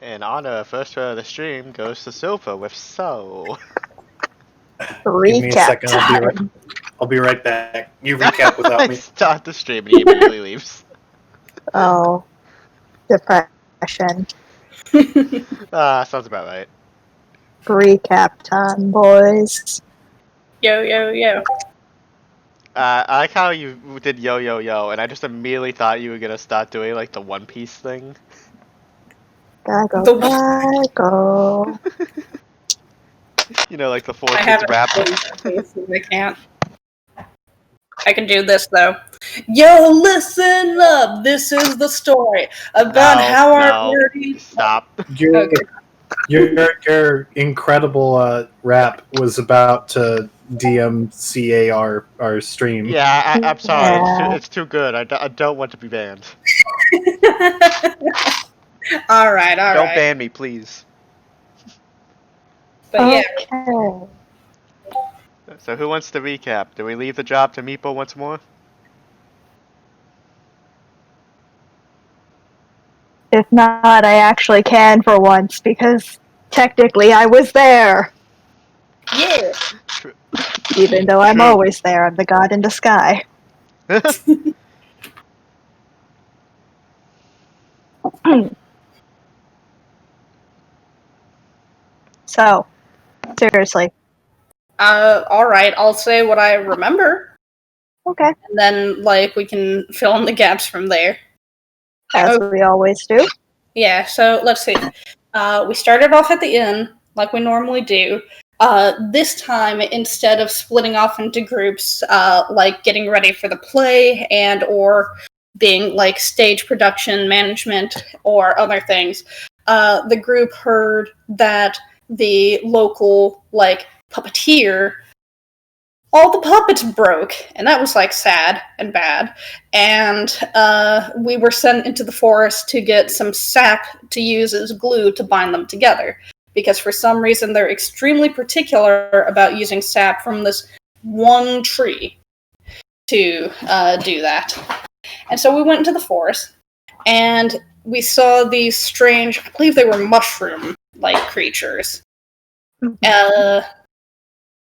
In honor, first row of the stream goes to Silver with So. Give me a second, I'll be right back. You recap without me. Start the stream and he immediately leaves. Oh, depression. Sounds about right. Recap time, boys. Yo, yo, yo. I like how you did yo yo yo, and I just immediately thought you were gonna start doing like the One Piece thing. Gago, The- gago. You know, like the four I kids haven't rap. I can't. I can do this though. Yo, listen up! This is the story about how our nerdy. Stop. Your incredible rap was about to DMCA our stream. Yeah, I'm sorry. Yeah. It's too good. I don't want to be banned. all right. Don't ban me, please. But yeah, Okay. So who wants to recap? Do we leave the job to Meepo once more? If not, I actually can for once, because technically I was there. yeah. Even though I'm True. always there, I'm the god in the sky. So, seriously. All right. I'll say what I remember, Okay. and then we can fill in the gaps from there. As we always do. Yeah. So let's see. We started off at the inn like we normally do. This time, instead of splitting off into groups, getting ready for the play and or being stage production management or other things, the group heard that the local puppeteer, all the puppets broke, and that was sad and bad. And we were sent into the forest to get some sap to use as glue to bind them together, because for some reason they're extremely particular about using sap from this one tree to do that. And so we went into the forest, and we saw these strange, I believe they were mushroom-like creatures.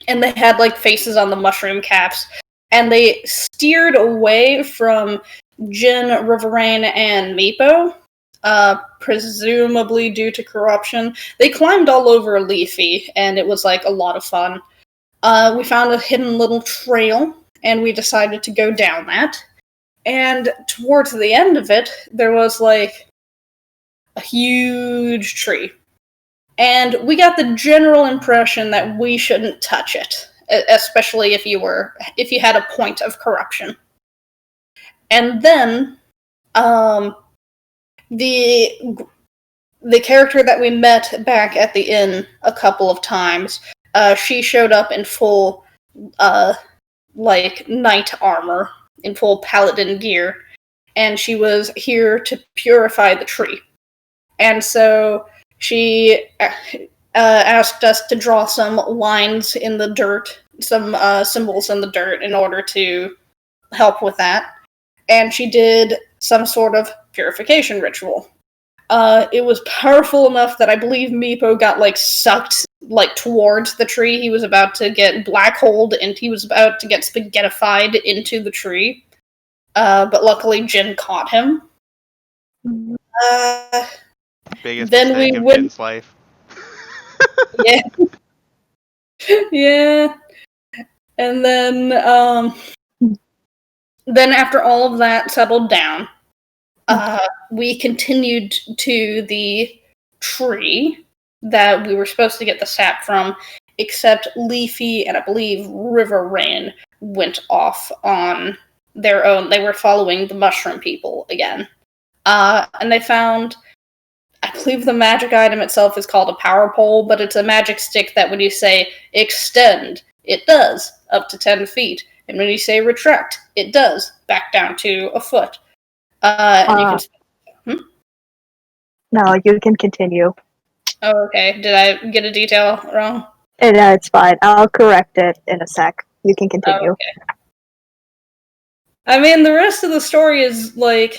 And they had faces on the mushroom caps, and they steered away from Jin, Ryvearain, and Meepo, presumably due to corruption. They climbed all over Leafy, and it was a lot of fun. We found a hidden little trail, and we decided to go down that. And towards the end of it, there was a huge tree. And we got the general impression that we shouldn't touch it, especially if you had a point of corruption. And then, the character that we met back at the inn a couple of times, she showed up in full, knight armor, in full paladin gear, and she was here to purify the tree. And so she asked us to draw some lines in the dirt, some symbols in the dirt in order to help with that. And she did some sort of purification ritual. It was powerful enough that I believe Meepo got sucked towards the tree. He was about to get black holed, and he was about to get spaghettified into the tree. But luckily Jin caught him. Biggest then mistake we of went. Jin's life. Yeah. Yeah. And then after all of that settled down, we continued to the tree that we were supposed to get the sap from, except Leafy and I believe Ryvearain went off on their own. They were following the mushroom people again. And they found, I believe the magic item itself is called a power pole, but it's a magic stick that when you say extend, it does up to 10 feet. And when you say retract, it does back down to a foot. And you can... No, you can continue. Oh, okay. Did I get a detail wrong? No, it's fine. I'll correct it in a sec. You can continue. Oh, okay. I mean, the rest of the story is while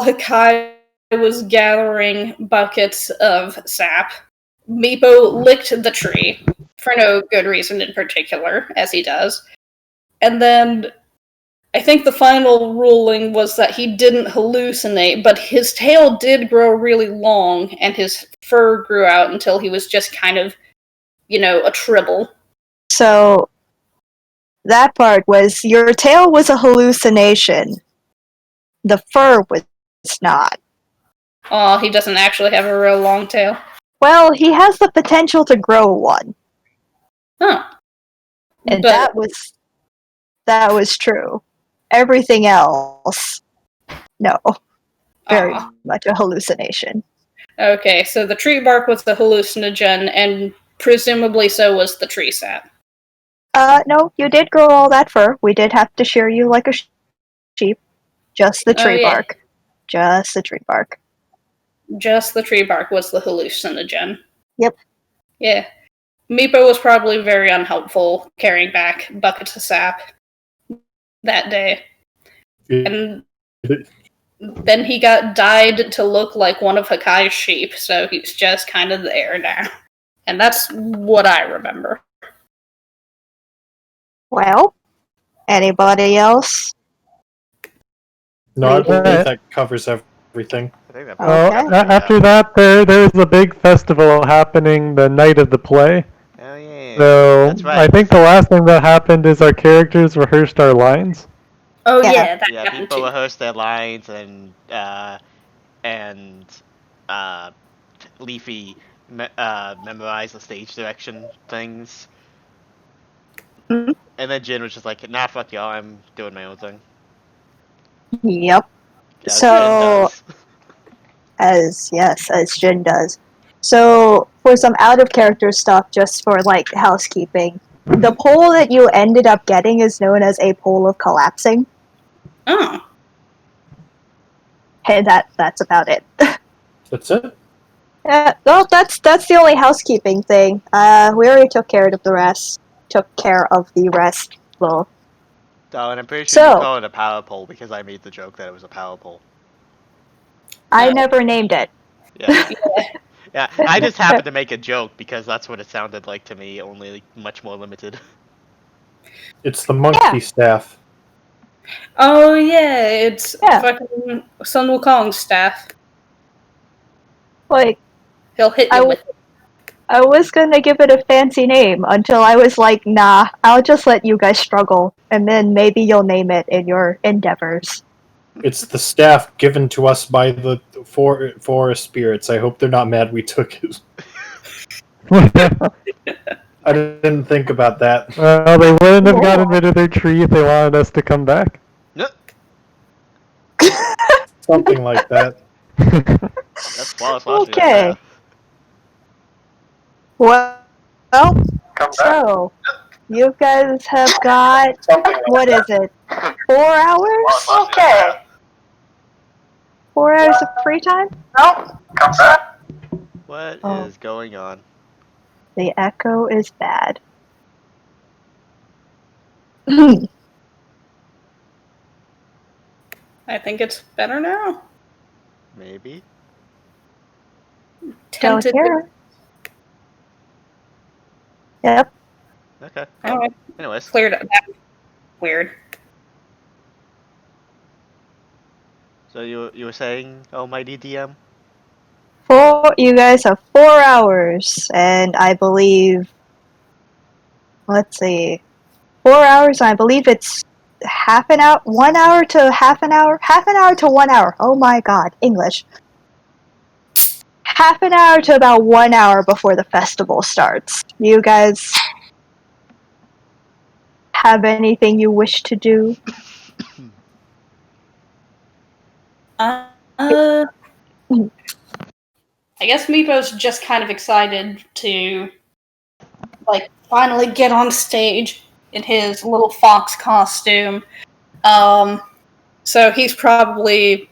Hakai was gathering buckets of sap, Meepo licked the tree, for no good reason in particular, as he does. And then I think the final ruling was that he didn't hallucinate, but his tail did grow really long, and his fur grew out until he was just kind of, a tribble. So that part was your tail was a hallucination. The fur was not. Oh, he doesn't actually have a real long tail. Well, he has the potential to grow one. Huh. And But- that was true. Everything else, no. Very much a hallucination. Okay, so the tree bark was the hallucinogen, and presumably so was the tree sap. No, you did grow all that fur. We did have to shear you like a sheep. Just the tree bark. Just the tree bark. Just the tree bark was the hallucinogen. Yep. Yeah. Meepo was probably very unhelpful carrying back buckets of sap that day. And then he got dyed to look like one of Hakai's sheep, so he's just kind of there now. And that's what I remember. Well, anybody else? No, I believe that covers everything. I think that Okay. After that, there's a big festival happening the night of the play. Oh yeah. So That's right. I think the last thing that happened is our characters rehearsed our lines. Oh Yeah. that Yeah, happened people too. rehearse their lines, and Leafy memorize the stage direction things. Mhm. And then Jin was just like, nah, fuck y'all, I'm doing my own thing. Yep. As So- Jin does. As Jin does. So, for some out-of-character stuff, just for, housekeeping, the pole that you ended up getting is known as a pole of collapsing. Oh. Hey, that's about it. That's it? Well, that's the only housekeeping thing. We already took care of the rest. Well, Darwin, I'm pretty sure So- you call it a power pole because I made the joke that it was a power pole. I No. never named it. Yeah. Yeah, I just happened to make a joke because that's what it sounded like to me, only much more limited. It's the monkey Yeah. staff. Oh yeah, it's Yeah. fucking Sun Wukong's staff. Like, He'll hit I you w- with it. I was gonna give it a fancy name until I was like, nah, I'll just let you guys struggle, and then maybe you'll name it in your endeavors. It's the staff given to us by the forest spirits. I hope they're not mad we took it. I didn't think about that. Well, they wouldn't have gotten Cool. rid of their tree if they wanted us to come back. No, Something like that. that's flawless logic. Okay. Yeah. Well, so you guys have got what is it? 4 hours? Okay. 4 hours of free time? No, come back. What Oh. is going on? The echo is bad. I think it's better now. Maybe? Don't Tempted. care. Yep. Okay. Oh, Anyways. cleared up. That was weird. So you were saying, almighty DM? You guys have 4 hours, and I believe. Let's see. 4 hours, I believe it's half an hour, 1 hour to half an hour to 1 hour. Oh my god, English. Half an hour to about 1 hour before the festival starts. You guys have anything you wish to do? I guess Meepo's just kind of excited to, finally get on stage in his little fox costume. So he's probably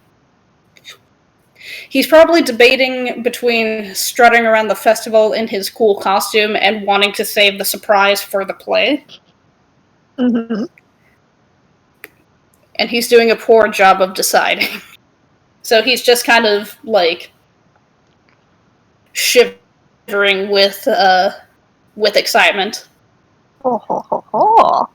debating between strutting around the festival in his cool costume and wanting to save the surprise for the play. Mm-hmm. And he's doing a poor job of deciding. So he's just kind of like shivering with excitement. Ho ho ho ho.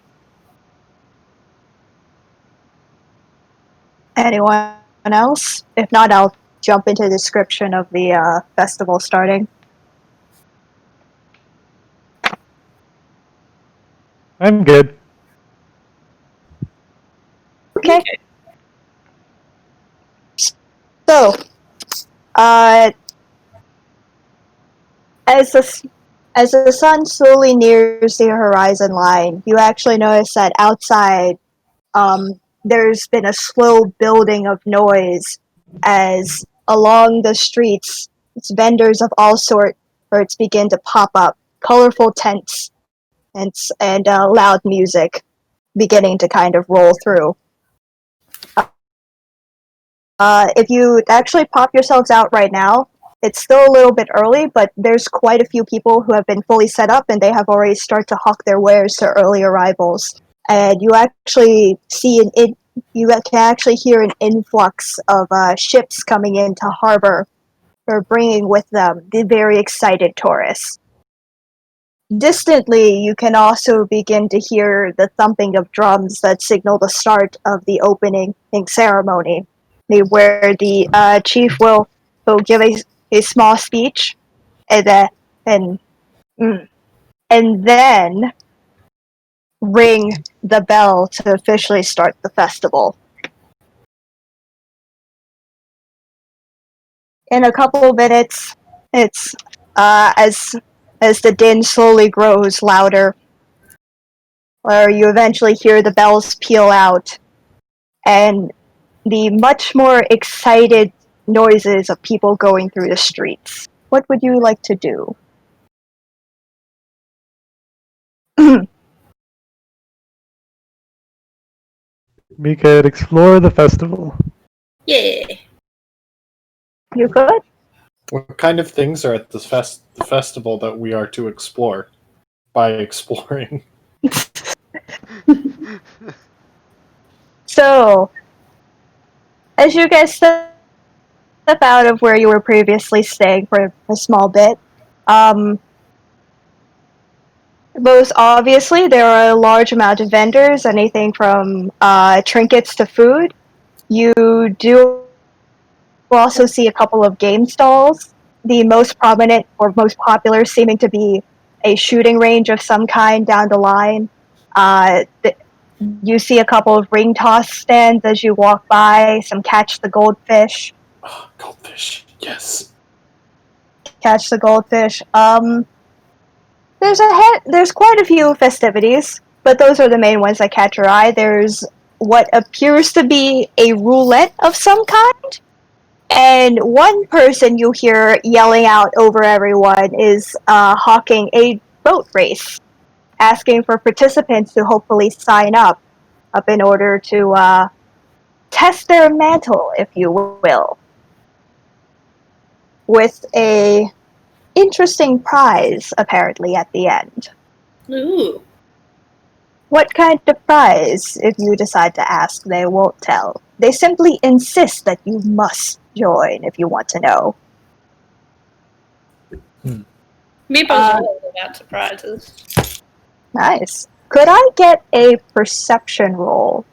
Anyone else? If not, I'll jump into the description of the festival starting. I'm good. Okay. So, as the sun slowly nears the horizon line, you actually notice that outside, there's been a slow building of noise as along the streets, vendors of all sorts begin to pop up, colorful tents and loud music beginning to kind of roll through. If you actually pop yourselves out right now, it's still a little bit early, but there's quite a few people who have been fully set up and they have already started to hawk their wares to early arrivals. And you actually see you can actually hear an influx of ships coming into harbor, or bringing with them the very excited tourists. Distantly, you can also begin to hear the thumping of drums that signal the start of the opening ceremony, where the chief will give a small speech, and then ring the bell to officially start the festival. In a couple of minutes, it's as the din slowly grows louder, where you eventually hear the bells peal out, and the much more excited noises of people going through the streets. What would you like to do? We could explore the festival. Yeah. You could? What kind of things are at the festival that we are to explore by exploring? So, as you guys step out of where you were previously staying for a small bit, most obviously there are a large amount of vendors, anything from trinkets to food. You do also see a couple of game stalls, the most prominent or most popular seeming to be a shooting range of some kind down the line. You see a couple of ring toss stands as you walk by, some catch the goldfish. Oh, goldfish, yes. Catch the goldfish. There's quite a few festivities, but those are the main ones that catch your eye. There's what appears to be a roulette of some kind, and one person you hear yelling out over everyone is hawking a boat race, asking for participants to hopefully sign up in order to test their mantle, if you will, with a interesting prize apparently at the end. Ooh. What kind of prize? If you decide to ask, they won't tell. They simply insist that you must join if you want to know. Meeple's all about surprises. Nice. Could I get a perception roll?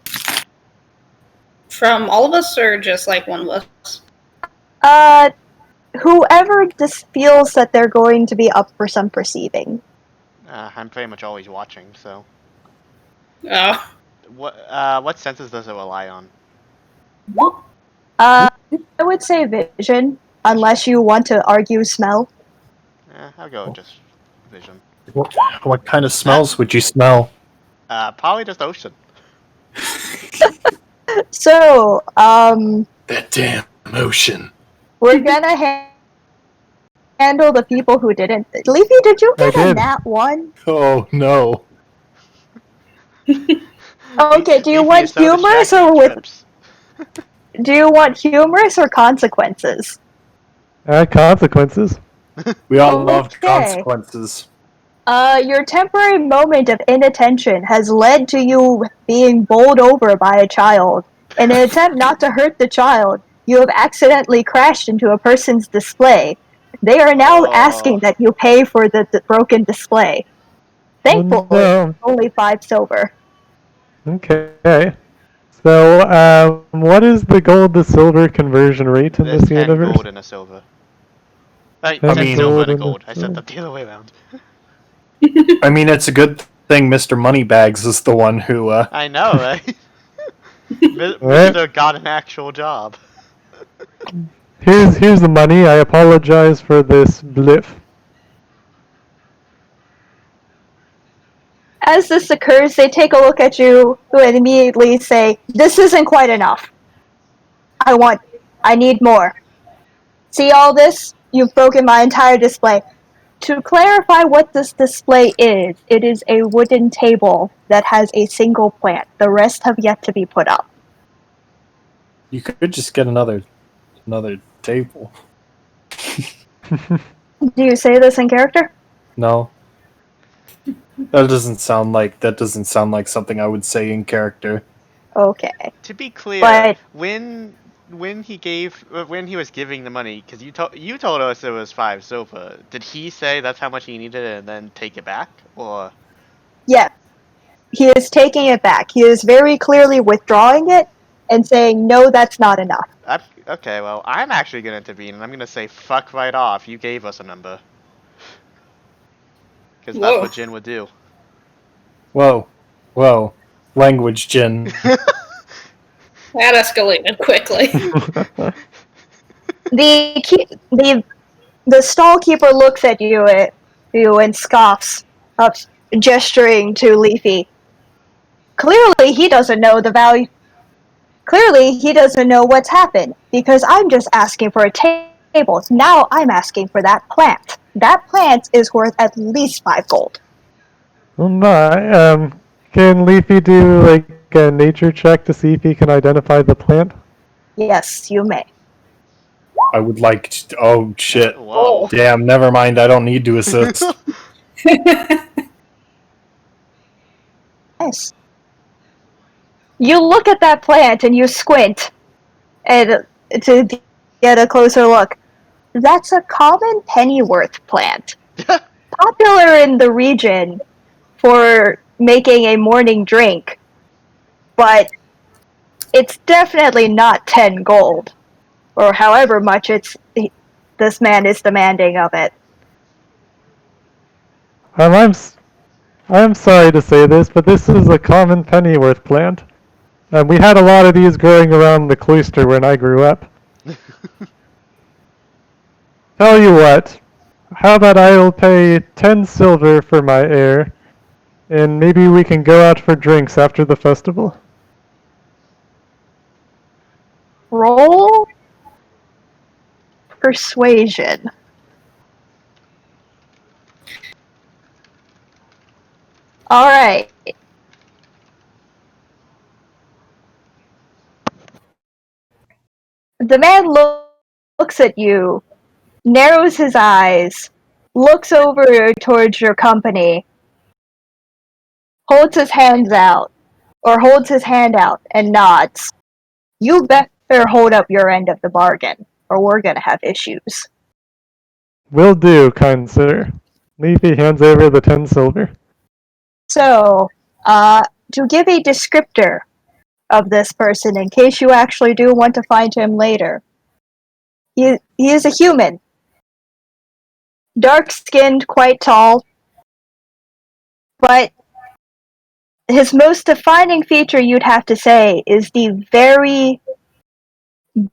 From all of us, or just like one of us? Whoever just feels that they're going to be up for some perceiving. I'm pretty much always watching, so. Oh. What senses does it rely on? I would say vision, unless you want to argue smell. I'll go just vision. What kind of smells would you smell? Probably just ocean. So, That damn ocean. we're gonna handle the people who didn't. Leafy, did you get a nat 1? Oh no. Okay, do you Leafy want is so humorous distracted or with with? trips. Do you want humorous or consequences? Consequences. We all love Okay. consequences. Your temporary moment of inattention has led to you being bowled over by a child. In an attempt not to hurt the child, You have accidentally crashed into a person's display. They are now asking that you pay for the broken display. Thankfully, no. only 5 silver. Okay. So, what is the gold to silver conversion rate in There's this 10 universe? gold and a silver. I 10 said silver and a gold gold. and I said silver. that the other way around. I mean, it's a good thing Mr. Moneybags is the one who. I know, right? Right. Mr. got an actual job. Here's the money. I apologize for this blip. As this occurs, they take a look at you and immediately say, "This isn't quite enough. I need more. See all this? You've broken my entire display." To clarify what this display is, it is a wooden table that has a single plant. The rest have yet to be put up. You could just get another table. Do you say this in character? No. That doesn't sound like something I would say in character. Okay. To be clear, But when he was giving the money, because you told us it was 5 silver. Did he say that's how much he needed and then take it back, or? yeah, he is taking it back. He is very clearly withdrawing it and saying, "No, that's not enough." Okay, well, I'm actually gonna intervene and I'm gonna say fuck right off. You gave us a number, because that's what Jin would do. Whoa. Language, Jin. That escalated quickly. The stall keeper looks at you and scoffs, up, gesturing to Leafy. Clearly, he doesn't know the value. Clearly, he doesn't know what's happened, because I'm just asking for a table. Now I'm asking for that plant. That plant is worth at least 5 gold. Oh my. Can Leafy do like a nature check to see if he can identify the plant? Yes, you may. I would like to. Oh, shit. Whoa. Damn, never mind. I don't need to assist. Nice. You look at that plant and you squint and to get a closer look. That's a common pennyworth plant. Popular in the region for making a morning drink, but it's definitely not 10 gold, or however much this man is demanding of it. I'm sorry to say this, but this is a common pennyworth plant. We had a lot of these growing around the cloister when I grew up. Tell you what, how about I'll pay 10 silver for my heir, and maybe we can go out for drinks after the festival? Roll persuasion. Alright. The man looks at you, narrows his eyes, looks over towards your company, holds his hand out, and nods. You better hold up your end of the bargain, or we're gonna have issues. Will do, kind sir. Leafy hands over the 10 silver. So, to give a descriptor of this person, in case you actually do want to find him later, he is a human. Dark-skinned, quite tall, but his most defining feature, you'd have to say, is the very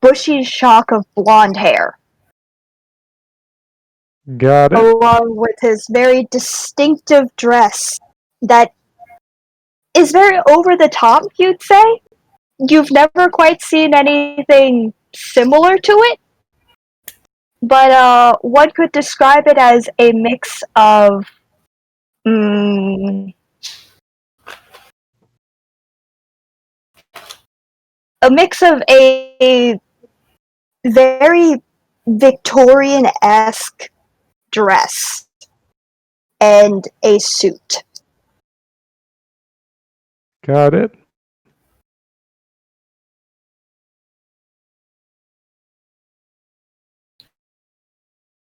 bushy shock of blonde hair, Got it. along with his very distinctive dress that is very over the top, you'd say. You've never quite seen anything similar to it, but one could describe it as a mix of a very Victorian-esque dress and a suit. Got it.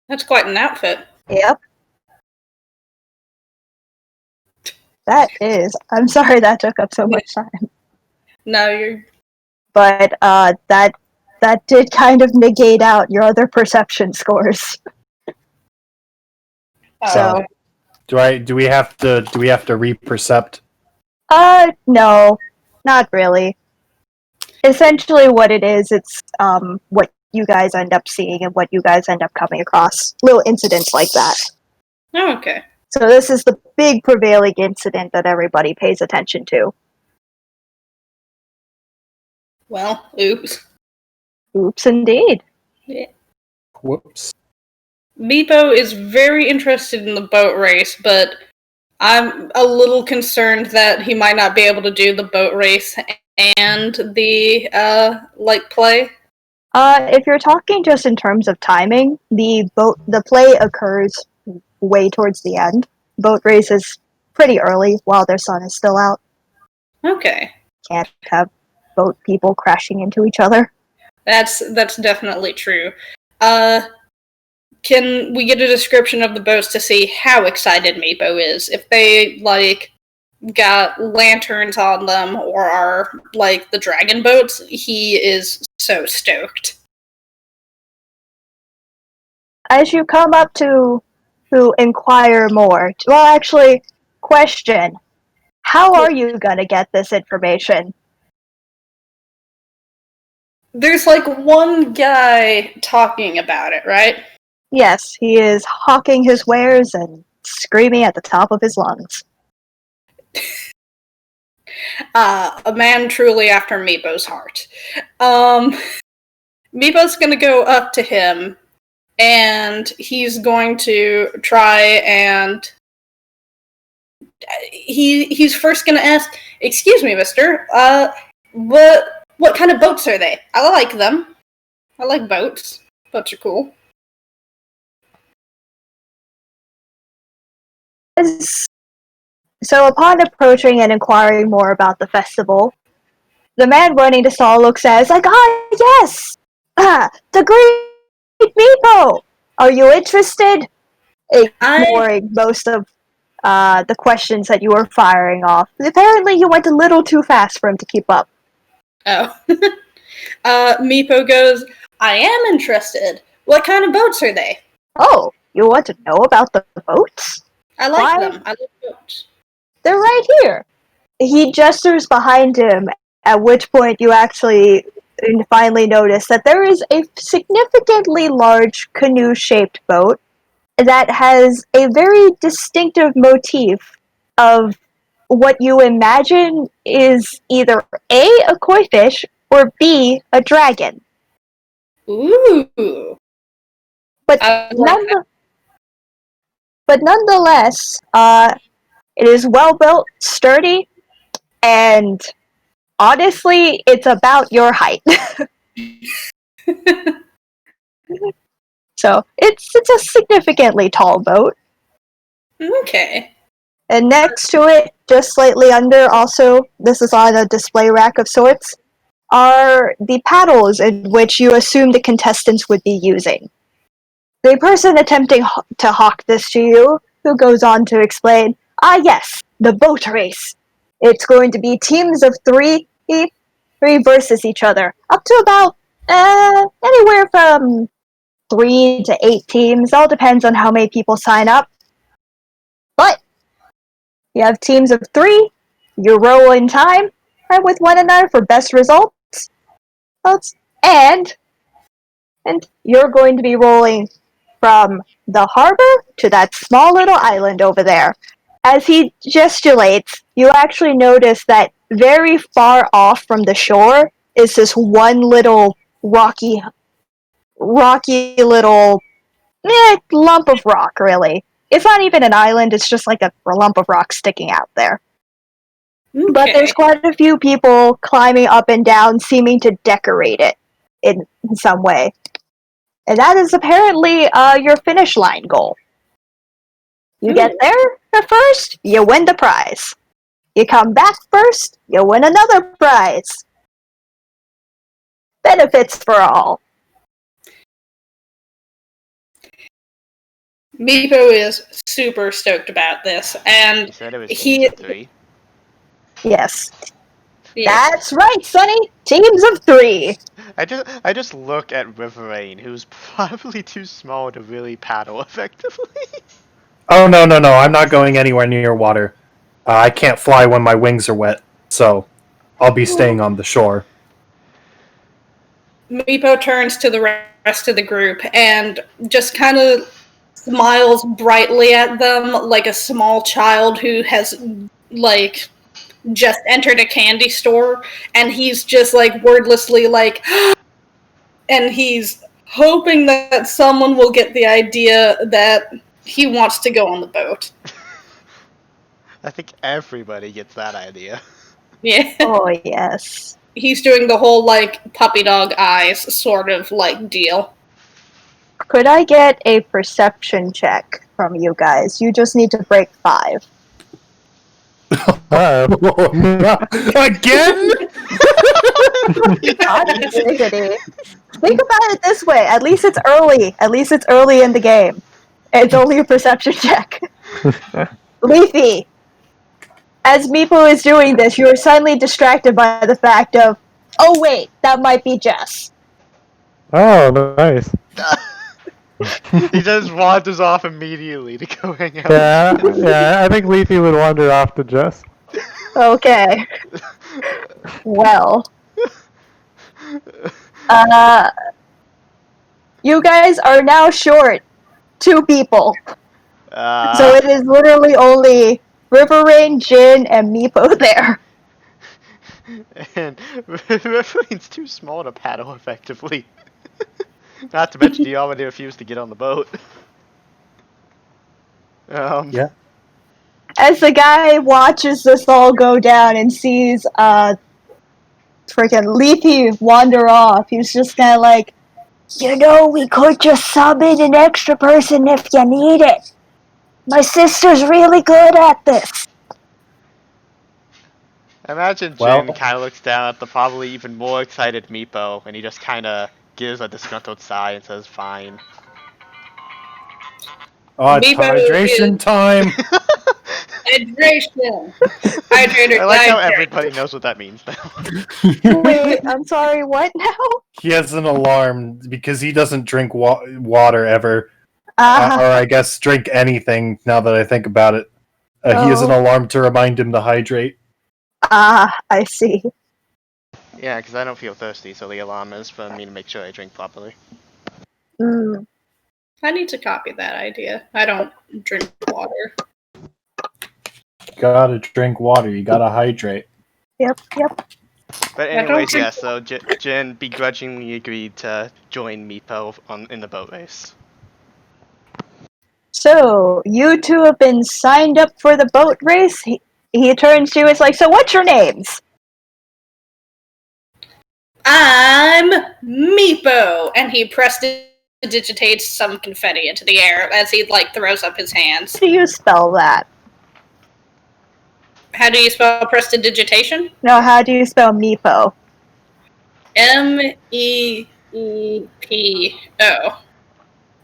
That's quite an outfit. Yep. That is. I'm sorry that took up so much time. No, you're. But that did kind of negate out your other perception scores. So Do we have to re-percept? no, not really. Essentially what it is, it's what you guys end up seeing and what you guys end up coming across. Little incidents like that. Oh, okay. So this is the big prevailing incident that everybody pays attention to. Well, oops. Oops, indeed. Yeah. Whoops. Meepo is very interested in the boat race, but I'm a little concerned that he might not be able to do the boat race and the play. If you're talking just in terms of timing, the play occurs way towards the end. Boat race is pretty early while their sun is still out. Okay. Can't have boat people crashing into each other. That's definitely true. Can we get a description of the boats to see how excited Meepo is? If they, got lanterns on them or are, the dragon boats, he is so stoked. As you come up to inquire more, well, actually, question, how are you gonna get this information? There's, one guy talking about it, right? Yes, he is hawking his wares and screaming at the top of his lungs. A man truly after Meepo's heart. Meepo's gonna go up to him, and he's going to try and... He's first gonna ask, "Excuse me, mister, what kind of boats are they? I like them. I like boats. Boats are cool." So upon approaching and inquiring more about the festival, the man running the stall looks at us like, yes! The Great Meepo! Are you interested? Ignoring most of the questions that you were firing off. Apparently you went a little too fast for him to keep up. Oh. Meepo goes, "I am interested. What kind of boats are they?" Oh, you want to know about the boats? I like them. I like boats. They're right here. He gestures behind him, at which point you actually finally notice that there is a significantly large canoe-shaped boat that has a very distinctive motif of what you imagine is either A, koi fish, or B, a dragon. Ooh. But nonetheless, it is well built, sturdy, and honestly, it's about your height. So it's a significantly tall boat. Okay. And next to it, just slightly under, also, this is on a display rack of sorts, are the paddles in which you assume the contestants would be using. The person attempting to hawk this to you, who goes on to explain, yes, the boat race. It's going to be teams of three versus each other, up to about anywhere from 3 to 8 teams. All depends on how many people sign up. But you have teams of 3. You roll in time with one another for best results. And you're going to be rolling from the harbor to that small little island over there. As he gesticulates, you actually notice that very far off from the shore is this one little rocky little lump of rock, really. It's not even an island, it's just like a lump of rock sticking out there. Okay. But there's quite a few people climbing up and down, seeming to decorate it in some way. And that is apparently your finish line goal. You get there first, you win the prize. You come back first, you win another prize. Benefits for all. Meepo is super stoked about this, and You said it was he- teams of 3. Yes. yeah, That's right, Sonny! Teams of 3! I just look at Ryvearain, who's probably too small to really paddle effectively. Oh, no, I'm not going anywhere near water. I can't fly when my wings are wet, so I'll be staying on the shore. Meepo turns to the rest of the group and just kind of smiles brightly at them like a small child who has, like, just entered a candy store, and he's just, like, wordlessly, like, and he's hoping that someone will get the idea that he wants to go on the boat. I think everybody gets that idea. Yeah. Oh, yes. He's doing the whole, like, puppy dog eyes sort of, like, deal. Could I get a perception check from you guys? You just need to break 5. Oh, no. Again? Diggity. Think about it this way. At least it's early. At least it's early in the game. It's only a perception check. Leafy, as Meepo is doing this, you are suddenly distracted by the fact of, oh wait, that might be Jess. Oh, nice. He just wanders off immediately to go hang out. Yeah, I think Leafy would wander off to Jess. Okay. Well. You guys are now short 2 people. So it is literally only Ryvearain, Jin, and Meepo there. And Ryvearain's too small to paddle effectively. Not to mention he already refused to get on the boat. Yeah. As the guy watches this all go down and sees freaking Leafy wander off, he's just kind of like, you know, we could just sub in an extra person if you need it. My sister's really good at this. Imagine Well- Jin kind of looks down at the probably even more excited Meepo, and he just kind of gives a disgruntled sigh and says, "Fine." Oh, it's Meepo hydration is- time. Hydration! Hydrated, I like how hydrated. everybody knows what that means now. Wait, I'm sorry, what now? He has an alarm because he doesn't drink water ever. Or I guess drink anything now that I think about it. He has an alarm to remind him to hydrate. I see. Yeah, because I don't feel thirsty, so the alarm is for me to make sure I drink properly. Mm. I need to copy that idea. I don't drink water. Gotta drink water. You gotta hydrate. Yep. But I don't anyways, drink yeah, so Jin begrudgingly agreed to join Meepo in the boat race. So, you two have been signed up for the boat race? He turns to you and is like, so what's your names? I'm Meepo! And he prestidigitates some confetti into the air as he, like, throws up his hands. How do you spell that? How do you spell prestidigitation? No, how do you spell Meepo? Meepo. He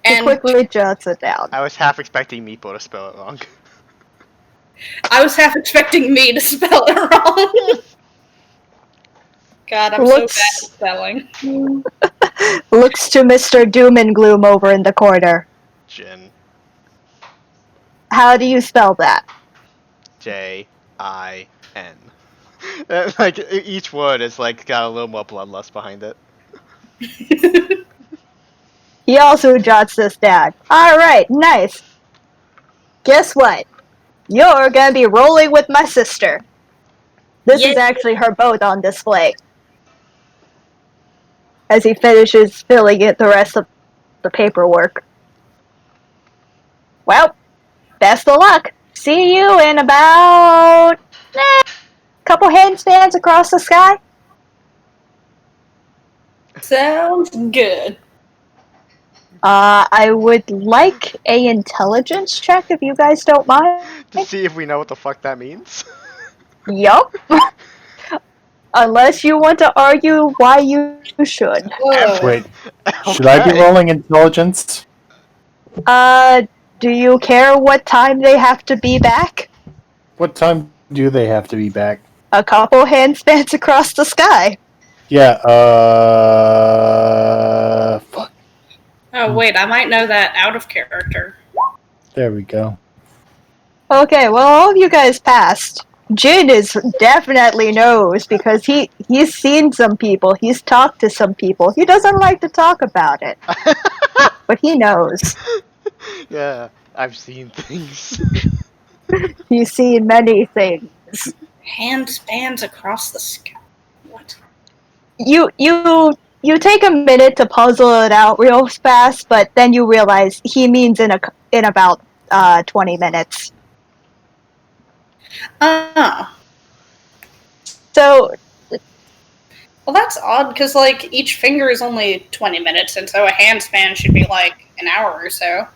And quickly jots it down. I was half expecting Meepo to spell it wrong. I was half expecting me to spell it wrong. God, I'm so bad at spelling. Looks to Mr. Doom and Gloom over in the corner. Jin. How do you spell that? J-I-N. Like, each word is, like, got a little more bloodlust behind it. He also jots this down. Alright, nice. Guess what? You're gonna be rolling with my sister. This is Yay. actually her boat on display. As he finishes filling in the rest of the paperwork. Well, best of luck. See you in about couple handstands across the sky. Sounds good. I would like a intelligence check if you guys don't mind. To see if we know what the fuck that means. Yup. Unless you want to argue why you should. Whoa. Wait, should I be rolling intelligence? Do you care what time they have to be back? What time do they have to be back? A couple handstands across the sky. Yeah, fuck. Oh wait, I might know that out of character. There we go. Okay, well, all of you guys passed. Jin is definitely knows because he's seen some people. He's talked to some people. He doesn't like to talk about it, but he knows. Yeah, I've seen things. He's seen many things. Hand spans across the sky. What? You take a minute to puzzle it out real fast, but then you realize he means in about 20 minutes. Oh. So Well, that's odd, because, like, each finger is only 20 minutes, and so a hand span should be, like, an hour or so.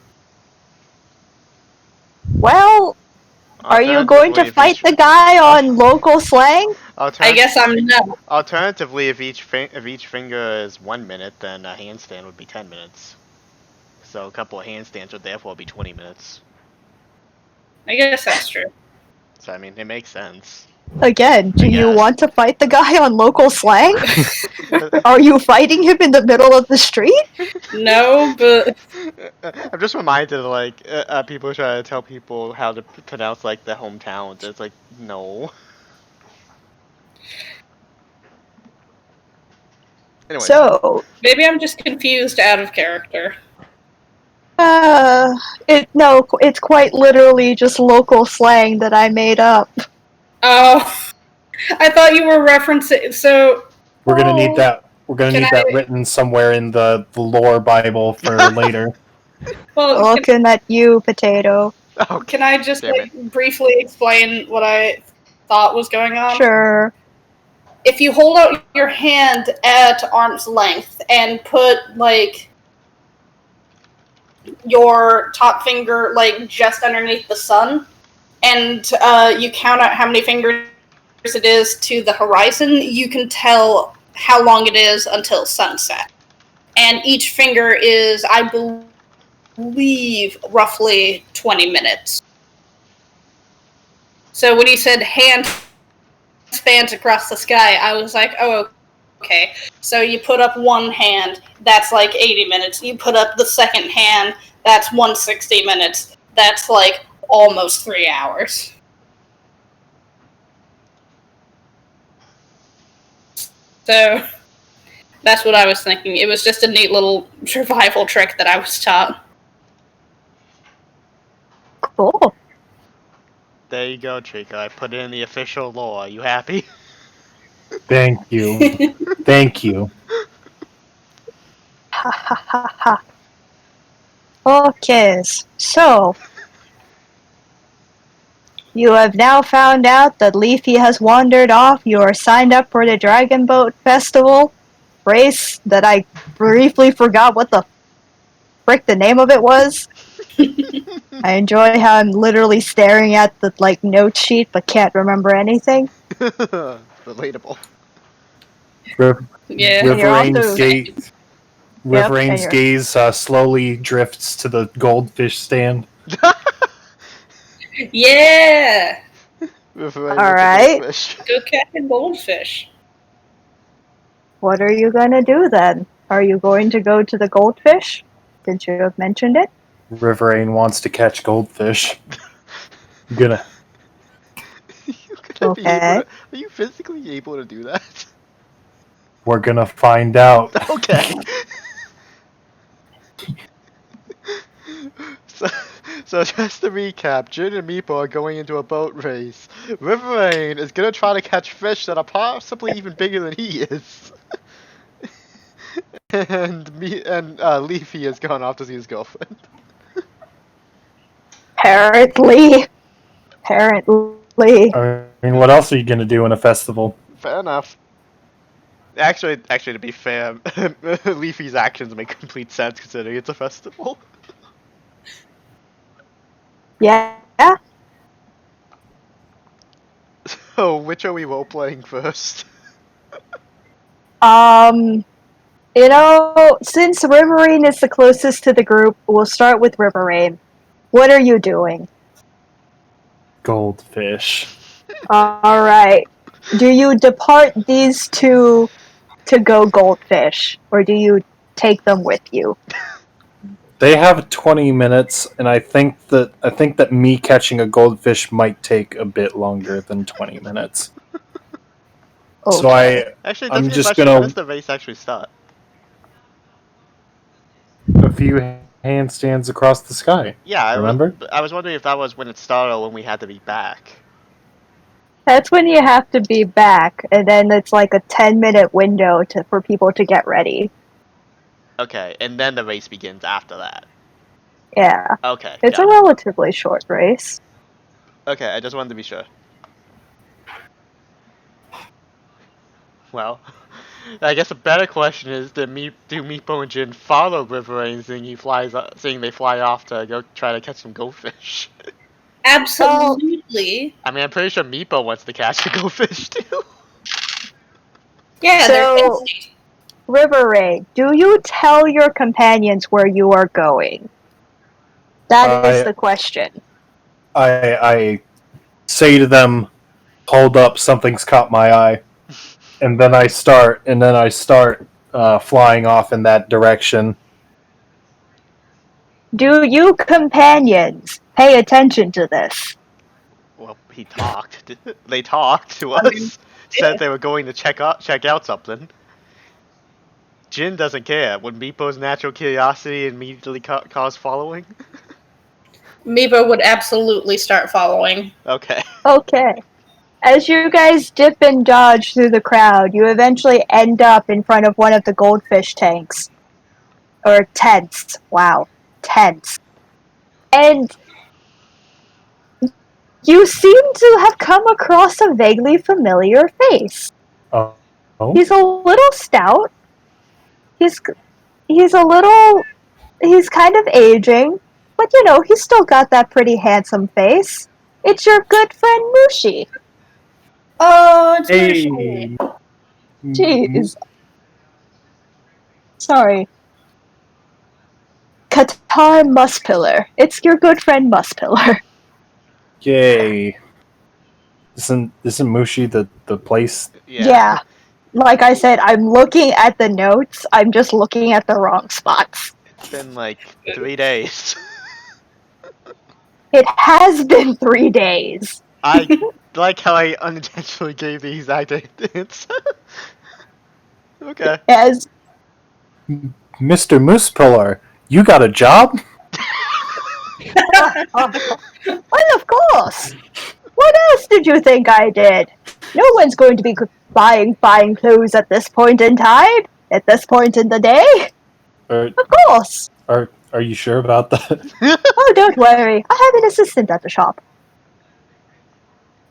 well, are you going to fight the guy on local slang? I guess I'm no. Alternatively, if each finger is 1 minute, then a handstand would be 10 minutes. So a couple of handstands would therefore be 20 minutes. I guess that's true. So I mean, it makes sense. Again, do you guess. want to fight the guy on local slang? Are you fighting him in the middle of the street? No, but I'm just reminded of, like, people try to tell people how to pronounce, like, their hometowns. It's like, no. Anyway. So, maybe I'm just confused out of character. it's quite literally just local slang that I made up. Oh, I thought you were referencing. So We're gonna need that. We're gonna need that written somewhere in the lore Bible for later. Well, Looking at you, potato. Oh, can I just damn like briefly explain what I thought was going on? Sure. If you hold out your hand at arm's length and put like your top finger like just underneath the sun, and you count out how many fingers it is to the horizon, you can tell how long it is until sunset. And each finger is, I believe, roughly 20 minutes. So when you said hand spans across the sky, I was like, oh, okay. So you put up one hand, that's like 80 minutes. You put up the second hand, that's 160 minutes. That's like almost 3 hours. So that's what I was thinking. It was just a neat little survival trick that I was taught. Cool. There you go, Trica. I put it in the official lore. Are you happy? Thank you. Thank you. Ha ha ha ha. Okay, so you have now found out that Leafy has wandered off. You are signed up for the Dragon Boat Festival race that I briefly forgot what the frick the name of it was. I enjoy how I'm literally staring at the like note sheet but can't remember anything. Relatable. Yeah. Ryvearain's gaze slowly drifts to the goldfish stand. Yeah! Alright. Go catch a goldfish. What are you gonna do then? Are you going to go to the goldfish? Since you have mentioned it? Ryvearain wants to catch goldfish. I'm gonna. Okay. Are you physically able to do that? We're gonna find out. Okay. So just to recap, Jin and Meepo are going into a boat race. Ryvearain is gonna try to catch fish that are possibly even bigger than he is. and Leafy has gone off to see his girlfriend. Apparently. I mean, what else are you gonna do in a festival? Fair enough. Actually, to be fair, Leafy's actions make complete sense considering it's a festival. Yeah? So, which are we role-playing first? You know, since Ryvearain is the closest to the group, we'll start with Ryvearain. What are you doing? Goldfish. Alright. Do you depart these two to go goldfish, or do you take them with you? They have 20 minutes, and I think that me catching a goldfish might take a bit longer than 20 minutes. So Okay. Actually, it does I'm get a just question. When gonna does the race actually start? a few handstands across the sky. Yeah, Remember? I was wondering if that was when it started or when we had to be back. That's when you have to be back, and then it's like a 10-minute window for people to get ready. Okay, and then the race begins after that. Yeah. Okay, It's a got it. relatively short race. Okay, I just wanted to be sure. Well, I guess a better question is, do Meepo and Jin follow Ryvearain saying they fly off to go try to catch some goldfish? Absolutely. I mean, I'm pretty sure Meepo wants to catch a goldfish too. Yeah, they're So, tasty. Ryvearain, do you tell your companions where you are going? That is the question. I say to them, "Hold up, something's caught my eye," and then I start flying off in that direction. Do you companions pay attention to this? Well, he talked. They talked to I mean, us. Said they were going to check out something. Jin doesn't care. Would Meepo's natural curiosity immediately cause following? Meepo would absolutely start following. Okay. Okay. As you guys dip and dodge through the crowd, you eventually end up in front of one of the goldfish tanks. Or tents. Wow. Tents. And you seem to have come across a vaguely familiar face. Oh, He's a little stout. He's he's kind of aging, but you know, he's still got that pretty handsome face. It's your good friend Mushi. Oh, it's hey, Mushi. Jeez. Sorry. Qatar Muspillar. It's your good friend Muspillar. yay! Isn't Mushi the place? Yeah. Like I said, I'm looking at the notes. I'm just looking at the wrong spots. It's been like 3 days. It has been 3 days. I like how I unintentionally gave the exact answer. Okay. As Mr. Moosepillar, you got a job? well, of course. What else did you think I did? No one's going to be buying fine clothes at this point in time. At this point in the day. Of course. Are you sure about that? Oh, don't worry. I have an assistant at the shop.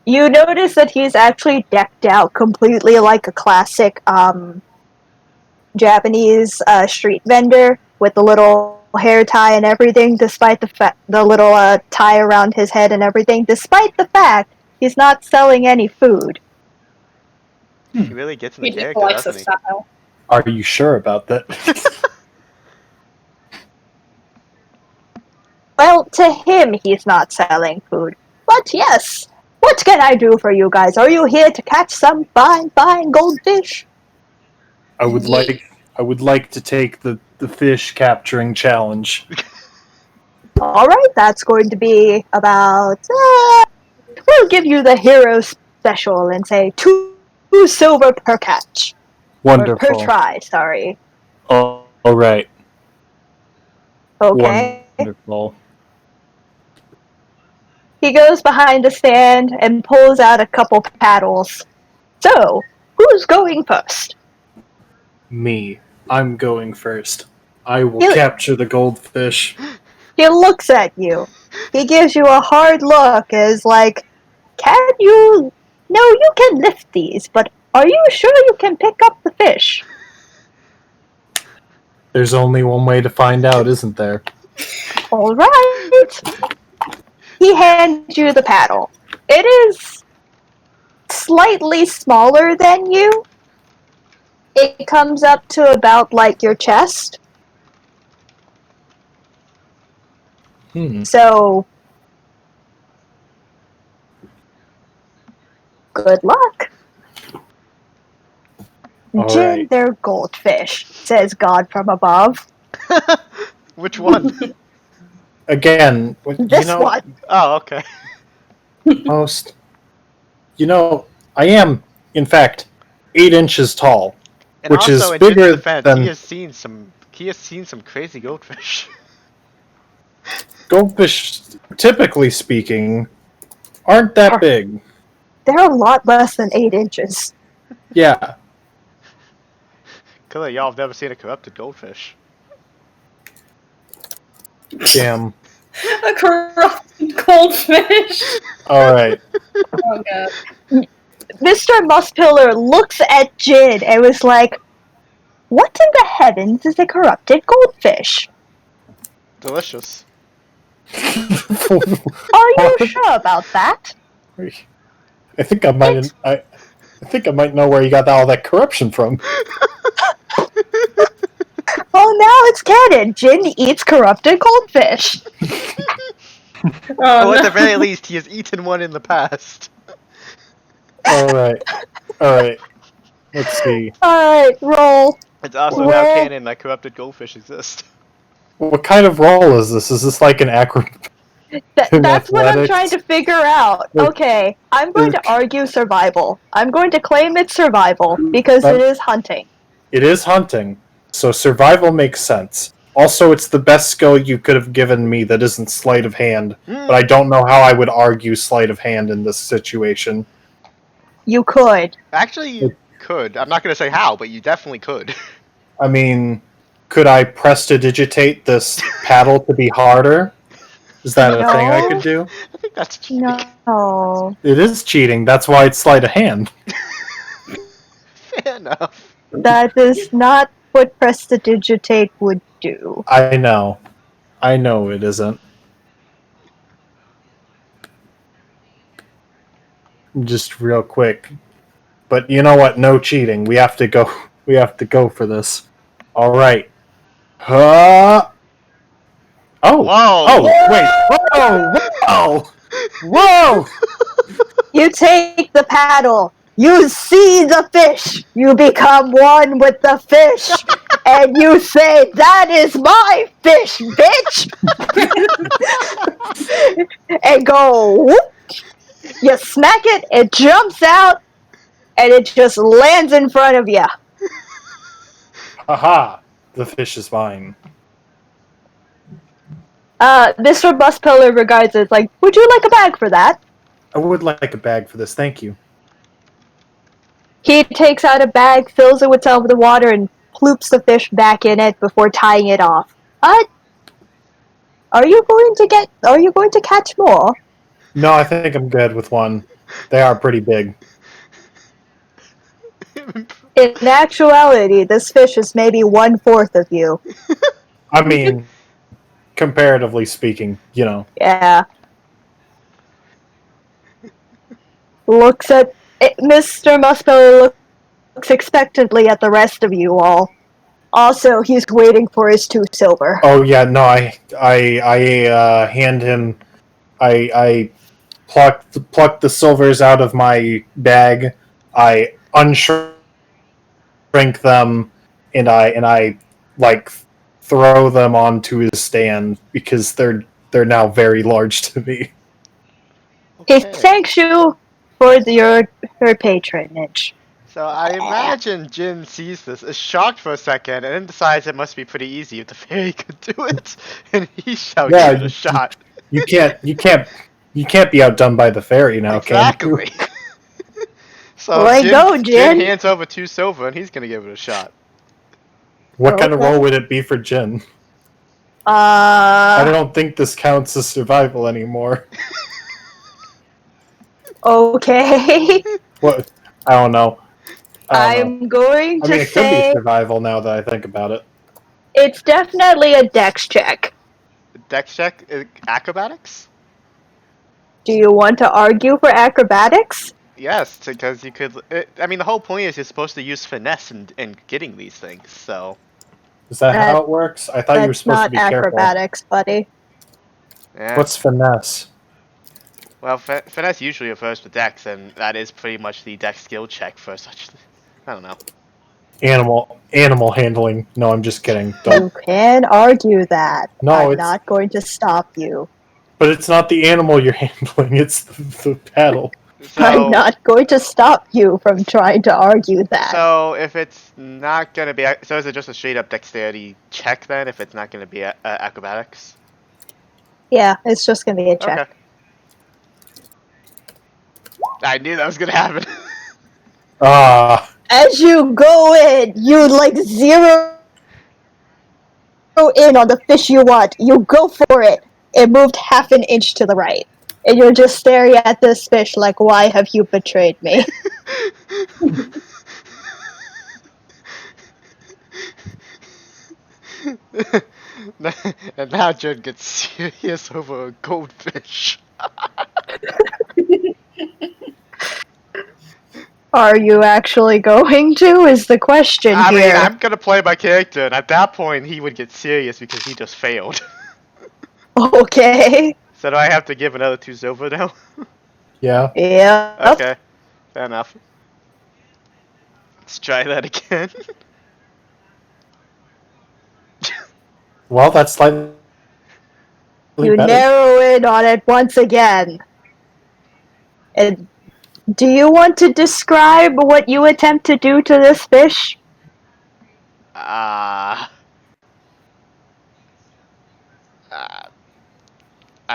You notice that he's actually decked out completely like a classic Japanese street vendor with the little hair tie and everything, despite the little tie around his head and everything, despite the fact he's not selling any food. He really gets in the He just character, likes the doesn't he? style. Are you sure about that? Well, to him, he's not selling food. But yes, what can I do for you guys? Are you here to catch some fine goldfish? I would like to take the fish capturing challenge. Alright, that's going to be about... we'll give you the hero special and say 2 silver per catch. Wonderful. Or per try, sorry. Oh, all right. Okay. Wonderful. He goes behind the stand and pulls out a couple paddles. So, who's going first? Me. I'm going first. I will You- capture the goldfish. He looks at you. He gives you a hard look as like, can you... No, you can lift these, but are you sure you can pick up the fish? There's only one way to find out, isn't there? Alright. He hands you the paddle. It is slightly smaller than you. It comes up to about like your chest. So, good luck. All Jin, right. they're goldfish, says God from above. Which one? Again, This one. Oh, okay. most. I am, in fact, 8 inches tall, And which also, is in Jin's bigger defense, than he has seen some crazy goldfish. goldfish. Typically speaking, aren't that big. They're a lot less than 8 inches. Yeah. Clearly, y'all have never seen a corrupted goldfish. Damn. A corrupted goldfish. All right. Oh god. Mr. Muspillar looks at Jin and was like, what in the heavens is a corrupted goldfish? Delicious. Are you sure about that? I think I might. I think I might know where you got all that corruption from. Well, now it's canon. Jin eats corrupted goldfish. Or at the very least, he has eaten one in the past. All right. Let's see. Alright, roll. It's also Well- now canon that corrupted goldfish exist. What kind of role is this? Is this like an acro? That's what I'm athletics? trying to figure out. Okay, I'm going to argue survival. I'm going to claim it's survival because it is hunting. It is hunting, so survival makes sense. Also, it's the best skill you could have given me that isn't sleight of hand, but I don't know how I would argue sleight of hand in this situation. You could. Actually, you could. I'm not going to say how, but you definitely could. I mean, could I prestidigitate this paddle to be harder? Is that a thing I could do? I think that's cheating. No. It is cheating. That's why it's sleight of hand. Fair enough. That is not what prestidigitate would do. I know. I know it isn't. Just real quick. But you know what? No cheating. We have to go. We have to go for this. All right. Oh. Whoa. Oh. Wait. Whoa. Whoa. You take the paddle. You see the fish. You become one with the fish. And you say, that is my fish, bitch! And go, whoop. You smack it, it jumps out, and it just lands in front of you. Aha. The fish is mine. Mr. Buspillar regards it like, would you like a bag for that? I would like a bag for this. Thank you. He takes out a bag, fills it with some of the water, and ploops the fish back in it before tying it off. Are you going to catch more? No, I think I'm good with one. They are pretty big. In actuality, this fish is maybe 1/4 of you. I mean, comparatively speaking, you know. Yeah. Looks at Mr. Muspelly looks expectantly at the rest of you all. Also, he's waiting for his 2 silver. Oh yeah, no, I hand him. I pluck the silvers out of my bag. I unshrink them, and I like throw them onto his stand because they're now very large to me. He Okay. thanks you for her patronage. So I imagine Jin sees this, is shocked for a second, and then decides it must be pretty easy if the fairy could do it, and he shall Yeah, give it a shot. You can't be outdone by the fairy now, Exactly. can So Way go, Jin Jin. hands over 2 silver, and he's gonna give it a shot. you? What kind of Okay. role would it be for Jin? I Uh, don't think this counts as survival anymore. okay. What? I don't know. I don't know. I'm going I to mean, it could say be survival now that I think about it. it's definitely a dex check. Dex check? Acrobatics? Do you want to argue for acrobatics? Yes, because you could. I mean, the whole point is you're supposed to use finesse in getting these things, so. Is that That- how it works? I thought you were That's supposed to not be careful. acrobatics, buddy. Yeah. What's finesse? Well, finesse usually refers to dex, and that is pretty much the dex skill check for such. I don't know. Animal handling. No, I'm just kidding. Don't. You can argue that. No, I'm it's not going to stop you. but it's not the animal you're handling. It's the paddle. I'm So, not going to stop you from trying to argue that. so if it's not gonna be, so is it just a straight up dexterity check then? If it's not gonna be acrobatics. Yeah, it's just going to be a check. Okay. I knew that was gonna happen. Ah, As you go in, you like zero in on the fish you want. You go for it. It moved half an inch to the right. And you're just staring at this fish like, why have you betrayed me? And now Jen gets serious over a goldfish. Are you actually going to? Is the question I here. mean, I'm gonna play my character, and at that point, he would get serious because he just failed. Okay. So do I have to give another 2 silver now? yeah. Yep. Okay, fair enough. Let's try that again. Well, that's slightly You better. narrow in on it once again. And do you want to describe what you attempt to do to this fish?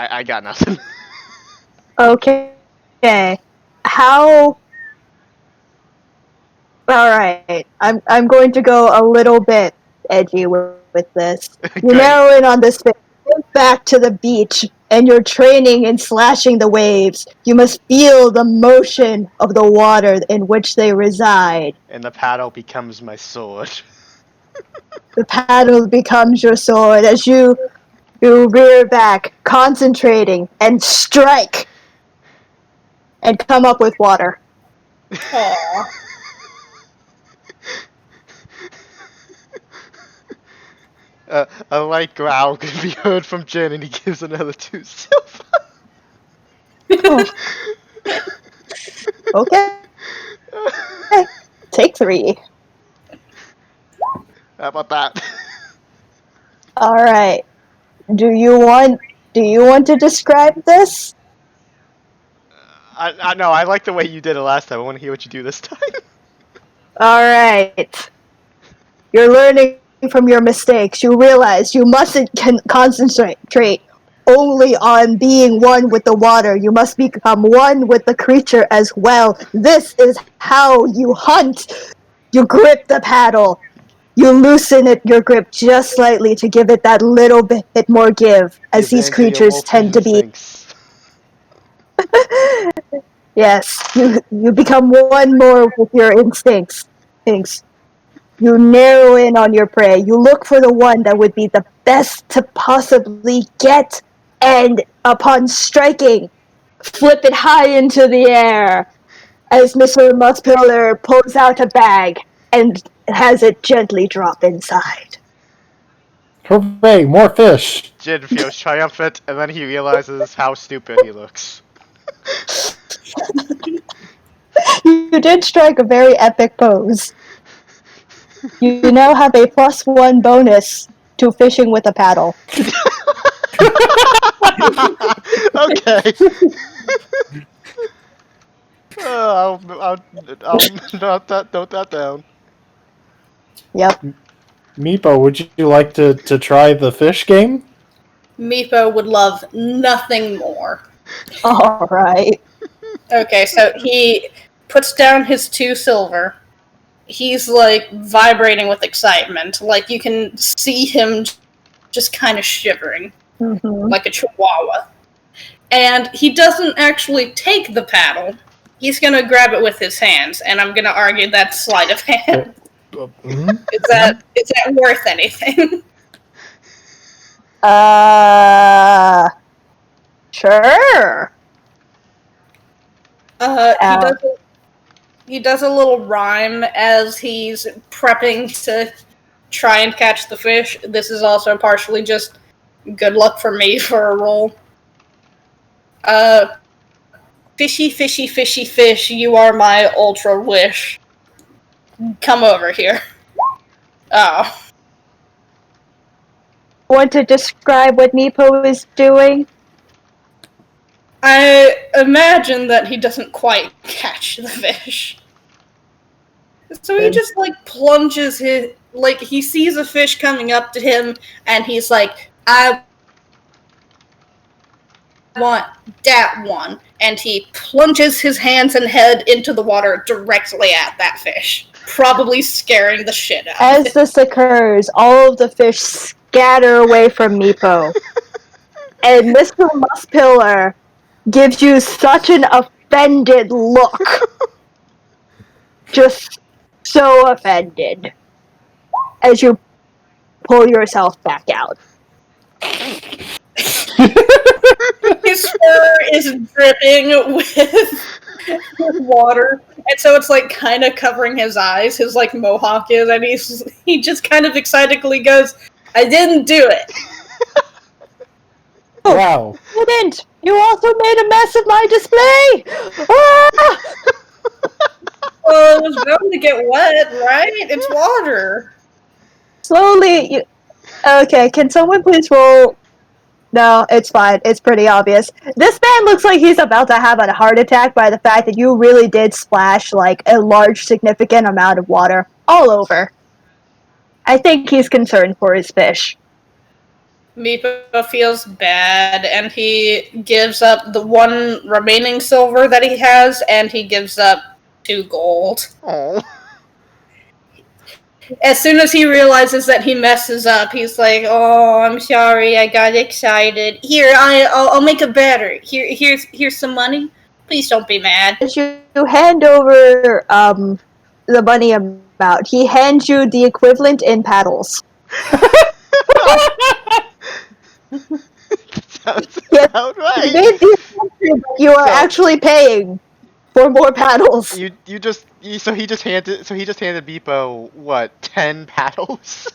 I got nothing. Okay. How? Alright. I'm going to go a little bit edgy with this. You Great. narrow in on this fish. Go back to the beach, and you're training in slashing the waves. You must feel the motion of the water in which they reside. And the paddle becomes my sword. The paddle becomes your sword as you rear back, concentrating, and strike, and come up with water. Aww. A light growl can be heard from Jen, and he gives another 2 silver. Okay. Take 3. How about that? All right. Do you want to describe this? I know, I like the way you did it last time. I want to hear what you do this time. All right. You're learning from your mistakes. You realize you mustn't concentrate only on being one with the water. You must become one with the creature as well. This is how you hunt. You grip the paddle. You loosen your grip just slightly to give it that little bit more give, as Give these in to your creatures tend to wolfish be. instincts. Yes, you become one more with your instincts. You narrow in on your prey. You look for the one that would be the best to possibly get, and upon striking, flip it high into the air as Mr. Muskpillar pulls out a bag and has it gently drop inside. Hooray! More fish. Jin feels triumphant, and then he realizes how stupid he looks. You did strike a very epic pose. You now have a +1 bonus to fishing with a paddle. Okay. I'll note that down. Yep. Meepo, would you like to try the fish game? Meepo would love nothing more. Alright. Okay, so he puts down his 2 silver. He's like vibrating with excitement. Like you can see him just kind of shivering, Mm-hmm. like a chihuahua. And he doesn't actually take the paddle. He's gonna grab it with his hands, and I'm gonna argue that's sleight of hand. Is that worth anything? Sure. He does a little rhyme as he's prepping to try and catch the fish. This is also partially just good luck for me for a roll. Fishy, fishy, fishy fish, you are my ultra wish. Come over here. Oh. Want to describe what Meepo is doing? I imagine that he doesn't quite catch the fish. So he just, plunges his... he sees a fish coming up to him, and he's like, I want that one. And he plunges his hands and head into the water directly at that fish, probably scaring the shit out of As it. this occurs, all of the fish scatter away from Meepo. And Mr. Muspillar gives you such an offended look. Just so offended. As you pull yourself back out. His fur is dripping with water, and so it's kind of covering his eyes. His mohawk is, and he just kind of excitedly goes, "I didn't do it." Wow. You didn't! You also made a mess of my display! Ah! Well, it was bound to get wet, right? It's water. Slowly, you... Okay, can someone please roll... No, it's fine. It's pretty obvious. This man looks like he's about to have a heart attack by the fact that you really did splash, a large, significant amount of water all over. I think he's concerned for his fish. Meepo feels bad, and he gives up the one remaining silver that he has, and he gives up 2 gold. Oh. As soon as he realizes that he messes up, he's like, "Oh, I'm sorry, I got excited. Here, I'll make it better. Here's some money. Please don't be mad." As you hand over the money amount, he hands you the equivalent in paddles. Sounds Yes, about You right. made the assumption that you are So- actually paying for more paddles. So he just handed Beepo what, 10 paddles?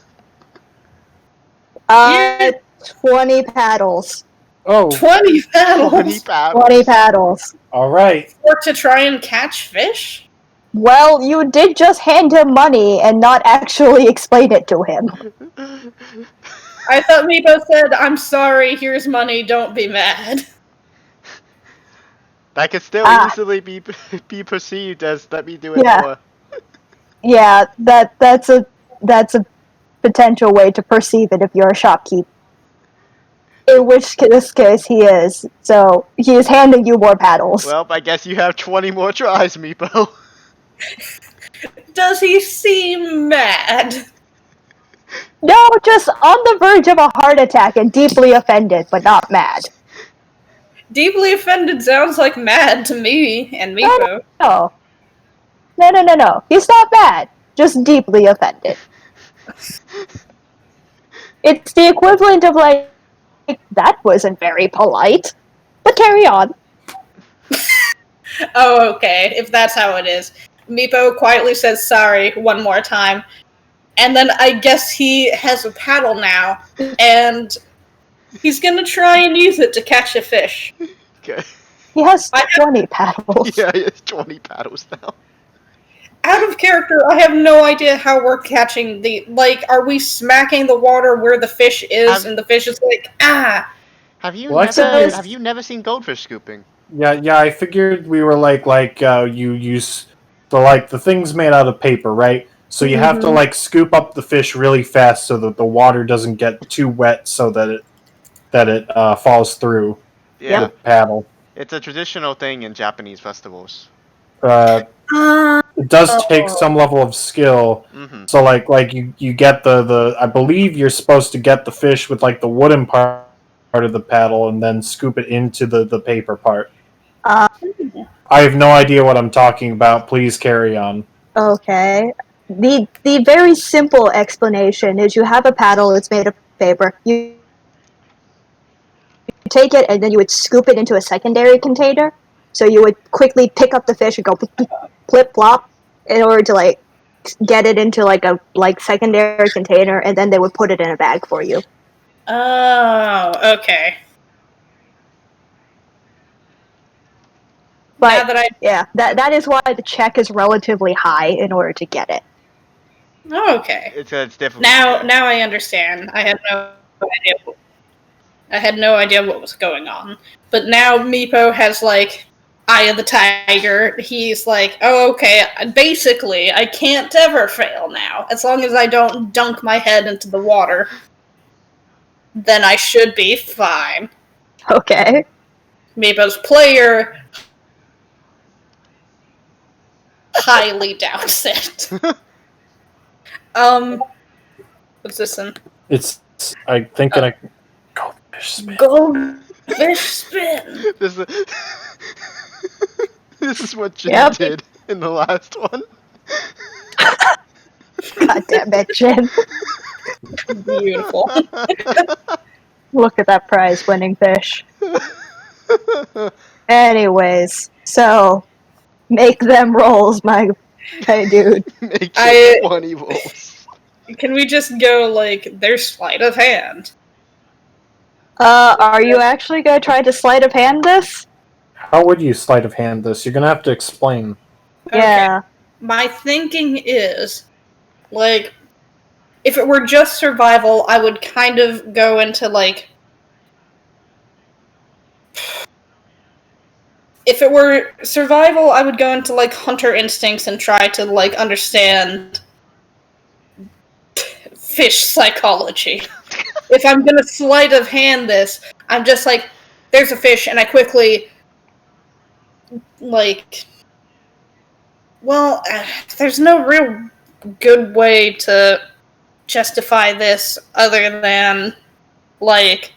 20 paddles. Oh, 20 paddles 20 paddles. 20 paddles. all right. or to try and catch fish. Well, you did just hand him money and not actually explain it to him. I thought Meepo said, "I'm sorry, here's money, don't be mad." That could still Ah. easily be perceived as let me do it Yeah. more. Yeah, that's a potential way to perceive it if you're a shopkeep. In which this case he is. So he is handing you more paddles. Well, I guess you have 20 more tries, Meepo. Does he seem mad? No, just on the verge of a heart attack and deeply offended, but not mad. Deeply offended sounds like mad to me and Meepo. No. No. He's not mad. Just deeply offended. It's the equivalent of that wasn't very polite. But carry on. Oh, okay, if that's how it is. Meepo quietly says sorry one more time. And then I guess he has a paddle now, and he's gonna try and use it to catch a fish. Okay. He has 20 paddles. Yeah, he has 20 paddles now. Out of character, I have no idea how we're catching the... are we smacking the water where the fish is, and the fish is like, ah! Have you Well, I never figured- have you never seen goldfish scooping? Yeah. I figured we were you use the thing's made out of paper, right? So you have to scoop up the fish really fast so that the water doesn't get too wet, so that it falls through Yeah. the paddle. It's a traditional thing in Japanese festivals. It does take some level of skill. Mm-hmm. So you get the I believe you're supposed to get the fish with the wooden part of the paddle and then scoop it into the paper part. Uh, I have no idea what I'm talking about. Please carry on. Okay. The very simple explanation is you have a paddle that's made of paper. You take it and then you would scoop it into a secondary container. So you would quickly pick up the fish and go plip plop in order to get it into a secondary container, and then they would put it in a bag for you. Oh, okay. But that I yeah, that is why the check is relatively high in order to get it. okay. It's difficult. Now I understand. I had no idea what was going on. But now Meepo has like Eye of the Tiger. He's like, oh okay, basically I can't ever fail now. As long as I don't dunk my head into the water, then I should be fine. Okay. Meepo's player highly doubts it. What's this in? It's I think in a goldfish spin. Goldfish spin. This is this is what Jin Yep. did in the last one. God damn it, Jin. Beautiful. Look at that prize-winning fish. Anyways, so make them rolls, my dude. Make I- it 20 rolls. Can we just go like there's sleight of hand? Are you actually gonna try to sleight of hand this? How would you sleight of hand this? You're gonna have to explain. Yeah. My thinking is, like, if it were just survival, I would kind of go into, like... If it were survival, I would go into, like, hunter instincts and try to, like, understand fish psychology. If I'm gonna sleight of hand this, I'm just like, there's a fish, and I quickly, like... Well, there's no real good way to justify this other than, like,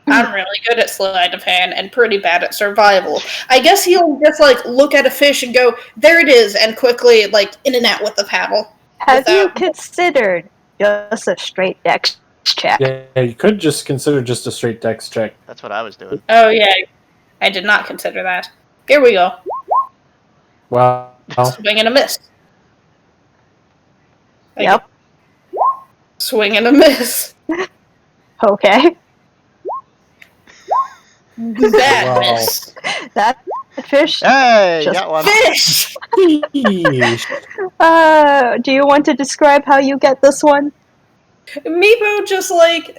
I'm really good at sleight of hand and pretty bad at survival. I guess he'll just, like, look at a fish and go, there it is, and quickly, like, in and out with the paddle. Have you considered just a straight dex check? Yeah, you could just consider just a straight dex check. That's what I was doing. Oh, yeah. I did not consider that. Here we go. Well, Swing and a miss. Yep. Swing and a miss. Okay. That Wow. miss. That fish. Hey, Just got one. Fish! Do you want to describe how you get this one? Meepo just, like...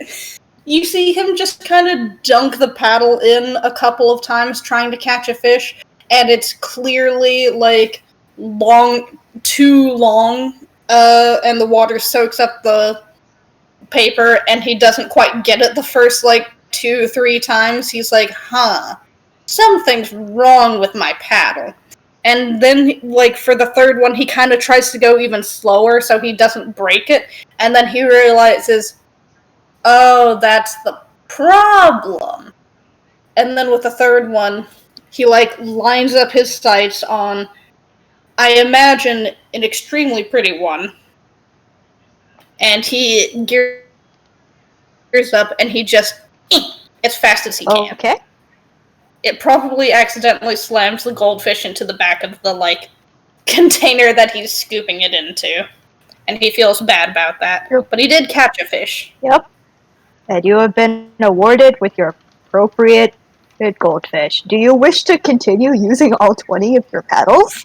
You see him just kind of dunk the paddle in a couple of times trying to catch a fish, and it's clearly, like, too long, and the water soaks up the paper, and he doesn't quite get it the first, like, 2-3 times. He's like, something's wrong with my paddle. And then, like, for the third one, he kind of tries to go even slower so he doesn't break it, and then he realizes, oh, that's the problem. And then with the third one, he, like, lines up his sights on, I imagine, an extremely pretty one. And he gears up and he just, as fast as he can. Okay. It probably accidentally slams the goldfish into the back of the, like, container that he's scooping it into. And he feels bad about that. Yep. But he did catch a fish. Yep. And you have been awarded with your appropriate goldfish. Do you wish to continue using all 20 of your paddles?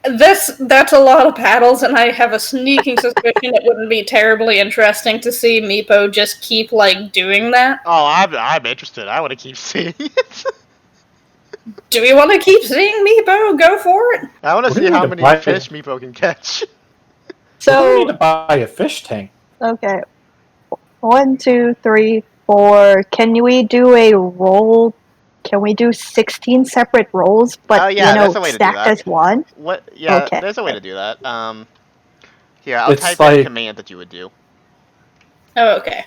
That's a lot of paddles, and I have a sneaking suspicion it wouldn't be terribly interesting to see Meepo just keep, like, doing that. Oh, I'm interested. I want to keep seeing it. Do we want to keep seeing Meepo? Go for it! I want to What do see you how mean many to buy- fish Meepo can catch. So we need So, to buy a fish tank. okay. 1, 2, 3, 4. Can we do a roll? Can we do 16 separate rolls, but, Oh, yeah, you there's know, a way to do stacked that. as one? What? Yeah, Okay. there's a way to do that. Here, I'll It's type in like- the command that you would do. Oh, okay.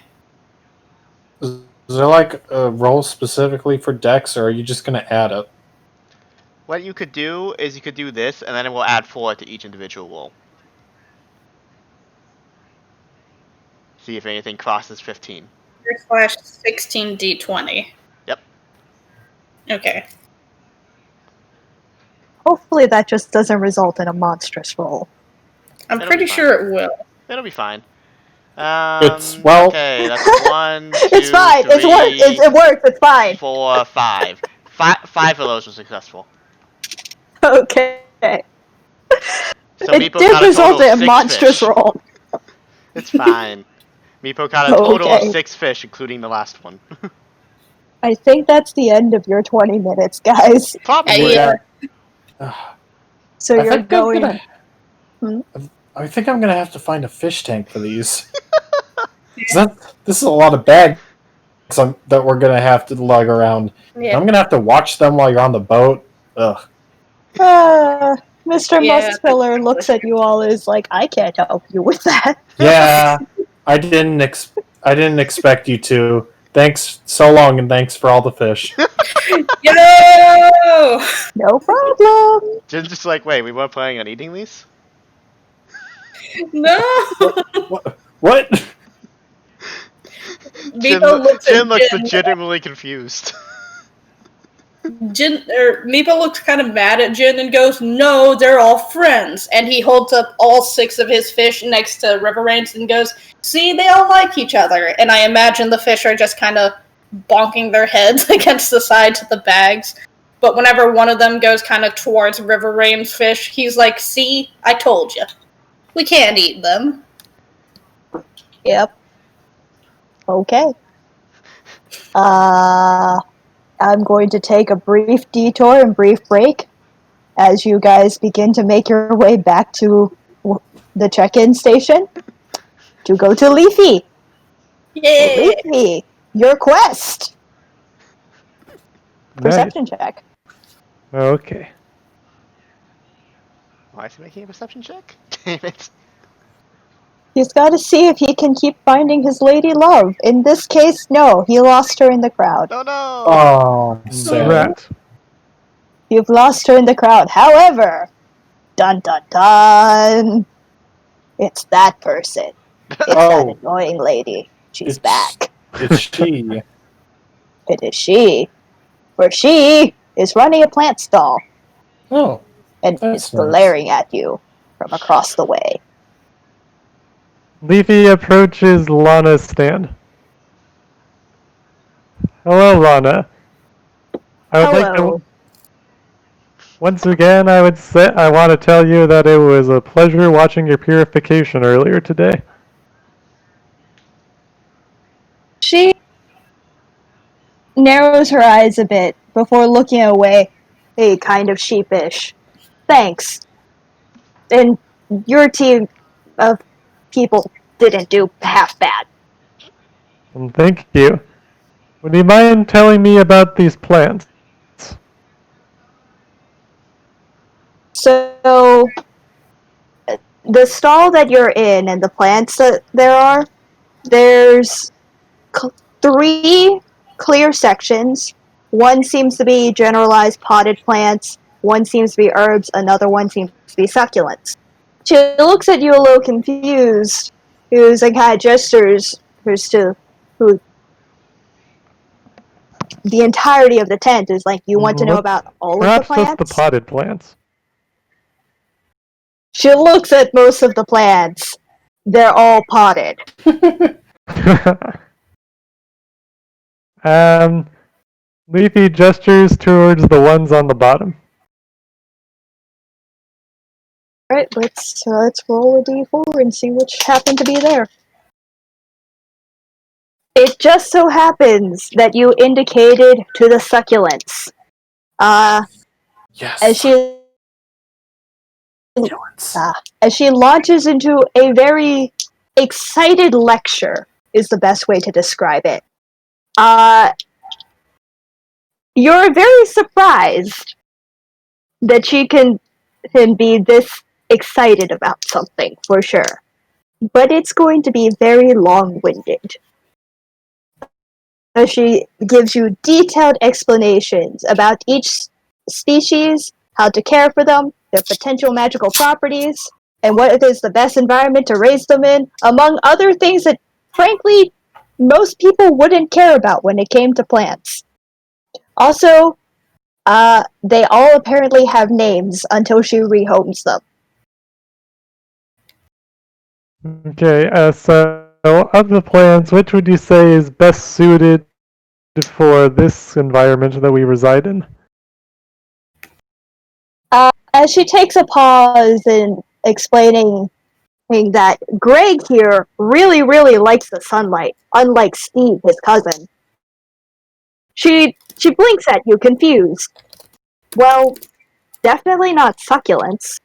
Is there like a roll specifically for dex, or are you just gonna add it? What you could do is you could do this, and then it will add 4 to each individual roll. See if anything crosses 15. / 16d20. Yep. Okay. Hopefully that just doesn't result in a monstrous roll. I'm It'll pretty be sure it will. It'll be fine. Well- Okay, that's 1, 2, It's fine. 3, It works. It's fine. 4, 5. Five of those were successful. Okay. So It Meepo did caught a total result in of a 6 monstrous fish. roll. It's fine. Meepo caught a total of Okay. 6 fish, including the last one. I think that's the end of your 20 minutes, guys. Probably. Yeah. So I you're think I'm going. gonna. I think I'm gonna have to find a fish tank for these. This is a lot of bags that we're gonna have to lug around. Yeah. I'm gonna have to watch them while you're on the boat. Ugh. Mr. Yeah, Muskfiller looks at you all as like, I can't help you with that. Yeah, I didn't expect you to. Thanks so long, and thanks for all the fish. Yo! No problem. Jin's just like, wait, we weren't planning on eating these? No! What? Meepo looks Jin at looks Jin. legitimately confused. Meepo looks kind of mad at Jin and goes, "No, they're all friends." And he holds up all 6 of his fish next to Ryvearain's and goes, "See, they all like each other." And I imagine the fish are just kind of bonking their heads against the sides of the bags. But whenever one of them goes kind of towards Ryvearain's fish, he's like, "See, I told you. We can't eat them." Yep. Okay. I'm going to take a brief detour and brief break as you guys begin to make your way back to the check-in station to go to Leafy. Yeah. Leafy, your quest. Nice. Perception check. Okay. Why is he making a perception check? Damn it. He's got to see if he can keep finding his lady love. In this case, no. He lost her in the crowd. Oh no! Oh, sad. Rat. You've lost her in the crowd. However, dun dun dun, it's that person. It's that Oh, annoying lady. She's It's- back. it's she. It is she. For she is running a plant stall Oh, and That's is nice. glaring at you from across the way. Leafy approaches Lana's stand. Hello, Lana. I would like Hello. to. Once again, I want to tell you that it was a pleasure watching your purification earlier today. She narrows her eyes a bit before looking away, kind of sheepish. Thanks. And your team of people didn't do half bad. Thank you. Would you mind telling me about these plants? So, the stall that you're in and the plants that there's 3 clear sections. One seems to be generalized potted plants, one seems to be herbs, another one seems to be succulents. She looks at you a little confused, who's like kind of gestures to who the entirety of the tent is like, you want to know about all of the Perhaps plants? just the potted plants. She looks at most of the plants. They're all potted. Leafy gestures towards the ones on the bottom. Alright, let's roll a d4 and see which happened to be there. It just so happens that you indicated to the succulents. yes. As she launches into a very excited lecture, is the best way to describe it. You're very surprised that she can be this excited about something, for sure. But it's going to be very long-winded. As she gives you detailed explanations about each species, how to care for them, their potential magical properties, and what is the best environment to raise them in, among other things that, frankly, most people wouldn't care about when it came to plants. Also, they all apparently have names until she rehomes them. Okay, so of the plants, which would you say is best suited for this environment that we reside in? As she takes a pause in explaining that Greg here really, really likes the sunlight, unlike Steve, his cousin. She blinks at you, confused. Well, definitely not succulents.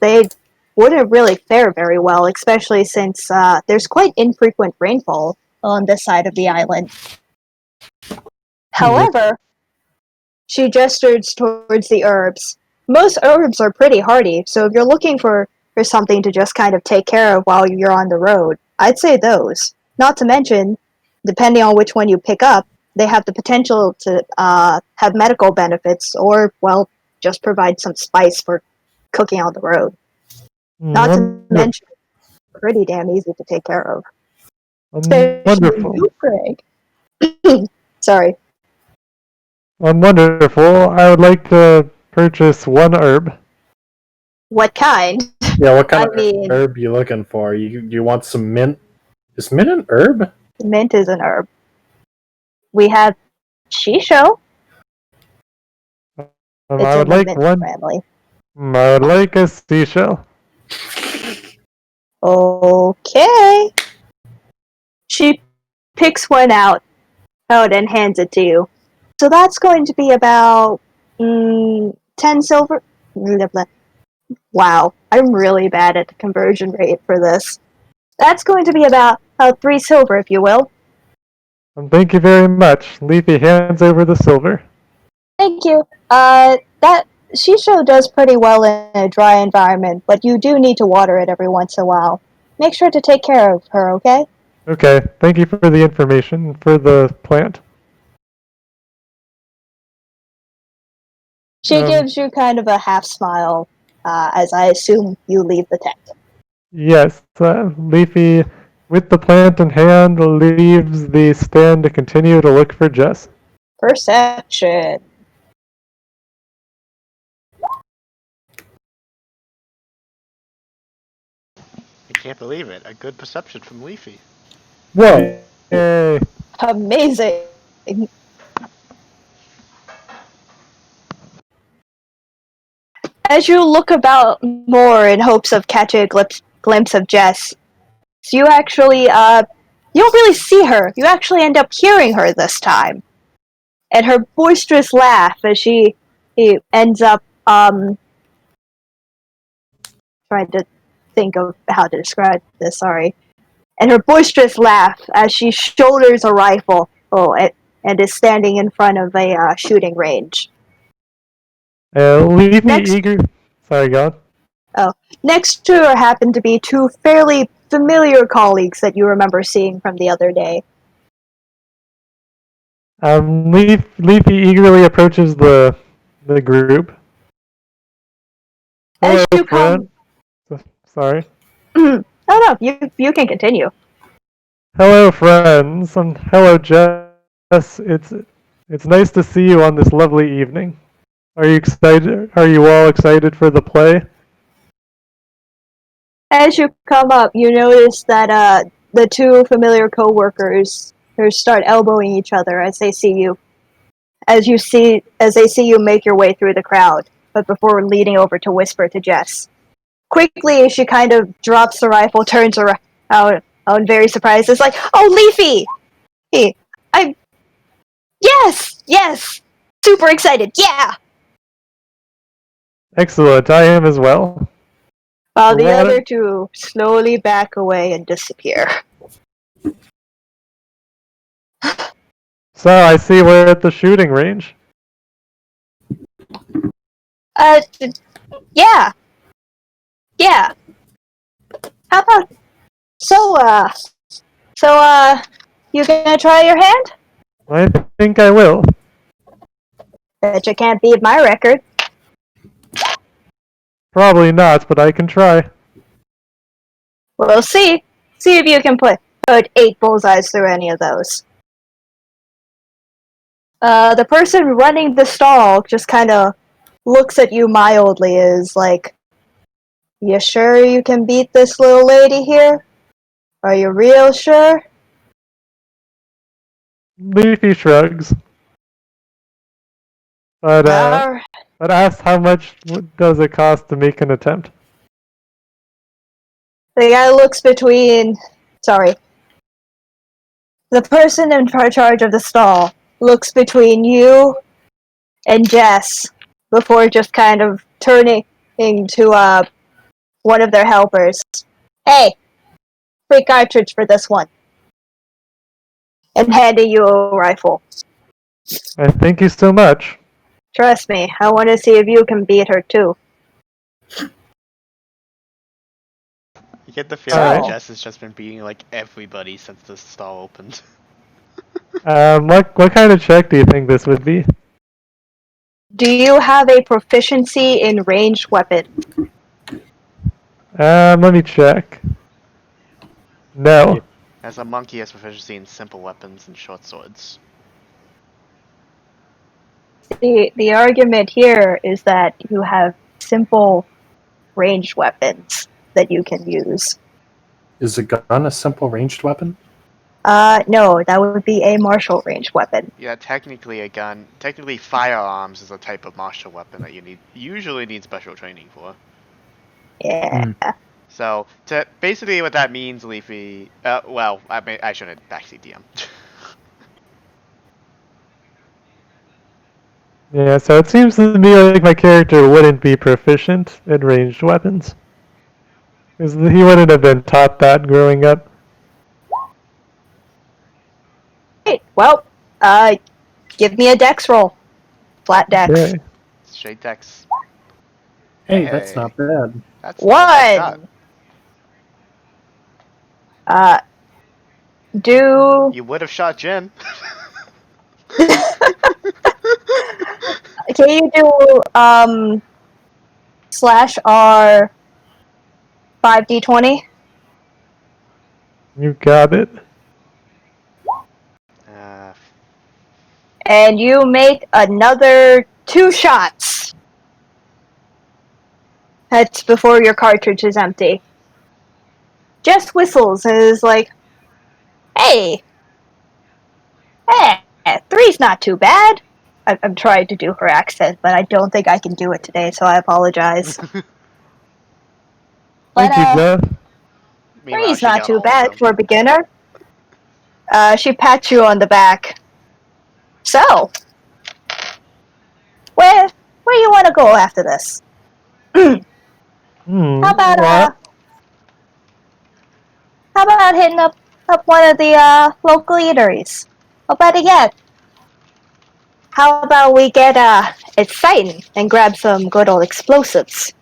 They wouldn't really fare very well, especially since there's quite infrequent rainfall on this side of the island. However, she gestures towards the herbs. Most herbs are pretty hardy, so if you're looking for something to just kind of take care of while you're on the road, I'd say those. Not to mention, depending on which one you pick up, they have the potential to have medical benefits or, well, just provide some spice for cooking on the road. Not to mention, pretty damn easy to take care of. Wonderful. You, Craig. Sorry. Wonderful. I would like to purchase one herb. What kind? Yeah, what kind I of mean- herb you looking for? You want some mint? Is mint an herb? Mint is an herb. We have shisho. It's I in would the like mint one. family. I would like a seashell. Okay. She picks one out and hands it to you. So that's going to be about 10 silver. Blah, blah. Wow, I'm really bad at the conversion rate for this. That's going to be about 3 silver, if you will. Thank you very much. Leafy hands over the silver. Thank you. That shisho does pretty well in a dry environment, but you do need to water it every once in a while. Make sure to take care of her, okay? Okay, thank you for the information for the plant. She gives you kind of a half smile, as I assume you leave the tent. Yes, Leafy, with the plant in hand, leaves the stand to continue to look for Jess. Perception. I can't believe it. A good perception from Leafy. Whoa. Yay. Amazing. As you look about more in hopes of catching a glimpse of Jess, you actually, you don't really see her. You actually end up hearing her this time. And her boisterous laugh as she ends up, trying to think of how to describe this, sorry. And her boisterous laugh as she shoulders a rifle, and is standing in front of a shooting range. Leafy Next- eager. Sorry, go on. Next to her happen to be 2 fairly familiar colleagues that you remember seeing from the other day. Leafy eagerly approaches the group. As Hello, you come, friend. Sorry. oh no, you can continue. Hello, friends, and hello, Jess. It's nice to see you on this lovely evening. Are you excited? Are you all excited for the play? As you come up, you notice that the 2 familiar co-workers start elbowing each other as they see you. As they see you make your way through the crowd, but before leading over to whisper to Jess. Quickly, she kind of drops the rifle, turns around, and very surprised, is like, "Oh, Leafy! Hey, yes! Super excited, yeah!" Excellent, I am as well. While the What- other 2 slowly back away and disappear. So I see we're at the shooting range. Yeah. How about, you gonna try your hand? I think I will. Bet you can't beat my record. Probably not, but I can try. We'll see. See if you can put 8 bullseyes through any of those. The person running the stall just kind of looks at you mildly, is like, "You sure you can beat this little lady here? Are you real sure?" Leafy shrugs. But asks how much does it cost to make an attempt? The guy looks between. Sorry. The person in charge of the stall looks between you and Jess before just kind of turning to one of their helpers. Hey, free cartridge for this one. And handing you a rifle. I thank you so much. Trust me, I want to see if you can beat her too. You get the feeling that Oh. Jess has just been beating like everybody since the stall opened. What kind of check do you think this would be? Do you have a proficiency in ranged weapon? Let me check. No. As a monk, he has proficiency in simple weapons and short swords. The argument here is that you have simple ranged weapons that you can use. Is a gun a simple ranged weapon? No, that would be a martial ranged weapon. Yeah, technically firearms is a type of martial weapon that you usually need special training for. Yeah. So, basically what that means, Leafy, I shouldn't actually DM. Yeah, so it seems to me like my character wouldn't be proficient in ranged weapons. Because he wouldn't have been taught that growing up. Hey, well, give me a dex roll. Flat dex. Okay. Straight dex. Hey, that's not bad. That's not a bad shot. Do... You would have shot Jen. Can you do, /R 5d20? You got it. And you make another 2 shots. That's before your cartridge is empty. Jess whistles and is like, hey, 3's not too bad. I'm trying to do her accent, but I don't think I can do it today, so I apologize. Thank you, Jeff. 3's not too bad for a beginner. She pats you on the back. So, where you want to go after this? How about hitting up one of the local eateries? Or better yet, how about we get exciting and grab some good old explosives?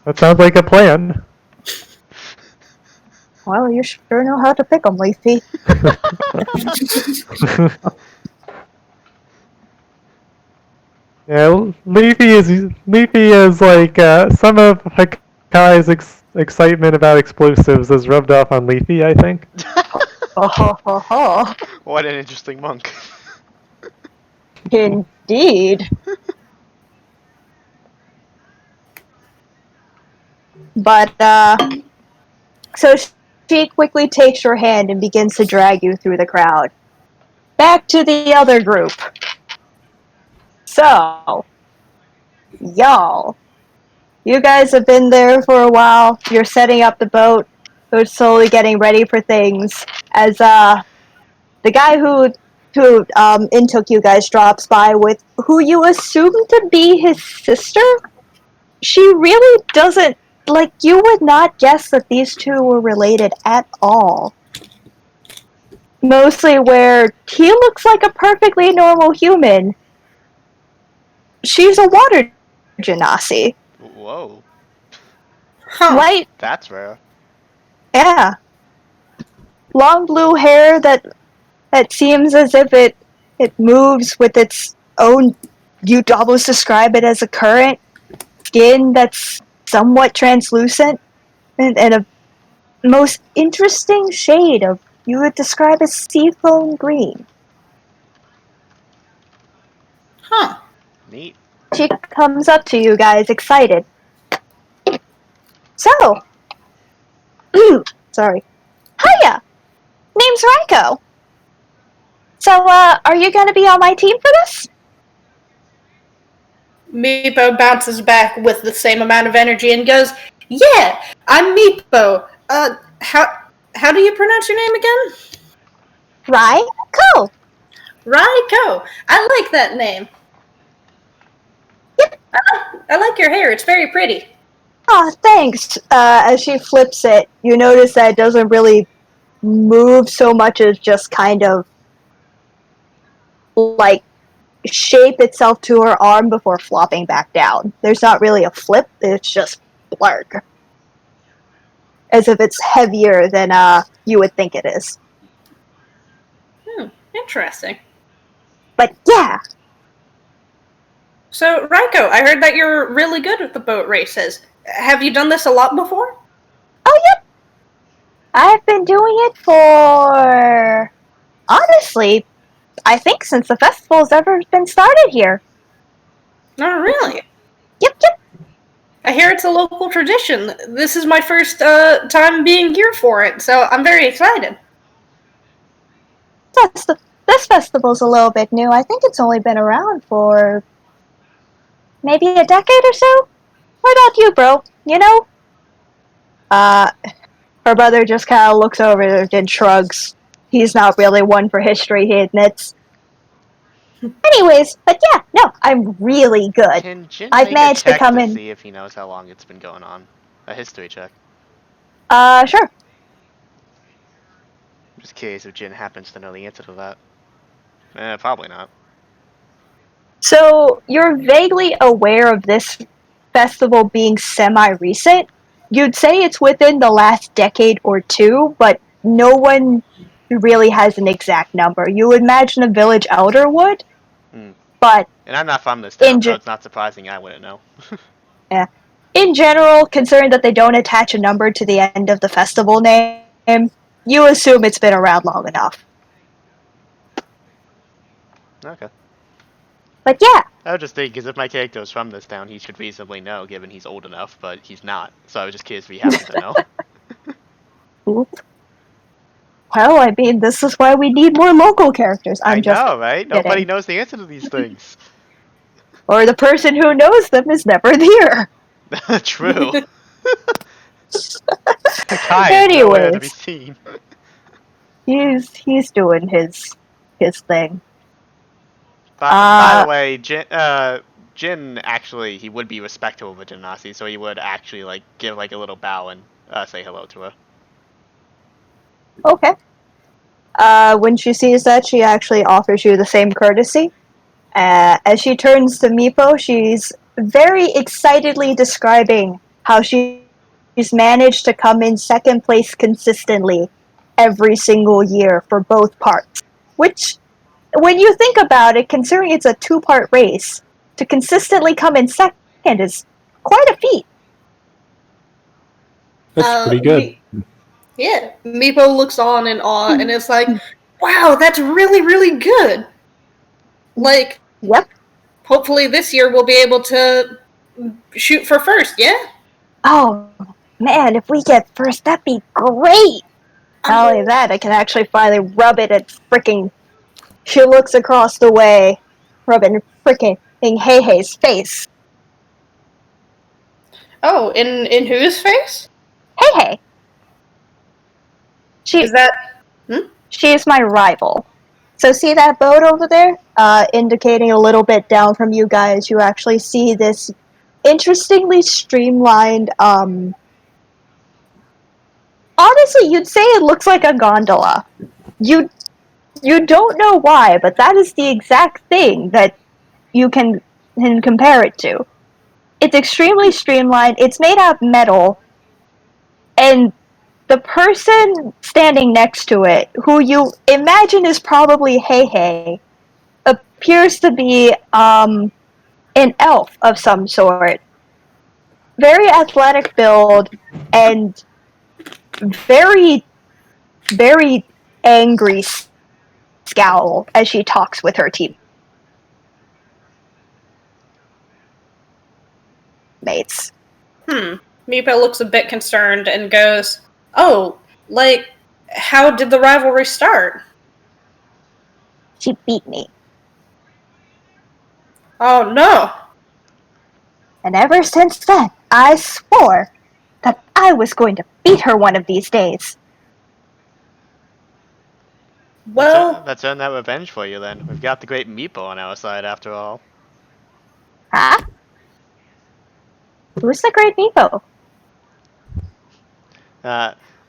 That sounds like a plan. Well, you sure know how to pick 'em, Leafy. Yeah, Leafy is like some of Hakai's excitement about explosives is rubbed off on Leafy, I think. What an interesting monk. Indeed. But, so she quickly takes your hand and begins to drag you through the crowd. Back to the other group. So, y'all, you guys have been there for a while. You're setting up the boat. You're slowly getting ready for things. As, the guy who intook you guys drops by with who you assume to be his sister? She really doesn't, like, you would not guess that these two were related at all. Mostly where he looks like a perfectly normal human. She's a water genasi. Whoa. Light. That's rare. Yeah. Long blue hair that seems as if it moves with its own, you'd almost describe it as a current. Skin that's somewhat translucent, and a most interesting shade of, you would describe as seafoam green. Huh. Neat. She comes up to you guys, excited. So, sorry. Hiya! Name's Raiko. So, are you going to be on my team for this? Meepo bounces back with the same amount of energy and goes, "Yeah, I'm Meepo. How do you pronounce your name again?" Right? Cool. Raiko. I like that name. Yep. I like your hair. It's very pretty. Oh, thanks. As she flips it, you notice that it doesn't really move so much as just kind of like shape itself to her arm before flopping back down. There's not really a flip, it's just blurg. As if it's heavier than you would think it is. Interesting. But yeah. So, Raiko, I heard that you're really good at the boat races. Have you done this a lot before? Oh, yep. I've been doing it for, honestly, I think since the festival's ever been started here. Oh, really? Yep. I hear it's a local tradition. This is my first time being here for it, so I'm very excited. This festival's a little bit new. I think it's only been around for maybe a decade or so. What about you, bro? You know? Her brother just kind of looks over and shrugs. He's not really one for history, he admits. Anyways, but yeah, no, I'm really good. Can Jin I've make a managed to check come to in. see if he knows how long it's been going on? A history check. Sure. I'm just curious if Jin happens to know the answer to that. Probably not. So, you're vaguely aware of this festival being semi-recent. You'd say it's within the last decade or two, but no one really has an exact number. You would imagine a village elder would, but And I'm not from this town, so ge- it's not surprising I wouldn't know. yeah. In general, considering that they don't attach a number to the end of the festival name, you assume it's been around long enough. Okay. But yeah, I was just thinking, because if my character was from this town, he should reasonably know, given he's old enough, but he's not. So I was just curious if he happened to know. well, I mean, this is why we need more local characters. I I'm just know, right? kidding. Nobody knows the answer to these things. Or the person who knows them is never here. True. Hakai is nowhere to be Anyways, seen. he's doing his thing. By the way, Jin actually, he would be respectful of Nanashi, so he would actually like give like a little bow and say hello to her. Okay. When she sees that, she actually offers you the same courtesy. As she turns to Meepo, she's very excitedly describing how she's managed to come in second place consistently every single year for both parts. Which, when you think about it, considering it's a two-part race, to consistently come in second is quite a feat. That's pretty good. Yeah, Meepo looks on in awe and is like, "Wow, that's really, really good." Like, Yep. hopefully this year we'll be able to shoot for first, yeah? Oh, man, if we get first, that'd be great! Not only that, I can actually finally rub it at fricking... She looks across the way, rubbing fricking Hey-Hey's face. Oh, in whose face? Hey-Hey! Is that... She is my rival. So see that boat over there? Indicating a little bit down from you guys, you actually see this interestingly streamlined, honestly, you'd say it looks like a gondola. You don't know why, but that is the exact thing that you can compare it to. It's extremely streamlined, it's made out of metal, and the person standing next to it, who you imagine is probably Hey, appears to be an elf of some sort. Very athletic build and very, very angry scowl as she talks with her teammates. Meepo looks a bit concerned and goes, "Oh, like, how did the rivalry start?" She beat me. Oh no! And ever since then, I swore that I was going to beat her one of these days. Well, Let's earn that revenge for you then. We've got the great Meepo on our side after all. Huh? Who's the great Meepo?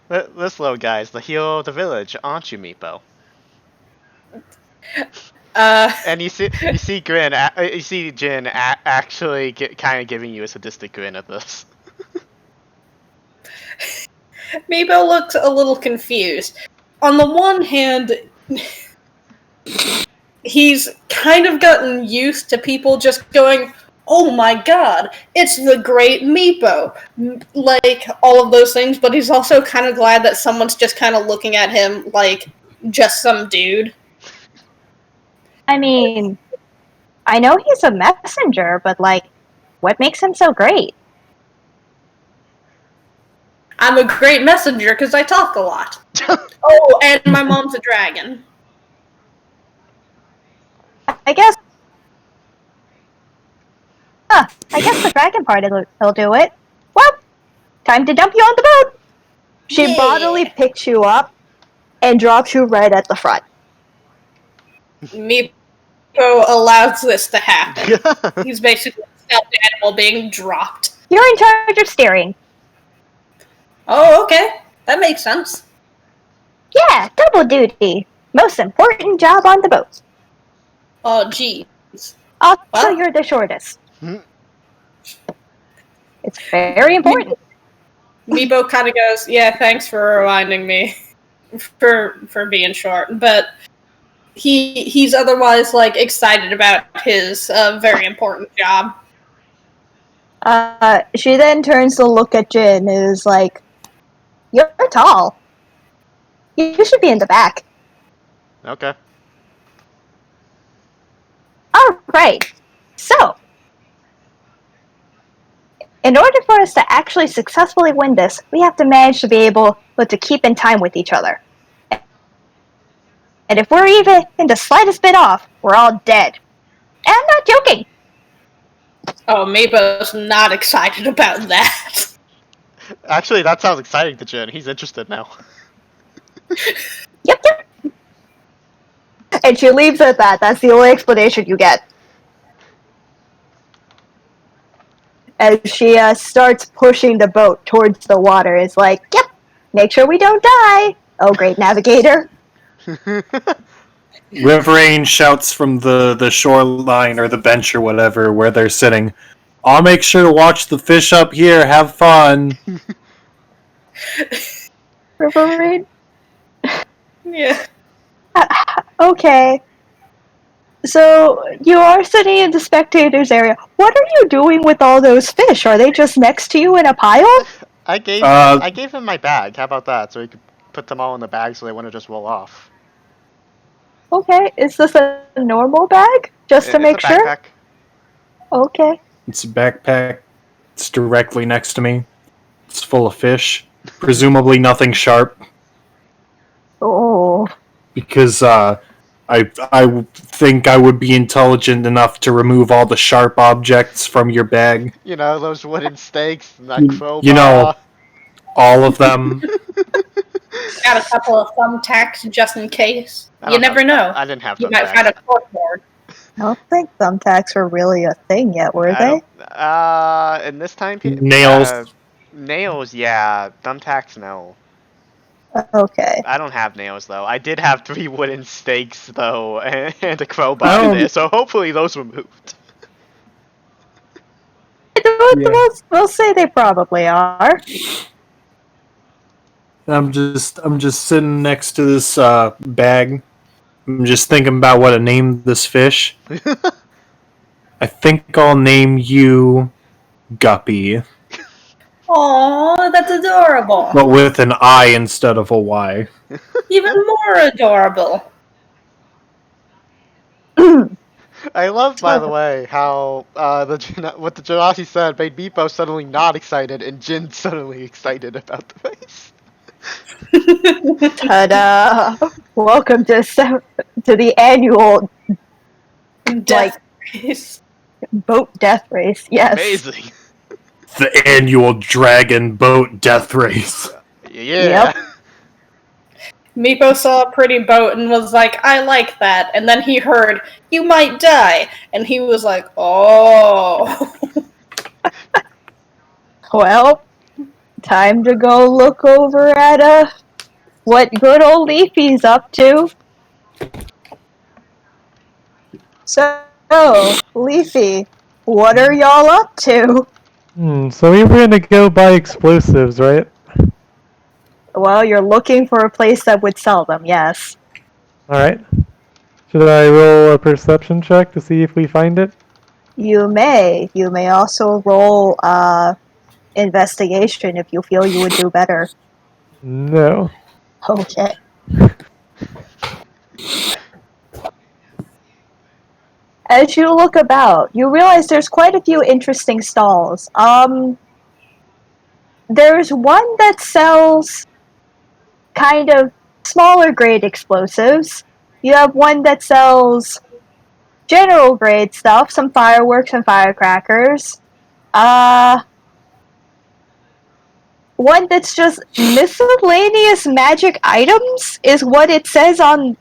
This little guy's the hero of the village, aren't you, Meepo? And you see Jin actually kind of giving you a sadistic grin at this. Meebo looks a little confused. On the one hand, he's kind of gotten used to people just going, "Oh my god, it's the great Meepo!" Like, all of those things, but he's also kind of glad that someone's just kind of looking at him like just some dude. I mean, I know he's a messenger, but like, what makes him so great? I'm a great messenger because I talk a lot. Oh, and my mom's a dragon. I guess the dragon part will do it. Well, time to dump you on the boat. She Yeah. bodily picks you up and drops you right at the front. Meepo allows this to happen. He's basically a stuffed animal being dropped. You're in charge of steering. Oh, okay. That makes sense. Yeah, double duty. Most important job on the boat. Oh, geez. Also, Well. you're the shortest. It's very important. Meebo kind of goes, "Yeah, thanks for reminding me for being short," but he's otherwise like excited about his very important job. She then turns to look at Jin and is like, "You're tall. You should be in the back." Okay. Alright, so, in order for us to actually successfully win this, we have to manage to be able to keep in time with each other. And if we're even in the slightest bit off, we're all dead. And I'm not joking. Oh, Meebo's not excited about that. Actually, that sounds exciting to Jin. He's interested now. Yep. And she leaves it at that. That's the only explanation you get. As she starts pushing the boat towards the water, it's like, "Yep, make sure we don't die. Oh, great navigator." Ryvearain shouts from the shoreline or the bench or whatever where they're sitting. I'll make sure to watch the fish up here. Have fun. Ryvearain? Yeah. Okay. So, you are sitting in the spectators area. What are you doing with all those fish? Are they just next to you in a pile? I gave him my bag. How about that? So he could put them all in the bag so they wouldn't just roll off. Okay, is this a normal bag? Just to make It's a sure? backpack. Okay. It's a backpack. It's directly next to me. It's full of fish. Presumably nothing sharp. Oh. Because I think I would be intelligent enough to remove all the sharp objects from your bag. You know, those wooden stakes and that crowbar. You know, all of them. Got a couple of thumbtacks just in case. You never know. I didn't have You might thumbtacks. find a corkboard. I don't think thumbtacks were really a thing yet, were they? In this time period? Nails. Nails, yeah. Thumbtacks, no. Okay. I don't have nails, though. I did have 3 wooden stakes, though, and a crowbar in there, so hopefully those were moved. Yeah. We'll say they probably are. I'm just sitting next to this bag. I'm just thinking about what to name this fish. I think I'll name you Guppy, Aww, that's adorable. but with an I instead of a Y. Even more adorable. I love, by the way, how what the Jirachi said made Meepo suddenly not excited and Jin suddenly excited about the race. Ta-da! Welcome to the annual Death race. boat death race. Yes. Amazing. The annual dragon boat death race. Yeah. Yep. Meepo saw a pretty boat and was like, I like that. And then he heard, you might die. And he was like, oh. Well, time to go look over at what good old Leafy's up to. So, Leafy, what are y'all up to? So we were gonna go buy explosives, right? Well, you're looking for a place that would sell them, yes. Alright. Should I roll a perception check to see if we find it? You may. You may also roll investigation if you feel you would do better. No. Okay. As you look about, you realize there's quite a few interesting stalls. There's one that sells kind of smaller grade explosives. You have one that sells general grade stuff, some fireworks and firecrackers. One that's just miscellaneous magic items is what it says on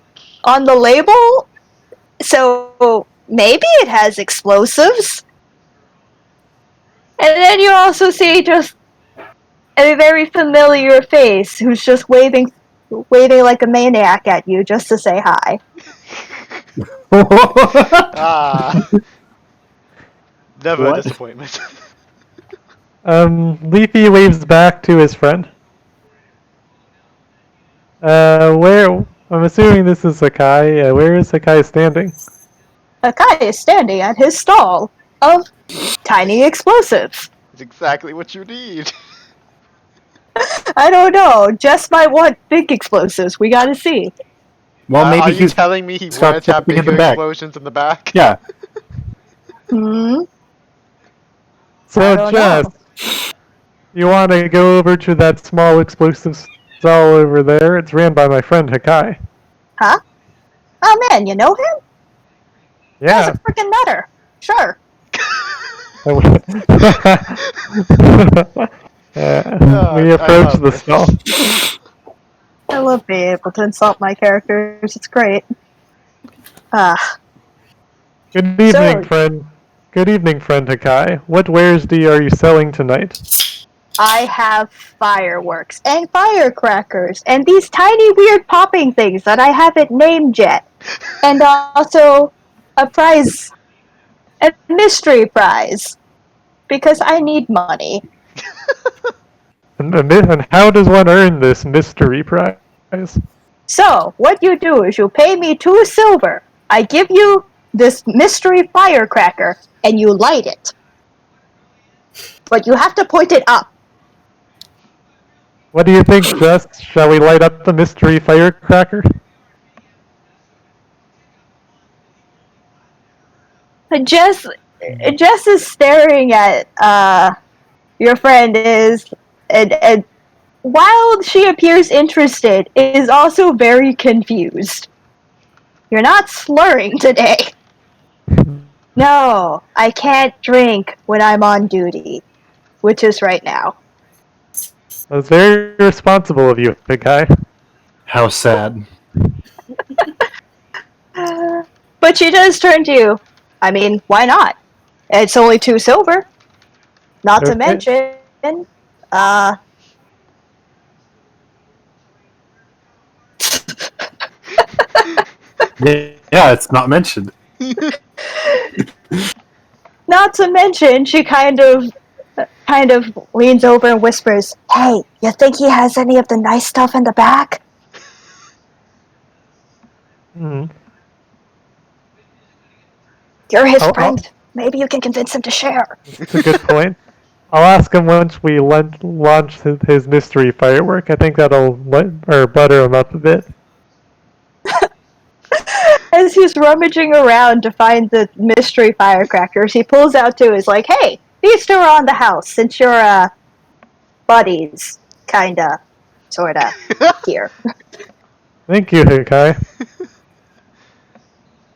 the label. So maybe it has explosives. And then you also see just a very familiar face who's just waving like a maniac at you just to say hi. Ah. Never a What? disappointment. Leafy waves back to his friend. Where? I'm assuming this is Hakai. Where is Hakai standing? Hakai is standing at his stall of tiny explosives. It's exactly what you need. I don't know. Jess might want big explosives. We gotta see. Well, are maybe you he's telling me he start wanted to have checking in bigger the back. explosions in the back? Yeah. Hmm. I So, don't Jess, know. you want to go over to that small explosive stall over there? It's ran by my friend Hakai. Huh? Oh man, you know him? Yeah. Doesn't freaking matter. Sure. We approach the stall. I love being able to insult my characters. It's great. Good evening, So- friend. Good evening, friend Hakai. What wares are you selling tonight? I have fireworks and firecrackers and these tiny weird popping things that I haven't named yet. And also a prize. A mystery prize. Because I need money. And how does one earn this mystery prize? So, what you do is you pay me 2 silver. I give you this mystery firecracker, and you light it. But you have to point it up. What do you think, Jess? Shall we light up the mystery firecracker? Jess is staring at your friend and while she appears interested, is also very confused. You're not slurring today. No, I can't drink when I'm on duty, which is right now. That's very responsible of you, big guy. How sad. But she does turn to you. I mean, why not? It's only 2 silver. Not to Okay. mention, Yeah, it's not mentioned. not to mention, she kind of leans over and whispers, "Hey, you think he has any of the nice stuff in the back?" Hmm. You're his Oh, friend. Maybe you can convince him to share. That's a good point. I'll ask him once we launch his mystery firework. I think that'll butter him up a bit. As he's rummaging around to find the mystery firecrackers, he pulls out 2. He's like, "Hey, these 2 are on the house since you're buddies, kinda. sorta here. Thank you, Hakai.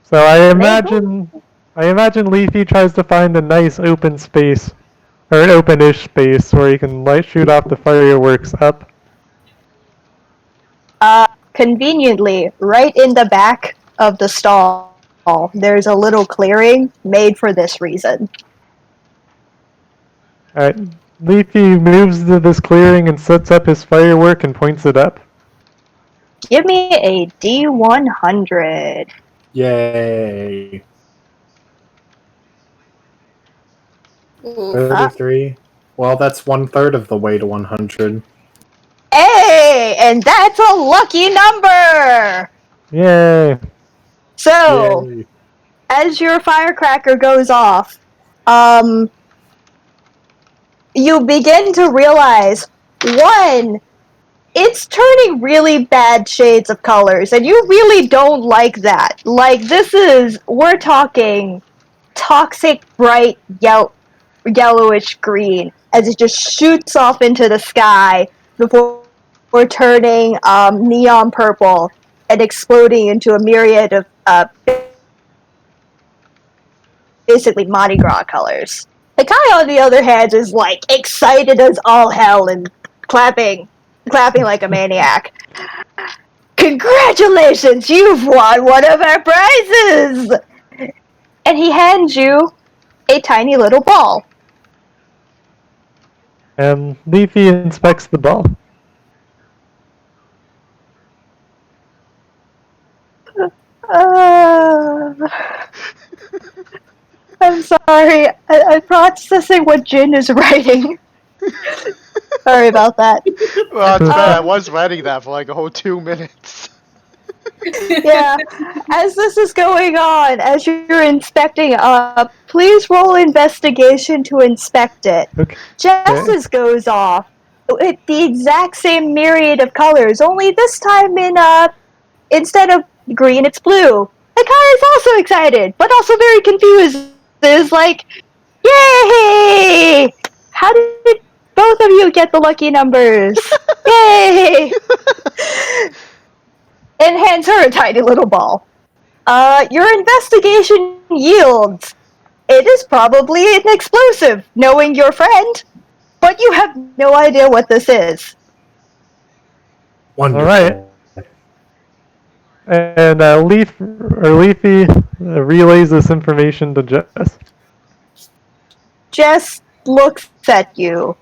So I imagine Leafy tries to find a nice open space, or an open-ish space where he can shoot off the fireworks up. Conveniently, right in the back of the stall, there's a little clearing made for this reason. Alright, Leafy moves to this clearing and sets up his firework and points it up. Give me a D100. Yay. Oof. 33. Well, that's 1/3 of the way to 100. Hey, and that's a lucky number! Yay! So, Yay. as your firecracker goes off, you begin to realize, one, it's turning really bad shades of colors, and you really don't like that. Like, we're talking toxic, bright, yellowish green, as it just shoots off into the sky before turning neon purple and exploding into a myriad of basically Mardi Gras colors. Hakai, on the other hand, is like excited as all hell and clapping like a maniac. Congratulations, you've won one of our prizes! And he hands you a tiny little ball. And Leafy inspects the ball. I'm sorry. I'm processing what Jin is writing. Sorry about that. Well, it's bad. I was writing that for like a whole 2 minutes. Yeah. As this is going on, as you're inspecting please roll investigation to inspect it. Okay. Just as goes off, with the exact same myriad of colors, only this time instead of green, it's blue. Hakai is also excited, but also very confused. It's like, yay! How did both of you get the lucky numbers? Yay! And hands her a tiny little ball. Your investigation yields. It is probably an explosive, knowing your friend, but you have no idea what this is. Wonderful. Alright. And Leafy relays this information to Jess. Jess looks at you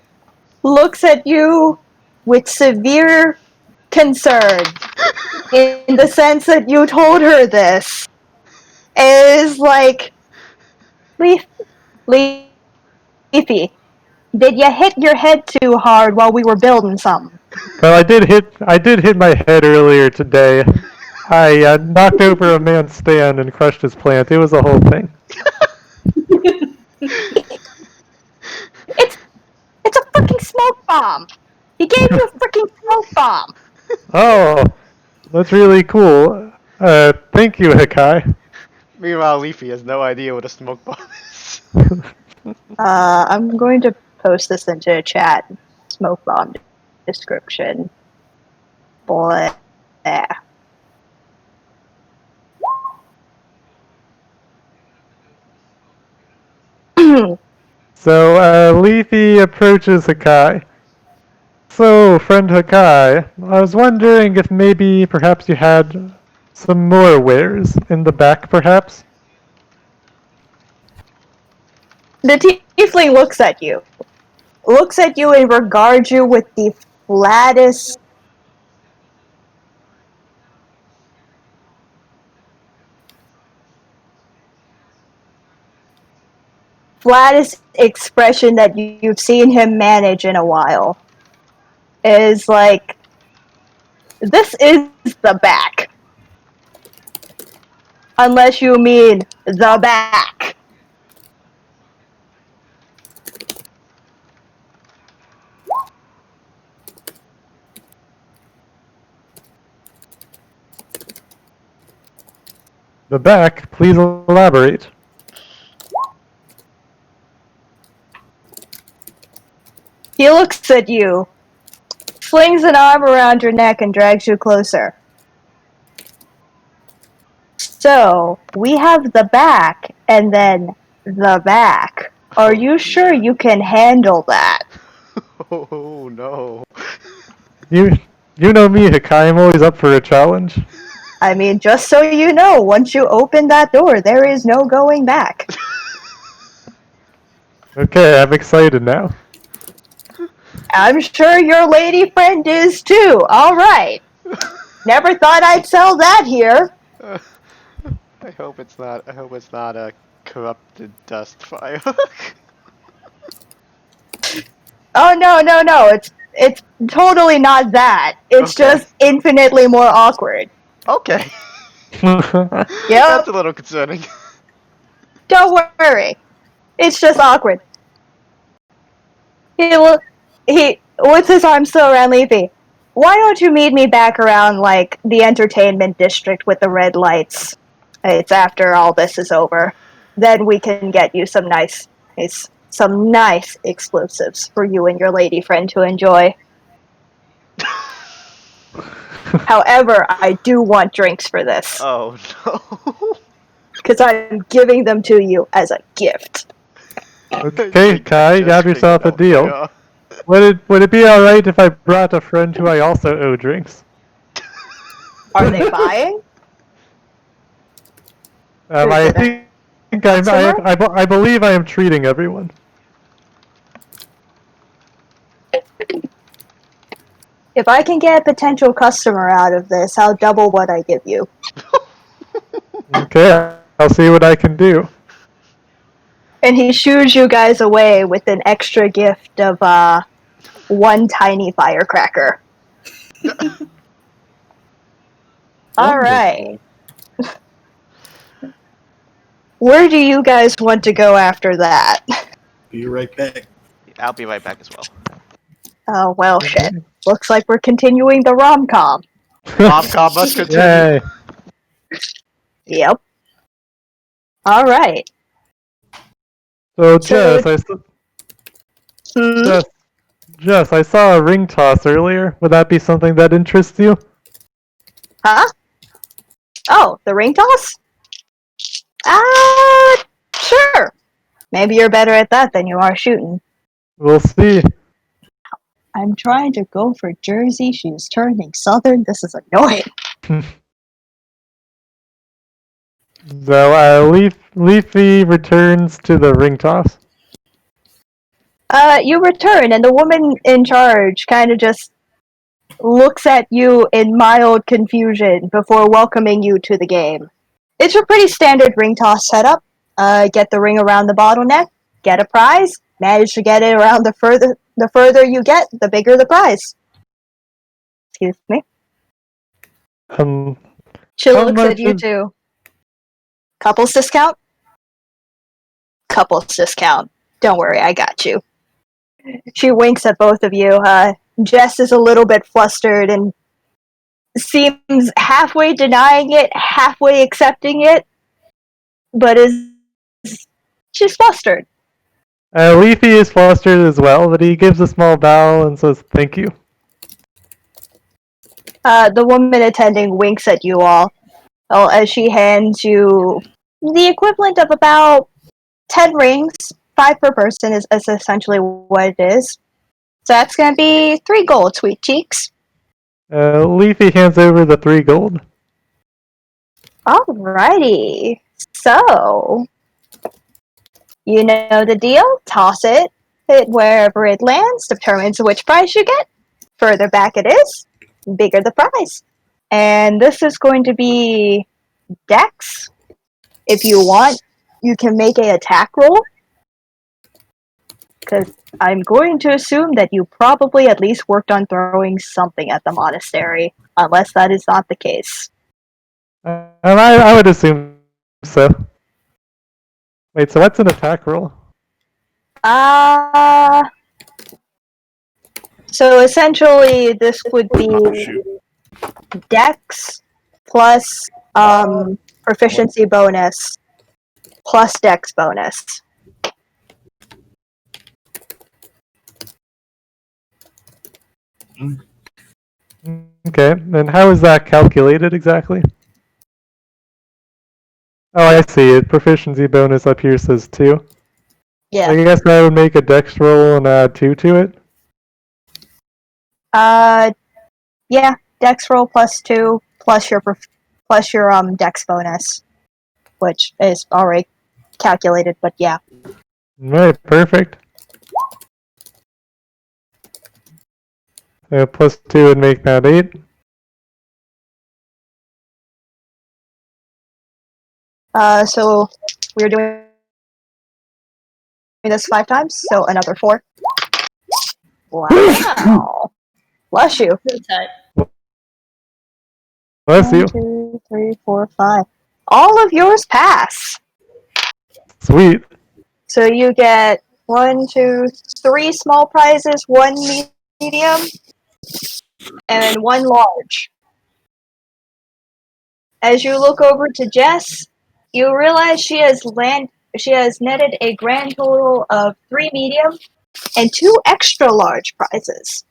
with severe concern, in the sense that you told her this. Is like, Leafy, did you hit your head too hard while we were building something? Well, I did hit my head earlier today. I knocked over a man's stand and crushed his plant. It was a whole thing. It's a fucking smoke bomb. He gave you a freaking smoke bomb. Oh, that's really cool. Thank you, Hakai. Meanwhile, Leafy has no idea what a smoke bomb is. I'm going to post this into a chat. Smoke bomb description. Boy. Yeah. So, Leafy approaches Hakai. So, friend Hakai, I was wondering if maybe perhaps you had some more wares in the back, perhaps? The tiefling looks at you and regards you with the flattest expression that you've seen him manage in a while. Is like, this is the back. Unless you mean the back. The back, please elaborate. He looks at you, slings an arm around your neck and drags you closer. So, we have the back, and then the back. Are you sure you can handle that? Oh no. You know me, Hakai. I'm always up for a challenge. I mean, just so you know, once you open that door, there is no going back. Okay, I'm excited now. I'm sure your lady friend is too. Alright. Never thought I'd sell that here. I hope it's not. I hope it's not a corrupted dust fire. Oh no. It's totally not that. It's Okay. just infinitely more awkward. Okay. Yep. That's a little concerning. Don't worry. It's just awkward. He with his arm still around Leafy. Why don't you meet me back around like the entertainment district with the red lights? It's after all this is over. Then we can get you some nice exclusives for you and your lady friend to enjoy. However, I do want drinks for this. Oh no. Because I'm giving them to you as a gift. Okay, Kai, you have yourself a deal. Would it be alright if I brought a friend who I also owe drinks? Are they buying? I Is it a think customer? I believe I am treating everyone. If I can get a potential customer out of this, I'll double what I give you. Okay, I'll see what I can do. And he shoos you guys away with an extra gift of one tiny firecracker. Alright. Where do you guys want to go after that? Be right back. I'll be right back as well. Oh, well, shit. Looks like we're continuing the rom-com. Rom-com must continue. Yay. Yep. Alright. So, So- Jess, I saw a ring toss earlier. Would that be something that interests you? Huh? Oh, the ring toss? Sure. Maybe you're better at that than you are shooting. We'll see. I'm trying to go for Jersey. She's turning southern. This is annoying. So, Leafy returns to the ring toss. You return, and the woman in charge kind of just looks at you in mild confusion before welcoming you to the game. It's a pretty standard ring toss setup. Get the ring around the bottleneck, get a prize, manage to get it around the further you get, the bigger the prize. Excuse me. She How looks at much you is- too. Couples discount? Couples discount. Don't worry, I got you. She winks at both of you. Jess is a little bit flustered and seems halfway denying it, halfway accepting it, but she's flustered. Leafy is flustered as well, but he gives a small bow and says thank you. The woman attending winks at you all as she hands you the equivalent of about 10 rings. 5 per person is essentially what it is. So that's going to be 3 gold, sweet cheeks. Leafy hands over the 3 gold. Alrighty. So, you know the deal. Toss it. Hit wherever it lands. Determines which prize you get. Further back it is, bigger the prize. And this is going to be Dex. If you want, you can make an attack roll. Because I'm going to assume that you probably at least worked on throwing something at the monastery. Unless that is not the case. I would assume so. Wait, so what's an attack roll? So essentially this would be Dex plus proficiency bonus plus Dex bonus. Okay, and how is that calculated exactly? Oh, I see it. Proficiency bonus up here says 2. Yeah. I guess I would make a dex roll and add 2 to it. Yeah. Dex roll +2 plus your dex bonus, which is already calculated. But yeah. Alright, perfect. +2 would make that 8. So we're doing this 5 times, so another 4. Wow. Bless you. Pretty tight. Bless you. 1, 2, 3, 4, 5. All of yours pass. Sweet. So you get 1, 2, 3 small prizes, 1 medium, and 1 large. As you look over to Jess, you realize she has netted a grand total of 3 medium and 2 extra large prizes.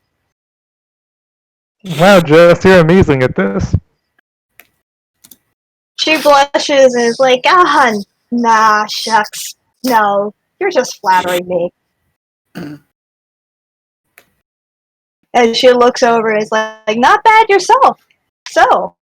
Wow, Jess, you're amazing at this. She blushes and is like, ah, nah, shucks. No, you're just flattering me. And she looks over and is like, not bad yourself. So,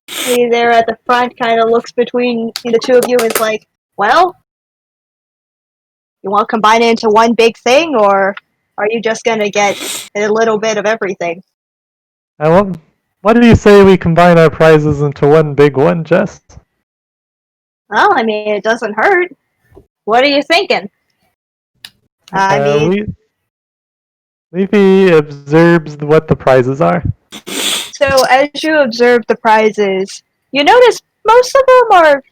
he there at the front kind of looks between the two of you and is like, well, you want to combine it into one big thing, or are you just going to get a little bit of everything? Why do you say we combine our prizes into one big one, Jess? Well, I mean, it doesn't hurt. What are you thinking? I mean, Leafy observes what the prizes are. so as you observe the prizes, you notice most of them are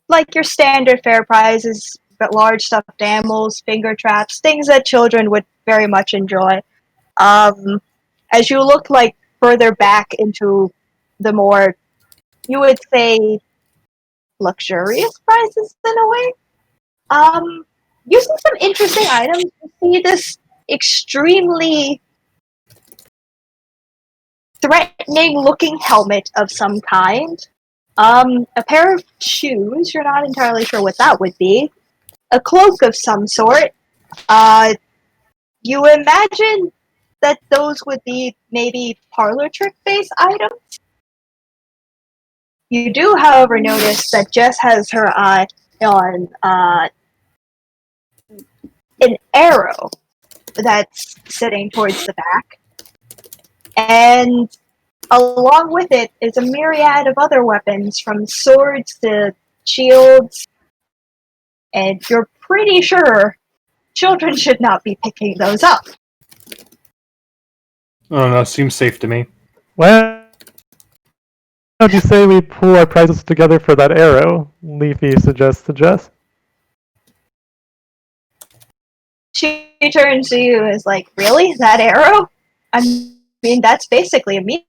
like your standard fare prizes, but large stuffed animals, finger traps, things that children would very much enjoy. As you look like further back into the more, you would say, luxurious prizes in a way. You see some interesting items. You see this extremely threatening looking helmet of some kind. A pair of shoes, you're not entirely sure what that would be. A cloak of some sort. You imagine that those would be maybe parlor trick based items. You do, however, notice that Jess has her eye on an arrow that's sitting towards the back, and along with it is a myriad of other weapons, from swords to shields, and you're pretty sure children should not be picking those up. I don't know, seems safe to me. Why don't you say we pool our prizes together for that arrow? Leafy suggests to Jess. She turns to you and is like, really? That arrow? I mean, that's basically a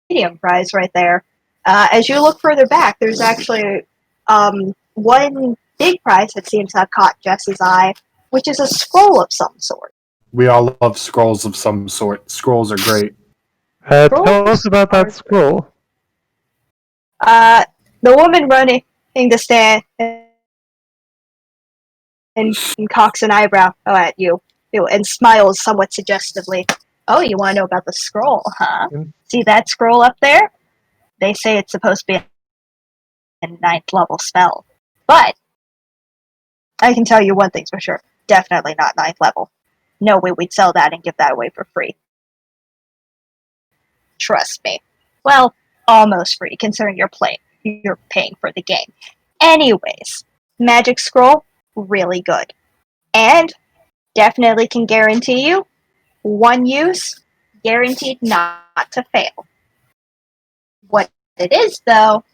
medium prize right there. As you look further back, there's actually one big prize that seems to have caught Jess's eye, which is a scroll of some sort. We all love scrolls of some sort. Scrolls are great. Tell us about that scroll. The woman running the stand and cocks an eyebrow at you and smiles somewhat suggestively. Oh, you want to know about the scroll, huh? See that scroll up there? They say it's supposed to be a 9th level spell. But I can tell you one thing's for sure. Definitely not 9th level. No way we'd sell that and give that away for free. Trust me. Well, almost free, considering you're paying for the game. Anyways, Magic Scroll, really good. And definitely can guarantee you, one use, guaranteed not to fail. What it is, though,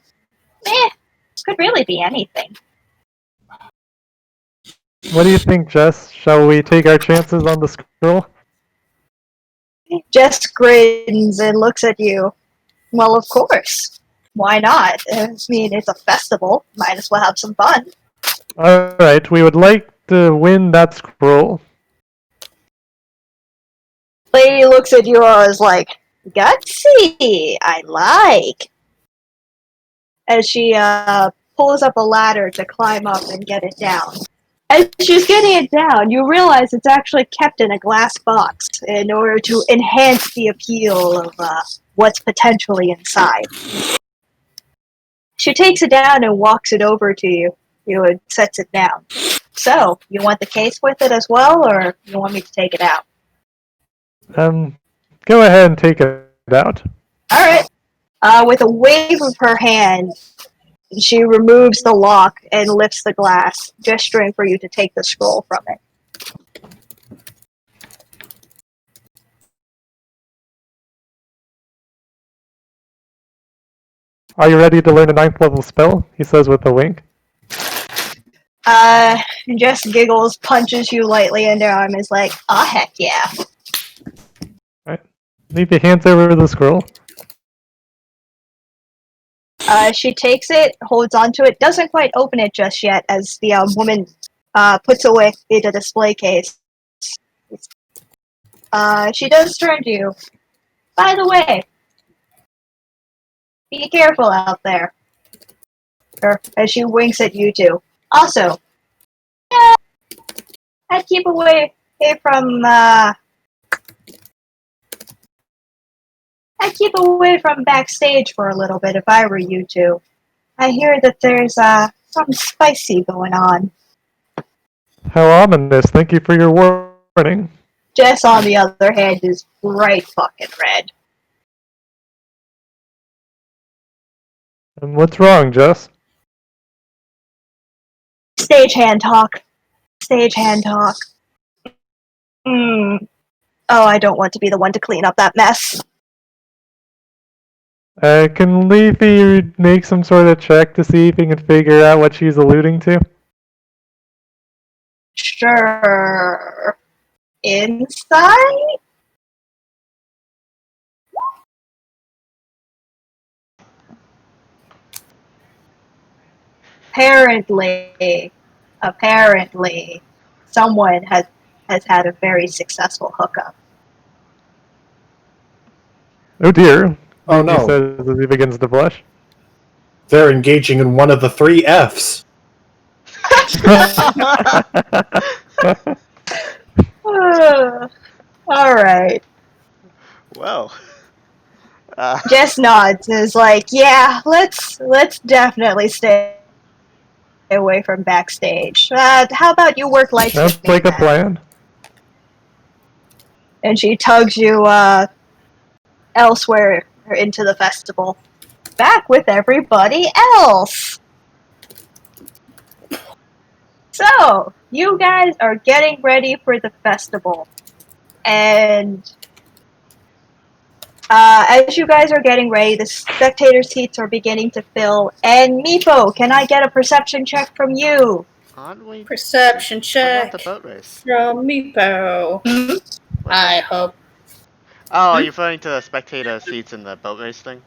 could really be anything. What do you think, Jess? Shall we take our chances on the scroll? Jess grins and looks at you. Well, of course. Why not? I mean, it's a festival. Might as well have some fun. Alright, we would like to win that scroll. Lady looks at you as like, gutsy, I like. As she pulls up a ladder to climb up and get it down. As she's getting it down, you realize it's actually kept in a glass box in order to enhance the appeal of what's potentially inside. She takes it down and walks it over to you. And sets it down. So, you want the case with it as well, or you want me to take it out? Go ahead and take it out. Alright. With a wave of her hand, she removes the lock and lifts the glass, gesturing for you to take the scroll from it. Are you ready to learn a 9th level spell? He says with a wink. Jess giggles, punches you lightly in the arm, is like, oh heck yeah. Alright. Leave your hands over the scroll. She takes it, holds onto it, doesn't quite open it just yet as the woman puts away the display case. She does turn to you. By the way, be careful out there. As she winks at you two. Also, I'd keep away from backstage for a little bit if I were you two. I hear that there's something spicy going on. How ominous. Thank you for your warning. Jess, on the other hand, is bright fucking red. And what's wrong, Jess? Stagehand talk. Oh, I don't want to be the one to clean up that mess. Can Leafy make some sort of check to see if he can figure out what she's alluding to? Sure. Inside? Apparently, someone has had a very successful hookup. Oh dear. Oh He no, says as he begins to blush. they're engaging in one of the 3 Fs. Alright. Well. Jess nods and is like, yeah, let's definitely stay away from backstage. How about you work lights Sounds with me like a then? plan. And she tugs you elsewhere into the festival. Back with everybody else! So, you guys are getting ready for the festival. And as you guys are getting ready, the spectator seats are beginning to fill. And Meepo, can I get a perception check from you? Aren't we? Perception We check want the boat race. from Meepo. I hope. Oh, are you referring to the spectator seats in the boat race thing?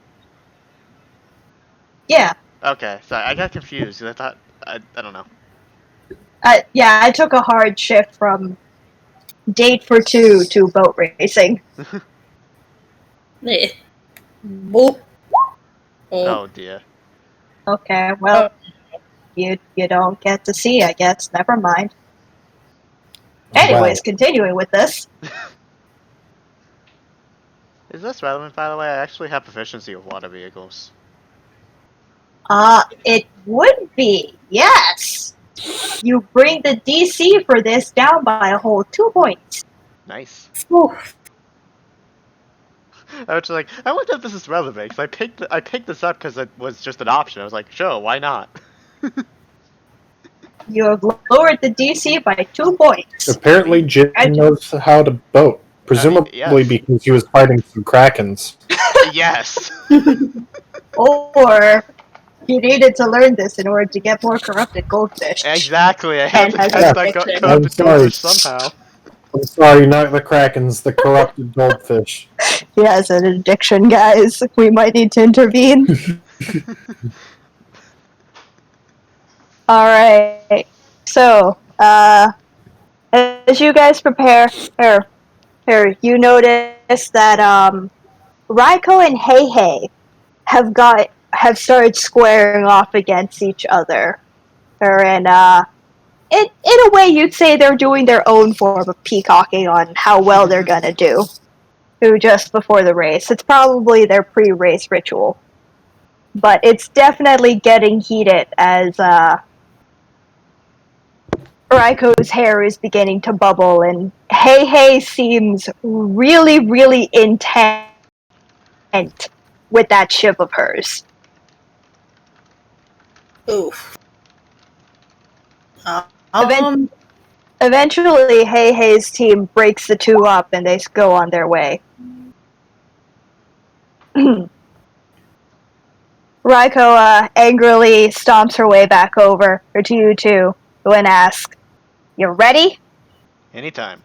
Yeah. Okay, sorry, I got confused. I thought I don't know. Yeah, I took a hard shift from date for 2 to boat racing. Eh. Boop. Oh dear. Okay, well, you don't get to see, I guess. Never mind. Anyways, continuing with this. Is this relevant, by the way? I actually have proficiency with water vehicles. It would be, yes. You bring the DC for this down by a whole 2 points. Nice. Oof. I was like, I wonder if this is relevant, because I picked this up because it was just an option. I was like, sure, why not? You have lowered the DC by 2 points. Apparently, Jim knows how to boat. Presumably yes. because he was fighting some krakens. Yes. Or he needed to learn this in order to get more corrupted goldfish. Exactly. I had to And catch has that addiction. corrupted goldfish somehow. I'm sorry, not the krakens, the corrupted goldfish. He has an addiction, guys. We might need to intervene. Alright. So, as you guys prepare, you notice that Raiko and Hei Hei have started squaring off against each other, and in a way, you'd say they're doing their own form of peacocking on how well they're gonna do. Who just before the race? It's probably their pre-race ritual, but it's definitely getting heated as Raiko's hair is beginning to bubble, and Hei Hei seems really, really intent with that ship of hers. Oof. Eventually, Hei Hei's team breaks the two up, and they go on their way. Raiko angrily stomps her way back over to you two, and asks, "You ready?" Anytime.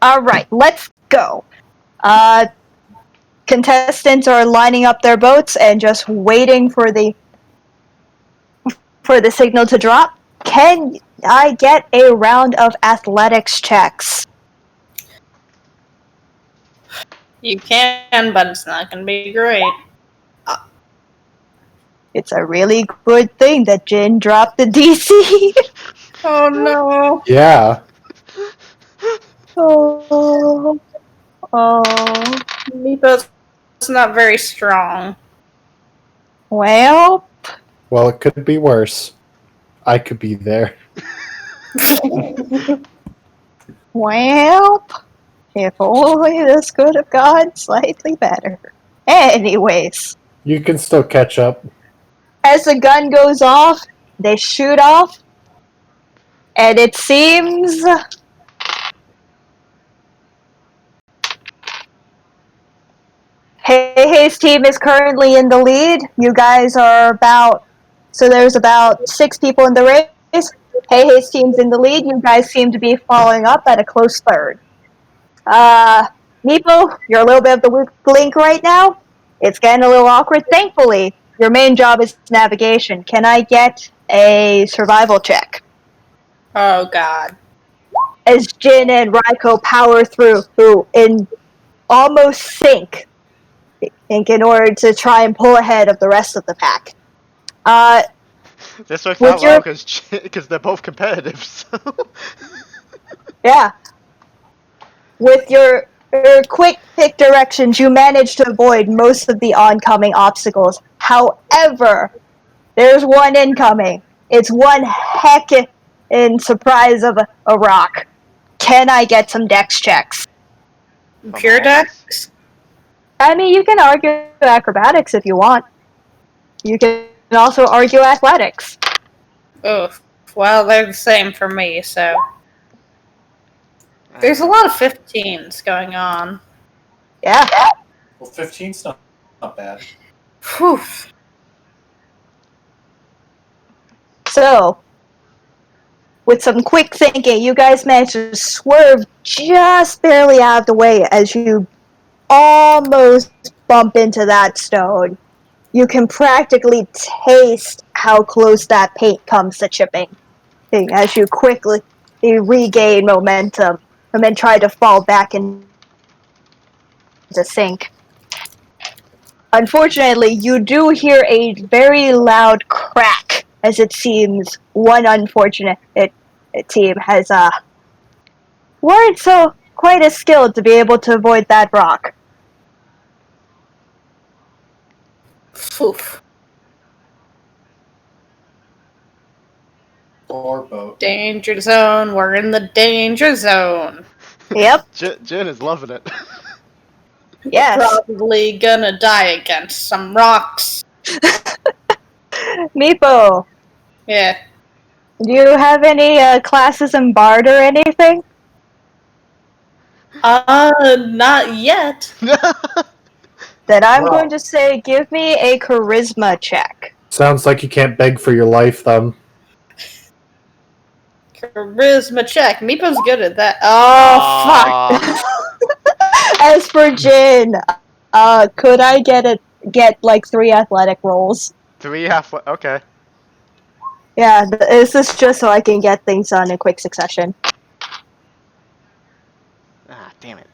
Alright, let's go. Contestants are lining up their boats and just waiting for the signal to drop. Can I get a round of athletics checks? You can, but it's not going to be great. It's a really good thing that Jin dropped the DC. Oh no. Yeah. Oh. Meepo's not very strong. Well, Well, it could be worse. I could be there. well, if only this could have gone slightly better. Anyways, You can still catch up. as the gun goes off, they shoot off, and it seems His team is currently in the lead. You guys are there's about 6 people in the race. His team's in the lead. You guys seem to be following up at a close third. Meepo, you're a little bit of the weak link right now. It's getting a little awkward. Thankfully, your main job is navigation. Can I get a survival check? Oh god. As Jin and Raiko power through, who in almost sync, in order to try and pull ahead of the rest of the pack. This works With out well because they're both competitive. So. Yeah. With your quick pick directions, you manage to avoid most of the oncoming obstacles. However, there's one incoming. It's one heckin' surprise of a rock. Can I get some dex checks? Pure dex? I mean, you can argue acrobatics if you want. You can also argue athletics. Oof. Well, they're the same for me, so. There's a lot of 15s going on. Yeah. Well, 15's not bad. Whew. So, with some quick thinking, you guys managed to swerve just barely out of the way as you almost bump into that stone. You can practically taste how close that paint comes to chipping as you quickly regain momentum and then try to fall back into sync. Unfortunately, you do hear a very loud crack as it seems one unfortunate team has weren't so quite as skilled to be able to avoid that rock. Oof. Or boat. Danger zone. We're in the danger zone. Yep. Jen is loving it. Yes. Probably gonna die against some rocks. Meepo, Yeah. do you have any classes in Bard or anything? Not yet. Then I'm Wow. going to say give me a charisma check. Sounds like you can't beg for your life, then. Charisma check. Meepo's good at that. Oh, fuck. As for Jin, could I get like 3 athletic rolls? 3 half. Okay. Yeah, this is just so I can get things done in quick succession. Ah, damn it.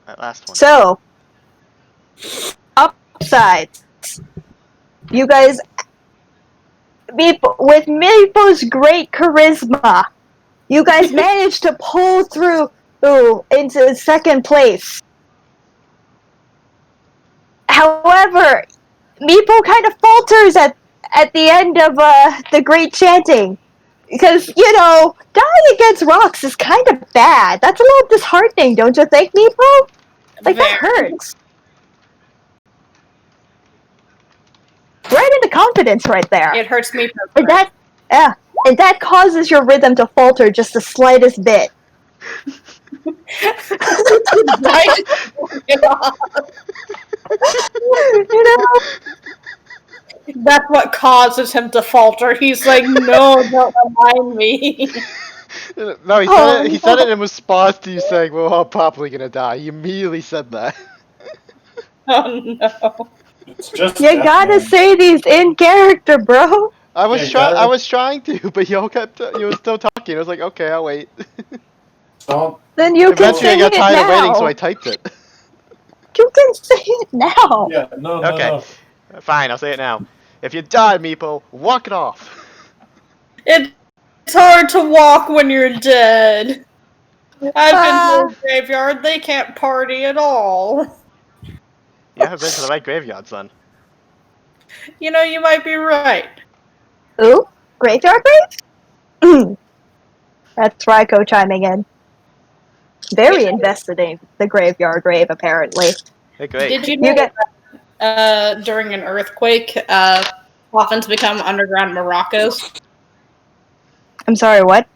That last one. So, upsides. You guys, with Meepo's great charisma, you guys managed to pull through into second place. However, Meepo kind of falters at the end of the great chanting. Because, dying against rocks is kind of bad. That's a little disheartening, don't you think, Meepo? Like, that hurts. Right into confidence right there. It hurts me. And that causes your rhythm to falter just the slightest bit. That's what causes him to falter. He's like, no, don't remind me. No, he said it in response to you saying, "Well, I'm probably gonna die." He immediately said that. Oh no. It's just You gotta say these in character, bro. I was Yeah, I was trying to, but you was still talking. I was like, okay, I'll wait. Don't. Then you can Eventually, say I got it tired now. of waiting, so I typed it. You can say it now. Yeah, no, Okay, fine, I'll say it now. If you die, Meepo, walk it off. It's hard to walk when you're dead. I've been to the graveyard. They can't party at all. You haven't been to the right graveyard, son. You know, you might be right. Ooh, graveyard grave? That's Ryko chiming in. Very invested in the graveyard grave, apparently. Hey, great. Did you know that during an earthquake, coffins become underground maracas? I'm sorry, what?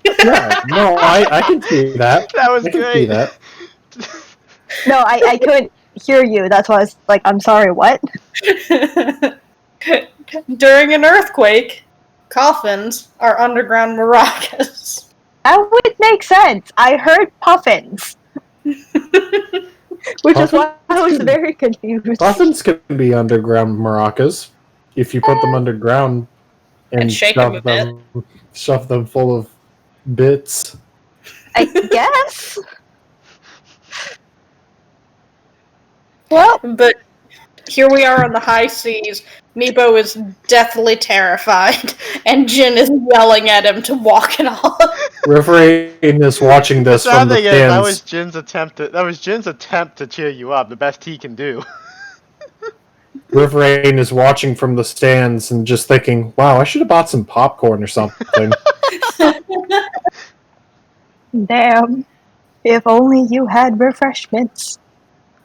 Yeah, no, I can see that. That was I can great. see that. No, I couldn't hear you. That's why I was like, I'm sorry, what? During an earthquake, coffins are underground maracas. That would make sense. I heard puffins. Which is why I was very confused. Coffins can be underground maracas if you put them underground and shake them a bit. shove them full of bits. I guess. Well, But here we are on the high seas. Meepo is deathly terrified, and Jin is yelling at him to walk it off. Ryvearain is watching this The from sad the thing is, that was stands. Jin's attempt to cheer you up, the best he can do. Ryvearain is watching from the stands and just thinking, "Wow, I should have bought some popcorn or something." damn. If only you had refreshments.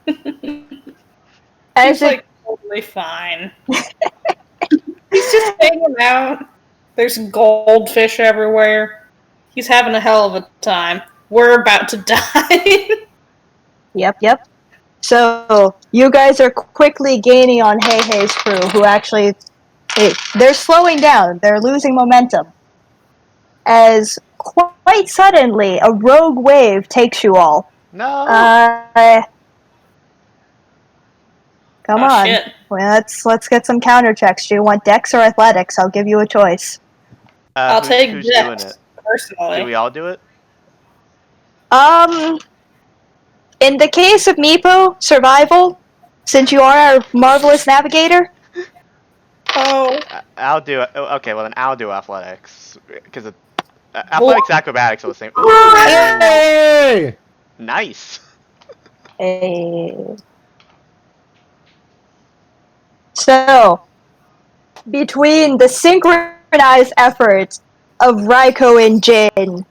He's like totally fine. He's just hanging out. There's goldfish everywhere. He's having a hell of a time. We're about to die. Yep. So, you guys are quickly gaining on Hey Hey's crew, who actually, they're slowing down. They're losing momentum. As quite suddenly, a rogue wave takes you all. No. Come Oh, on. shit. Well, let's get some counter checks. Do you want Dex or Athletics? I'll give you a choice. I'll take who's Dex, doing it? personally. Do we all do it? In the case of Meepo, survival, since you are our marvelous navigator. Oh. I'll do it. Okay, well then I'll do athletics because athletics, acrobatics are the same. Hey! Nice. So, between the synchronized efforts of Ryko and Jin,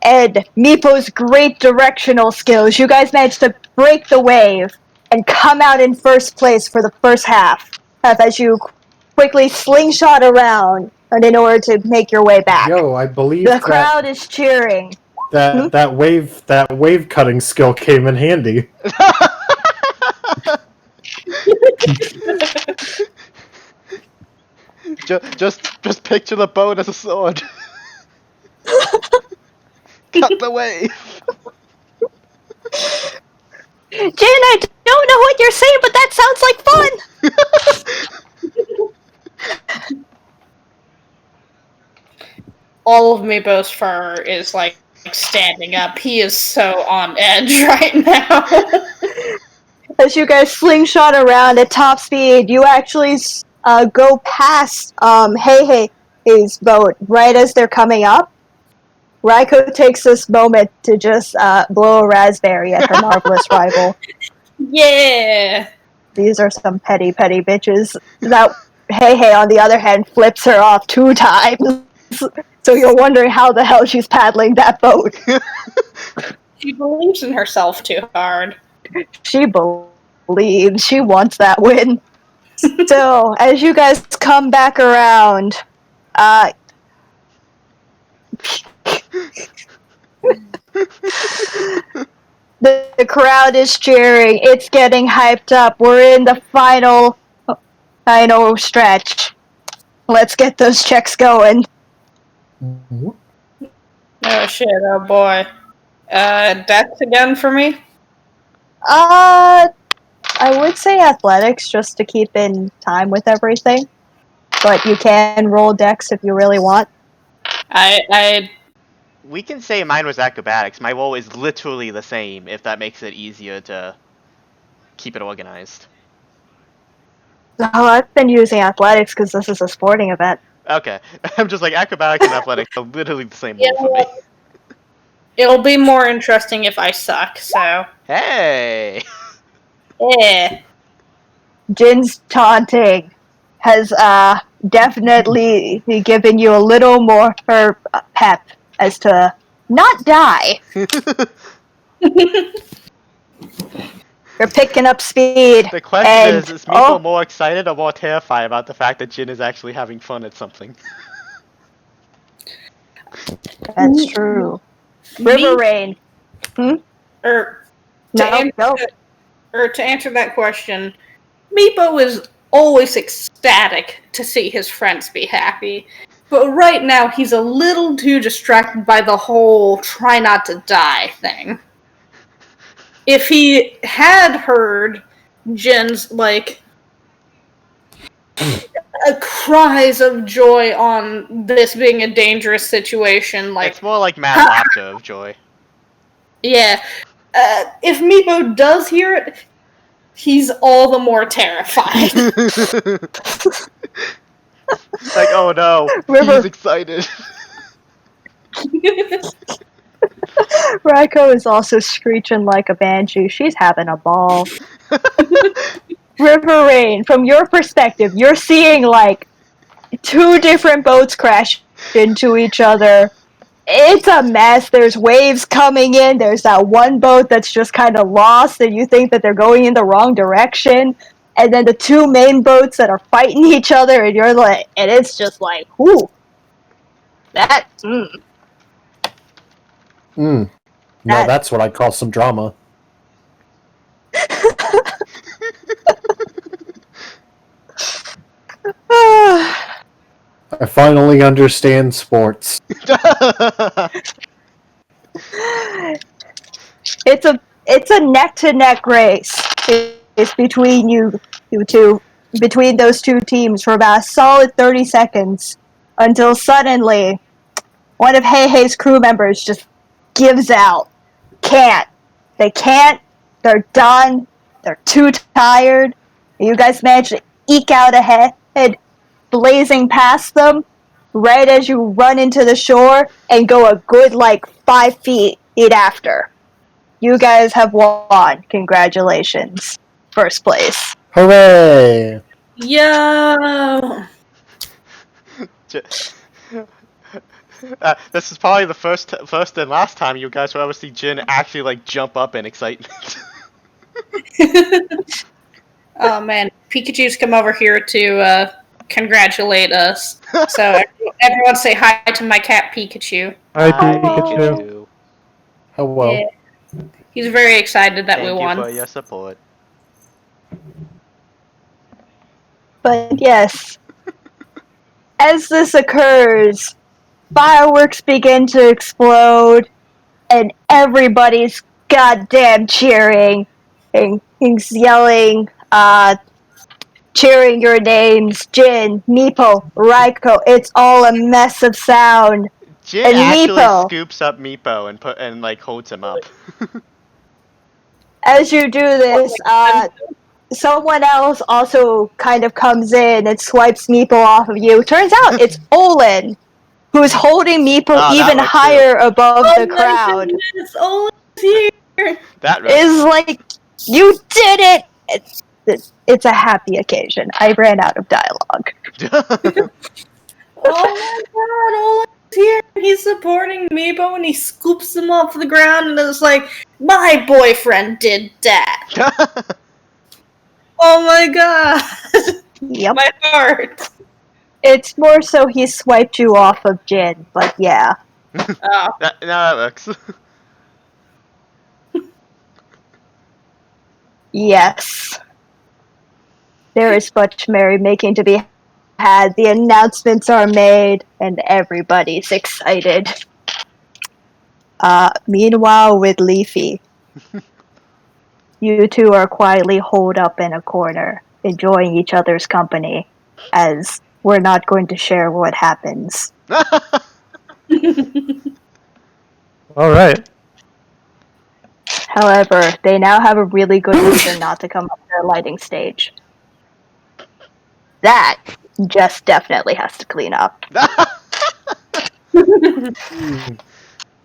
and Meepo's great directional skills, you guys managed to break the wave and come out in first place for the first half as you quickly slingshot around in order to make your way back. Yo, I believe The crowd is cheering. that wave cutting skill came in handy. just picture the boat as a sword. Cut the wave. Jin, I don't know what you're saying, but that sounds like fun! all of Meebo's fur is like standing up. He is so on edge right now. As you guys slingshot around at top speed, you actually go past Hey's boat right as they're coming up. Raiko takes this moment to just blow a raspberry at her marvelous rival. Yeah. These are some petty bitches. That Hey, on the other hand, flips her off 2 times. So you're wondering how the hell she's paddling that boat. She believes in herself too hard. She believes. She wants that win. So, as you guys come back around, the crowd is cheering. It's getting hyped up. We're in the final stretch. Let's get those checks going. Oh shit, oh boy. Dex again for me? I would say athletics just to keep in time with everything. But you can roll dex if you really want. We can say mine was acrobatics. My roll is literally the same, if that makes it easier to keep it organized. Oh, I've been using athletics because this is a sporting event. Okay. I'm just like, acrobatics and athletics are literally the same roll for me. It'll be more interesting if I suck, so. Hey! Yeah. Jin's taunting has definitely given you a little more pep as to not die. You're picking up speed. The question is Meepo more excited or more terrified about the fact that Jin is actually having fun at something? That's true. Ryvearain. To answer that question, Meepo is always ecstatic to see his friends be happy. But right now, he's a little too distracted by the whole try not to die thing. If he had heard Jin's, cries of joy on this being a dangerous situation, It's more like mad laughter of joy. Yeah. If Meepo does hear it, he's all the more terrified. Like, oh no, he's excited. Raiko is also screeching like a banshee. She's having a ball. Ryvearain, from your perspective, you're seeing 2 different boats crash into each other. It's a mess. There's waves coming in. There's that one boat that's just kind of lost and you think that they're going in the wrong direction. And then the 2 main boats that are fighting each other and you're like, and it's just like, whoo. Now that's what I call some drama. I finally understand sports. It's a neck to neck race. It's between you two, between those 2 teams for about a solid 30 seconds until suddenly one of Hey's crew members just gives out. They can't. They're done. They're too tired. You guys manage to eke out ahead, blazing past them right as you run into the shore and go a good 5 feet after. You guys have won. Congratulations. First place. Hooray! Yo! This is probably the first and last time you guys will ever see Jin actually jump up in excitement. Oh man, Pikachu's come over here to congratulate us. So everyone say hi to my cat Pikachu. Hi, Pikachu. Hello. Yeah. He's very excited that we won. Thank you for your support. But yes, as this occurs, fireworks begin to explode, and everybody's goddamn cheering and yelling, cheering your names, Jin, Meepo, Raiko. It's all a mess of sound. Jin And actually Meepo. scoops up Meepo and like holds him up. As you do this, someone else also kind of comes in and swipes Meepo off of you. Turns out it's Olin, who's holding Meepo Oh, that even works, too. higher above Oh the my crowd. goodness, Olin's here! That Is like, you did it! It's a happy occasion. I ran out of dialogue. Oh my god, Olin's here! He's supporting Meepo and he scoops him off the ground and is like, my boyfriend did that! Oh my god! Yep. My heart! It's more so he swiped you off of Jin, but yeah. Oh. that works. Yes. There is much merrymaking to be had. The announcements are made, and everybody's excited. Meanwhile, with Leafy, you two are quietly holed up in a corner, enjoying each other's company, as we're not going to share what happens. All right. However, they now have a really good reason not to come up to their lighting stage. That Jess definitely has to clean up.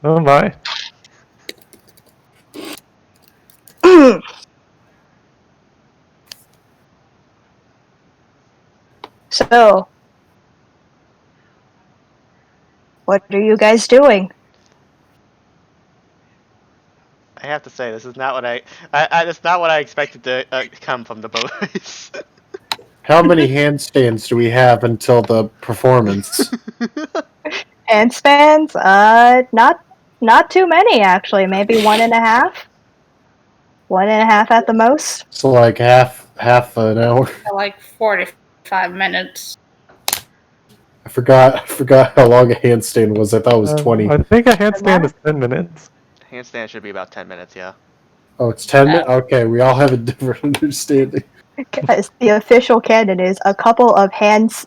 Oh my. So, what are you guys doing? I have to say, this is not what it's not what I expected to come from the boys. How many handstands do we have until the performance? Handstands? Not too many actually. Maybe 1.5. 1.5 at the most. So like half an hour. Like 45 minutes. I forgot how long a handstand was. I thought it was 20. I think a handstand is 10 minutes. Handstand should be about 10 minutes, yeah. Oh, it's 10 minutes? Okay, we all have a different understanding. Guys, the official canon is a couple of hands.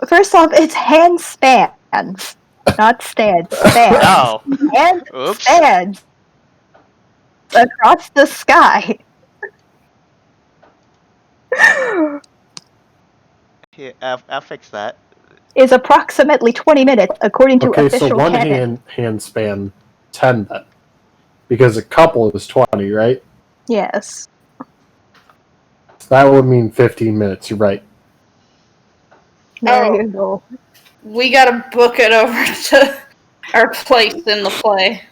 First off, it's hand spans, not stands. Spans. Oh. Hand Oops. spans across the sky. Yeah, I'll fix that. Is approximately 20 minutes, according to Okay, official so one canon. hand span, 10 then. Because a couple is 20, right? Yes. So that would mean 15 minutes, you're right. There Oh. you go. We gotta book it over to our place in the play.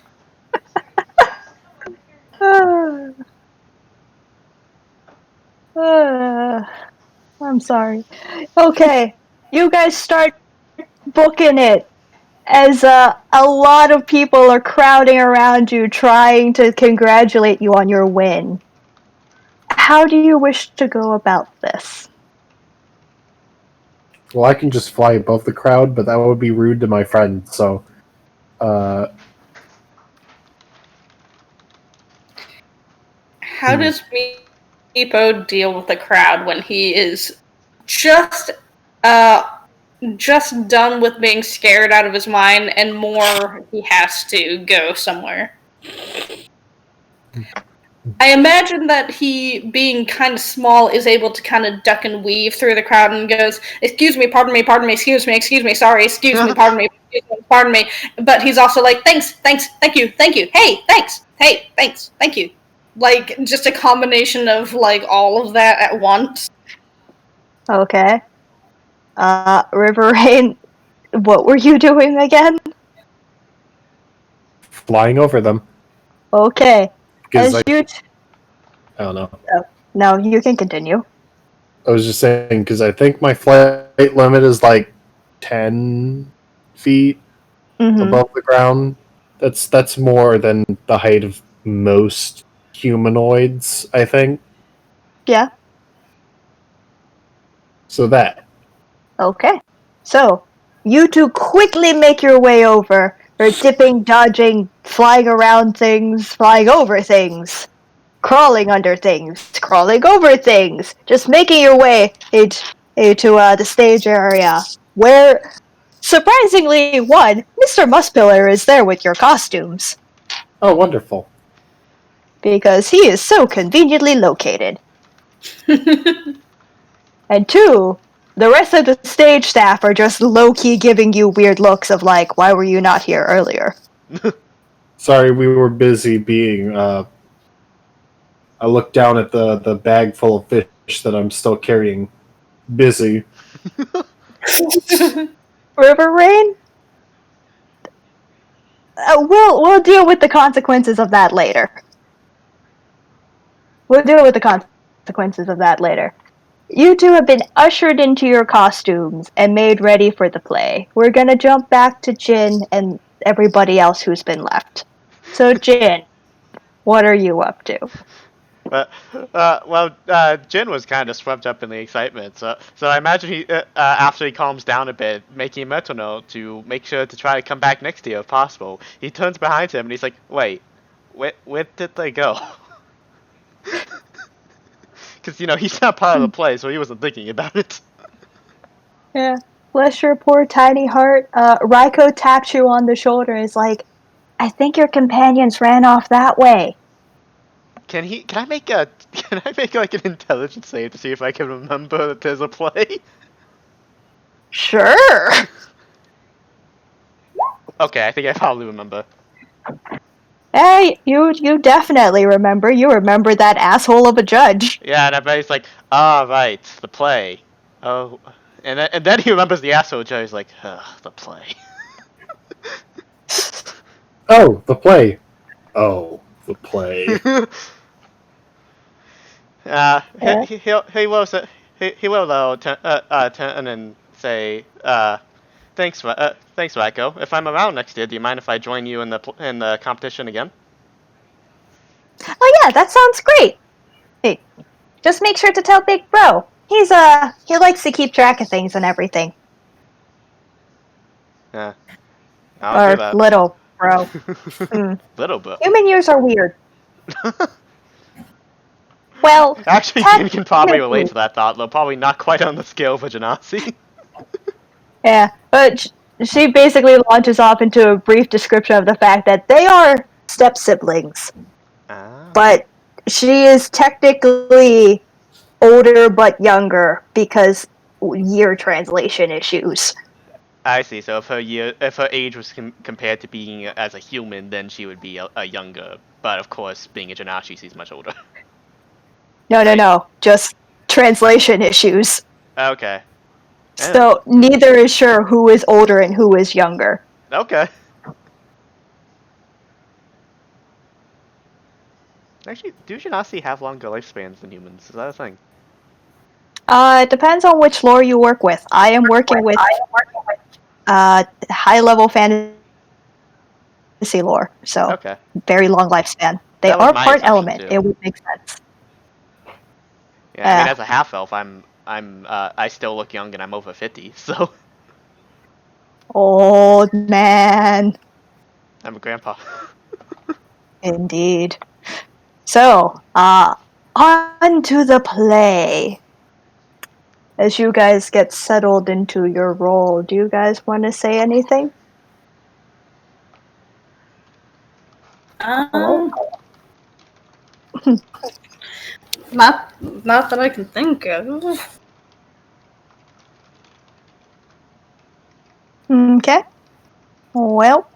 I'm sorry. Okay, you guys start booking it as a lot of people are crowding around you trying to congratulate you on your win. How do you wish to go about this? Well, I can just fly above the crowd, but that would be rude to my friends, so... How does Meepo deal with the crowd when he is just done with being scared out of his mind and more he has to go somewhere? I imagine that he, being kind of small, is able to kind of duck and weave through the crowd and goes, excuse me, pardon me, excuse me, sorry, excuse me, pardon me, pardon me. But he's also like, thanks, thank you, hey, thanks, thank you. Like, just a combination of, like, all of that at once. Okay. Ryvearain, what were you doing again? Flying over them. Okay. Because As I you don't know. No, you can continue. I was just saying, because I think my flight limit is like 10 feet above the ground. That's more than the height of most humanoids, I think. Yeah. So that. Okay. So, you two quickly make your way over. You're dipping, dodging, flying around things, flying over things, crawling under things, crawling over things, just making your way into the stage area, where Surprisingly, one, Mr. Muspiller is there with your costumes. Oh, wonderful. Because he is so conveniently located. And two, the rest of the stage staff are just low-key giving you weird looks of like, why were you not here earlier? Sorry, we were busy being. I looked down at the bag full of fish that I'm still carrying. Busy. River Rain? We'll deal with the consequences of that later. You two have been ushered into your costumes and made ready for the play. We're gonna jump back to Jin and everybody else who's been left. So, Jin, what are you up to? Jin was kind of swept up in the excitement, so I imagine he, after he calms down a bit, making a mental note to make sure to try to come back next year if possible. He turns behind him and he's like, "Wait, where did they go?" Because he's not part of the play, so he wasn't thinking about it. Yeah. Bless your poor tiny heart. Raiko taps you on the shoulder and is like, I think your companions ran off that way. Can I make like an intelligence save to see if I can remember that there's a play? Sure. Okay, I think I probably remember. Hey, you definitely remember. You remember that asshole of a judge. Yeah, and everybody's like, "Ah, right, the play." Oh, and then he remembers the asshole judge. He's like, "Ugh, the play." Oh, the play. Oh, the play. He will though turn and say, thanks, Raiko. If I'm around next year, do you mind if I join you in the competition again?" Oh yeah, that sounds great. Hey, just make sure to tell Big Bro. He likes to keep track of things and everything. Yeah, I'll Or do that. little bro. Little bit. Human years are weird. Well, Actually, Jin can probably relate to that thought, though probably not quite on the scale for Genasi. Yeah, but she basically launches off into a brief description of the fact that they are step siblings. Ah. But she is technically older but younger because year translation issues. I see. So if her age was compared to being as a human, then she would be a younger. But of course, being a Genasi, she's much older. No. Just translation issues. Okay. So neither is sure who is older and who is younger. Okay. Actually, do Genasi have longer lifespans than humans? Is that a thing? It depends on which lore you work with. I am working with high-level fantasy lore, so Okay. very long lifespan. They That was are my part assumption, element. too. It would make sense. Yeah, I mean, as a half elf, I still look young and I'm over 50, so Old man. I'm a grandpa. Indeed. So, on to the play. As you guys get settled into your role, do you guys want to say anything? Not that I can think of. Okay. Welp.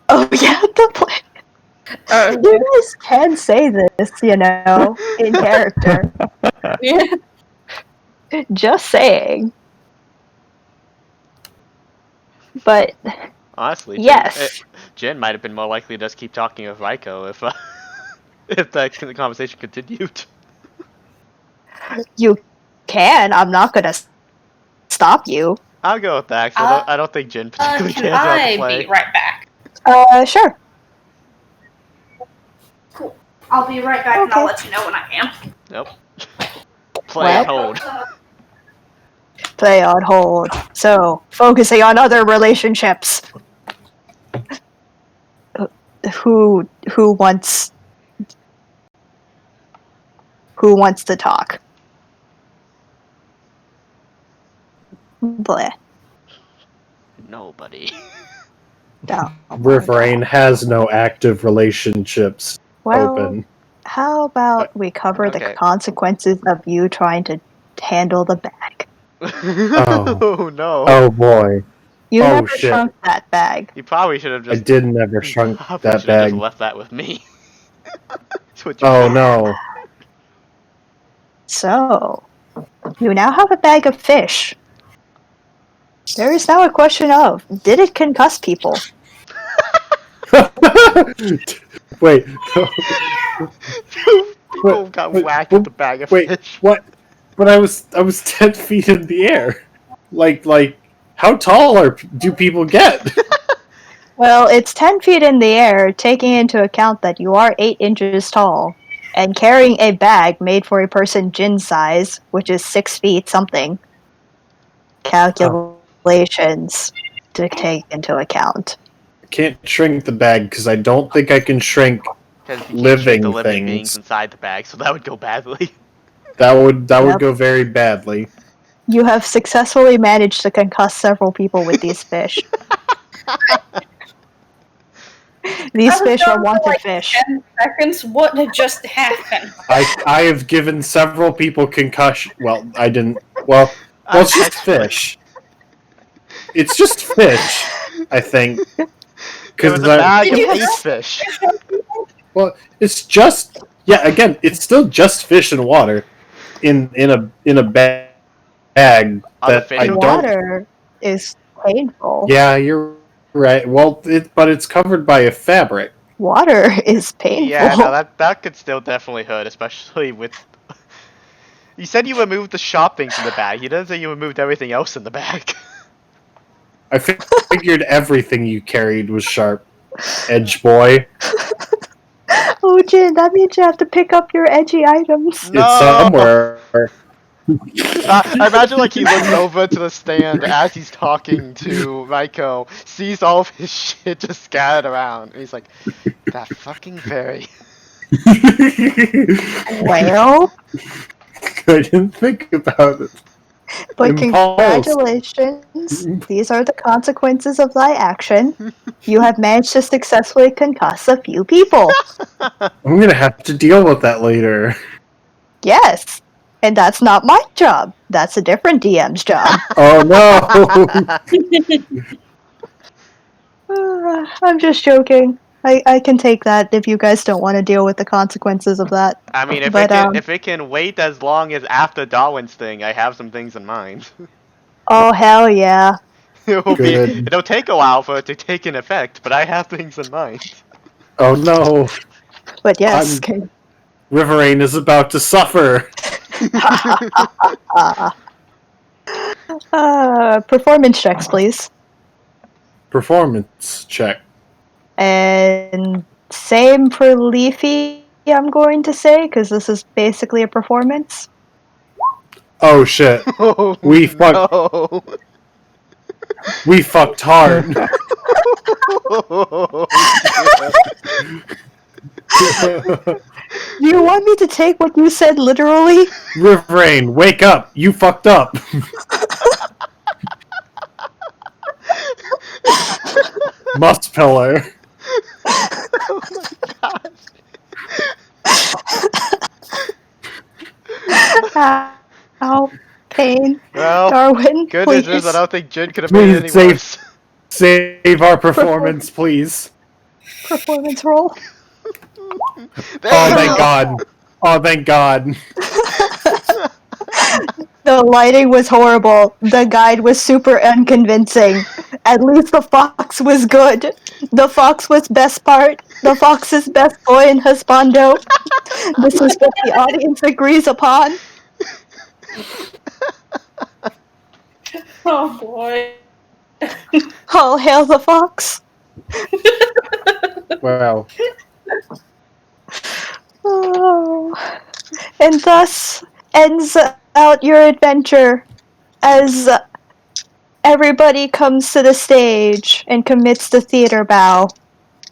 Oh yeah, the play. You guys can say this, in character. Yeah. Just saying. But Honestly, yes, Jin might have been more likely to just keep talking with Raiko if if the conversation continued. you can. I'm not gonna stop you. I'll go with that. I don't think Jin particularly Can cares about the I play. be right back? Sure. Cool. I'll be right back and I'll let you know when I am. Nope. Play on hold. Play on hold. So, focusing on other relationships. who wants to talk. Bleh. Nobody. Oh, Ryvearain has no active relationships well, open. how about we cover the Okay. consequences of you trying to handle the bag? Oh no. Oh boy. You Oh, never shit. shrunk that bag. You probably should have I just. did never shrunk Probably that should have just bag. left that with me. That's what you Oh did. no. So, you now have a bag of fish. There is now a question of, did it concuss people? Wait. People got Wait, whacked with the bag of wait, fish. what? But I was 10 feet in the air. Like, how tall do people get? Well, it's 10 feet in the air, taking into account that you are 8 inches tall, and carrying a bag made for a person Jin size, which is 6 feet something. Calculations to take into account. I can't shrink the bag because I don't think I can shrink Because you can't shrink the living living beings things. inside the bag, so that would go badly. That would Yep. go very badly. You have successfully managed to concuss several people with these fish. These I was fish are gone for wanted like fish. 10 seconds. What had just happened? I have given several people concussion. Well, I didn't. Well, it's just Actually, fish. It's just fish, I think. It was a bag of 8 fish. Well, it's just again, it's still just fish and water in a bag Are the that fish I okay? don't. Water is painful. Yeah, you're right. Well, but it's covered by a fabric. Water is painful. Yeah, no, that could still definitely hurt, especially with. You said you removed the sharp things in the bag. You didn't say you removed everything else in the bag. I figured everything you carried was sharp, edge boy. Oh, Jin, that means you have to pick up your edgy items. No. It's somewhere. I imagine like he looks over to the stand as he's talking to Raiko, sees all of his shit just scattered around, and he's like, "That fucking fairy." Well, I didn't think about it. but Impulse. congratulations. These are the consequences of thy action. You have managed to successfully concuss a few people. I'm gonna have to deal with that later. Yes. And that's not my job. That's a different DM's job. Oh no! I'm just joking. I can take that if you guys don't want to deal with the consequences of that. I mean, But, if it can wait as long as after Darwin's thing, I have some things in mind. Oh, hell yeah. Good. It'll take a while for it to take an effect, but I have things in mind. Oh no! But yes. Ryvearain is about to suffer. Performance checks, please. Performance check. And same for Leafy, I'm going to say, because this is basically a performance. Oh shit! Oh, We fucked. no. We fucked hard. Do you want me to take what you said literally? Ryvearain, wake up! You fucked up. Must pillar. Oh my god. Ow. Pain. Well, Darwin, good please. news is I don't think Jin could have made it any Please worse. save our performance, please. Performance roll. There Oh, you thank go. God. Oh, thank God. The lighting was horrible. The guide was super unconvincing. At least the fox was good. The fox was best part. The fox is best boy in husbando. This is what the audience agrees upon. Oh boy. All hail the fox. Wow. Oh. And thus ends out your adventure as everybody comes to the stage and commits the theater bow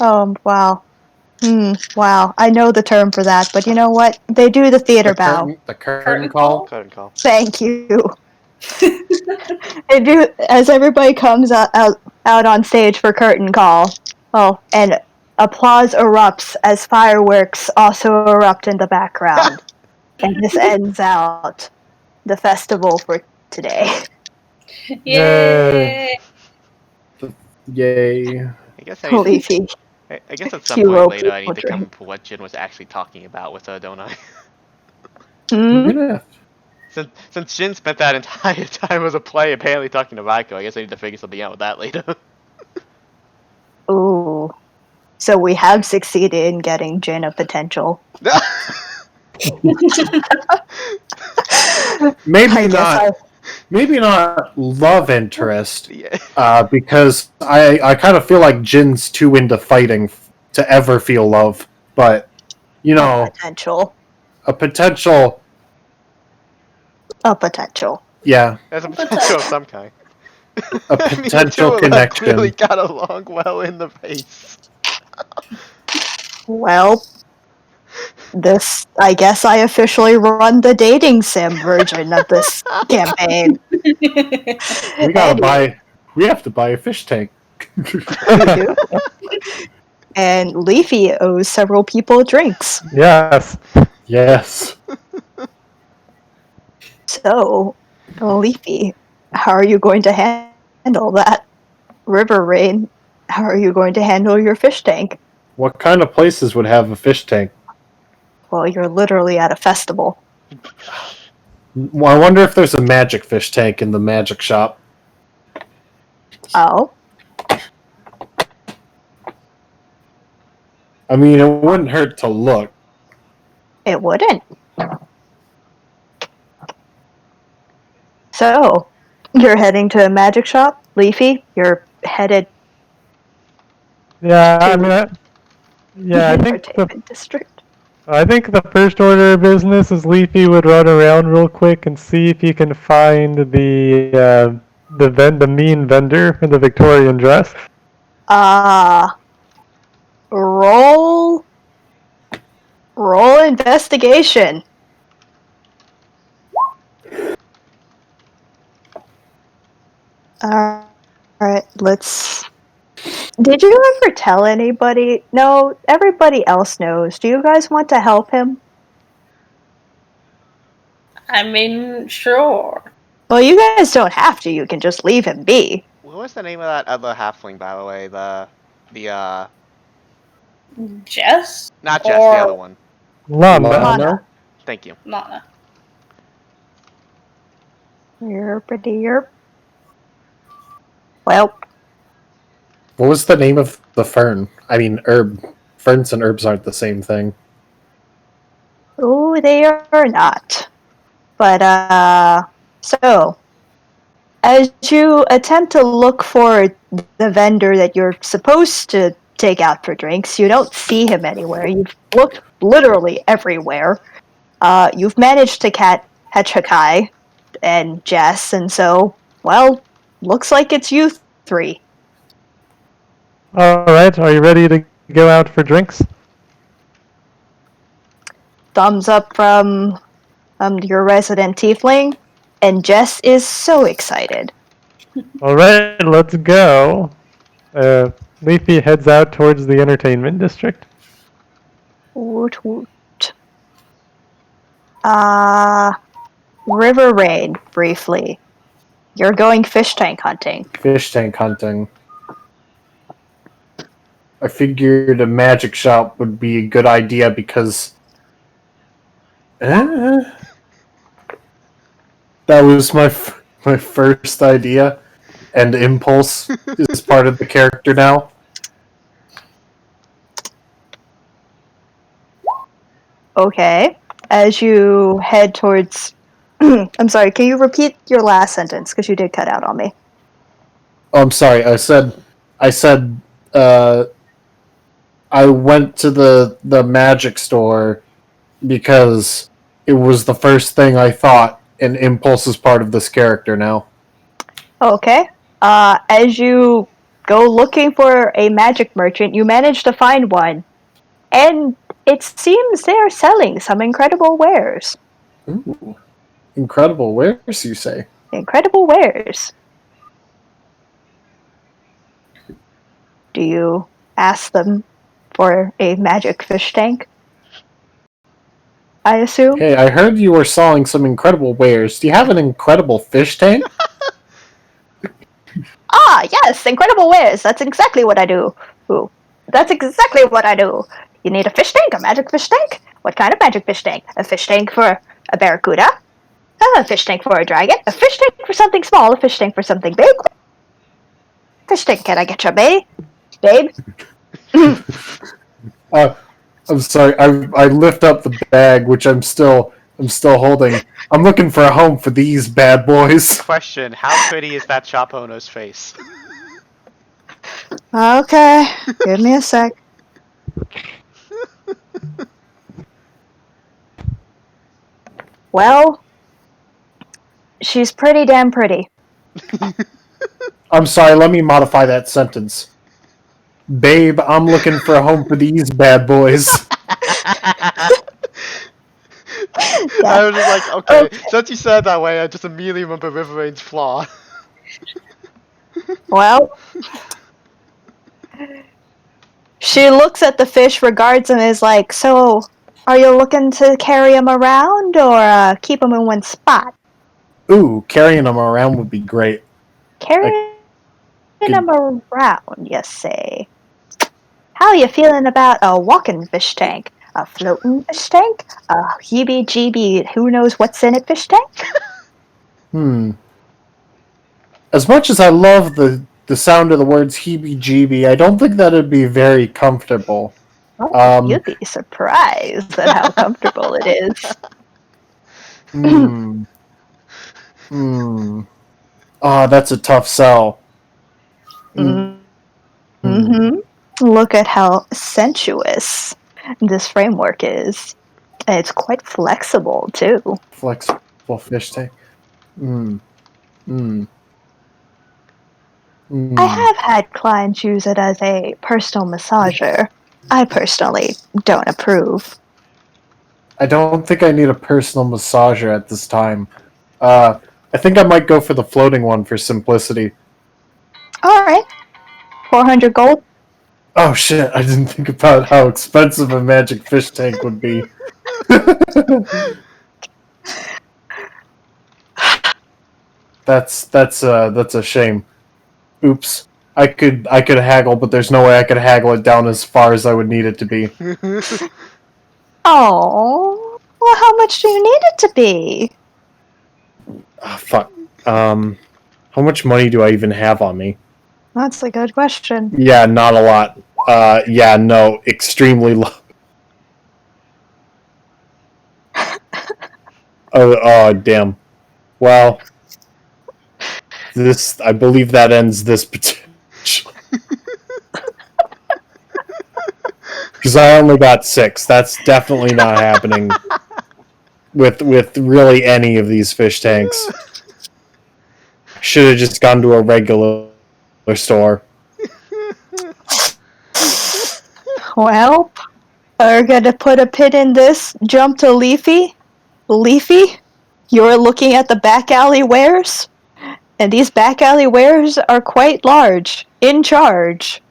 Wow. Wow. I know the term for that, but you know what? They do the theater bow. The curtain Curtain call. call? Curtain call. Thank you. They do as everybody comes out on stage for curtain call. Oh, and applause erupts as fireworks also erupt in the background. And this ends out the festival for today. Yay! Yay. I guess Leafy. I guess at some Few point low later I people need to come drink. up with what Jin was actually talking about with her, don't I? Hmm? Yeah. Since Jin spent that entire time as a play apparently talking to Raiko, I guess I need to figure something out with that later. Ooh. So we have succeeded in getting Jin a potential. Maybe I guess not. Maybe not love interest, Yeah. because I kind of feel like Jin's too into fighting to ever feel love. But you know, potential. a potential. A potential. Yeah, There's a potential of some kind. a I mean, the two potential of them connection. clearly got along well in the face. Well, this, I guess I officially run the dating sim version of this campaign. We gotta buy. We have to buy a fish tank. And Leafy owes several people drinks. Yes. Yes. So, Leafy, how are you going to handle that? Ryvearain, how are you going to handle your fish tank? What kind of places would have a fish tank? Well, you're literally at a festival. Well, I wonder if there's a magic fish tank in the magic shop. Oh, I mean, it wouldn't hurt to look. it wouldn't. So, you're heading to a magic shop? Leafy, you're headed Yeah, I to mean, I think entertainment district. the first order of business is Leafy would run around real quick and see if he can find the mean vendor in the Victorian dress. Roll investigation. Alright, let's... Did you ever tell anybody? No, everybody else knows. Do you guys want to help him? I mean, sure. Well, you guys don't have to. You can just leave him be. What was the name of that other halfling, by the way? Jess? Not Jess, Or- the other one. Lana. Lana. Thank you. Nana. Yerp. Well, What was the name of the fern? I mean, herb. Ferns and herbs aren't the same thing. oh, they are not. But, so, as you attempt to look for the vendor that you're supposed to take out for drinks, you don't see him anywhere. You've looked literally everywhere. You've managed to catch Hakai and Jess, and so, well, looks like it's you three. Alright, are you ready to go out for drinks? Thumbs up from your resident tiefling, and Jess is so excited. Alright, let's go. Leafy heads out towards the entertainment district. Woot woot. Ryvearain, briefly. You're going fish tank hunting. Fish tank hunting. I figured a magic shop would be a good idea because that was my first idea, and impulse is part of the character now. Okay. As you head towards... I'm sorry, can you repeat your last sentence? Because you did cut out on me. Oh, I'm sorry. I said I went to the magic store because it was the first thing I thought, and impulse is part of this character now. Okay. As you go looking for a magic merchant. You manage to find one, and it seems they are selling some incredible wares. Ooh. Incredible wares, you say? Incredible wares. Do you ask them for a magic fish tank? I assume? Hey, I heard you were selling some incredible wares. Do you have an incredible fish tank? Ah, yes, incredible wares. That's exactly what I do. Ooh, that's exactly what I do. You need a fish tank? A magic fish tank? What kind of magic fish tank? A fish tank for a barracuda? A fish tank for a dragon? A fish tank for something small? A fish tank for something big? Fish tank, can I get you, babe? Babe? I'm sorry. I lift up the bag, which I'm still holding. I'm looking for a home for these bad boys. Question: how pretty is that shop owner's face? Okay, give me a sec. Well, she's pretty damn pretty. I'm sorry. Let me modify that sentence. Babe, I'm looking for a home for these bad boys. I was just like, okay, since you said it that way, I just immediately remember Ryvearain's flaw. Well, she looks at the fish, regards him, is like, so, are you looking to carry him around or keep him in one spot? Ooh, carrying them around would be great. Carrying him around, you say? How you feeling about a walking fish tank? A floating fish tank? A heebie-jeebie, who knows what's in it fish tank? As much as I love the sound of the words heebie-jeebie, I don't think that would be very comfortable. You'd be surprised at how comfortable it is. Oh, that's a tough sell. Look at how sensuous this framework is. And it's quite flexible, too. Flexible fish tank. I have had clients use it as a personal massager. I personally don't approve. I don't think I need a personal massager at this time. I think I might go for the floating one for simplicity. Alright. 400 gold? Oh shit, I didn't think about how expensive a magic fish tank would be. That's a shame. Oops. I could haggle, but there's no way I could haggle it down as far as I would need it to be. Oh, well, how much do you need it to be? Oh, fuck. How much money do I even have on me? That's a good question. Yeah, not a lot. Yeah, no, extremely low. Oh, damn. Well, I believe that ends this potential. Because I only got 6. That's definitely not happening with really any of these fish tanks. Should have just gone to a regular store. Well, we're gonna put a pin in this. Jump to Leafy. Leafy, you're looking at the back alley wares, and these back alley wares are quite large, in charge.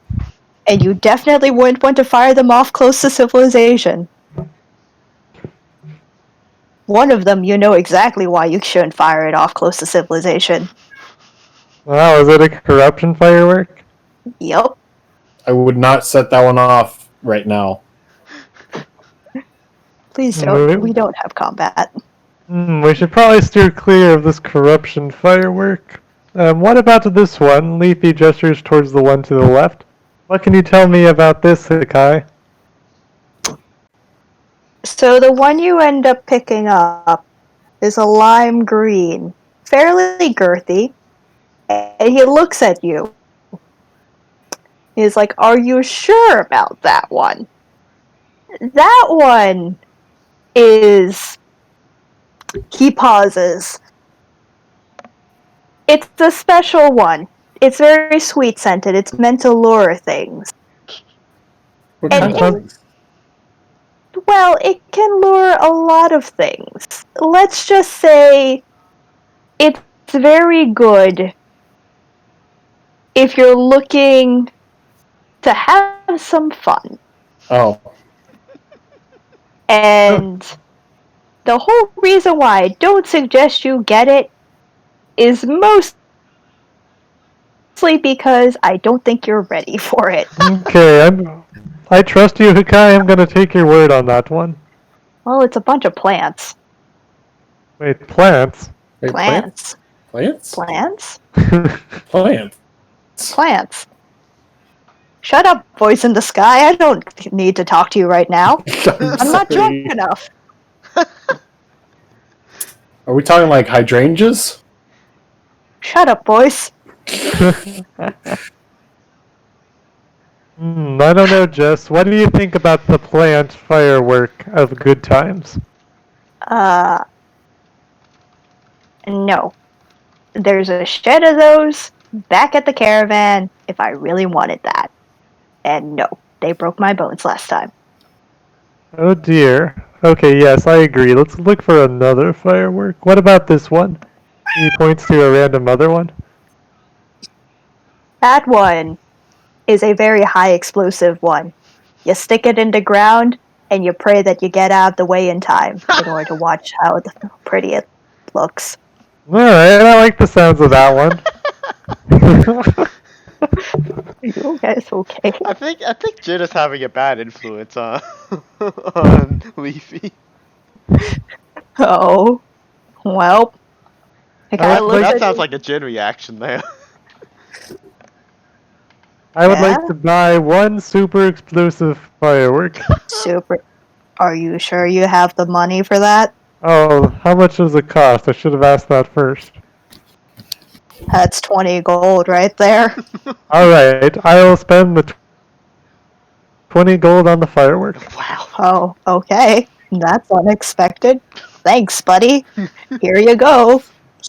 And you definitely wouldn't want to fire them off close to civilization. One of them, you know exactly why you shouldn't fire it off close to civilization. Wow, is it a corruption firework? Yup. I would not set that one off right now. Please don't. We don't have combat. We should probably steer clear of this corruption firework. What about this one? Leafy gestures towards the one to the left. What can you tell me about this, Hakai? So the one you end up picking up is a lime green, fairly girthy, and he looks at you. He's like, "Are you sure about that one? That one is..." He pauses. "It's a special one. It's very sweet scented. It's meant to lure things. What And kind of? Well, it can lure a lot of things. Let's just say it's very good if you're looking to have some fun. Oh, And the whole reason why I don't suggest you get it is mostly because I don't think you're ready for it. Okay, I trust you, Hakai. I'm gonna take your word on that one. Well, it's a bunch of plants. Wait, plants? wait, Plants. plants, Plants? plants. Plants. Shut up, voice in the sky. I don't need to talk to you right now. I'm not drunk enough. Are we talking like hydrangeas? Shut up, voice. I don't know, Jess. What do you think about the plant firework of good times? No. There's a shed of those back at the caravan if I really wanted that. And no, they broke my bones last time. Oh dear. Okay, yes, I agree. Let's look for another firework. What about this one? He points to a random other one. That one is a very high explosive one. You stick it in the ground and you pray that you get out of the way in time in order to watch how pretty it looks. Alright, I like the sounds of that one. You guys okay? I think Jin is having a bad influence on on Leafy. Oh, well. That sounds like a Jin reaction there. I would Yeah? like to buy one super explosive firework. Super. Are you sure you have the money for that? Oh, how much does it cost? I should have asked that first. That's 20 gold right there. Alright, I will spend the 20 gold on the firework. Wow. Oh, okay. That's unexpected. Thanks, buddy. Here you go.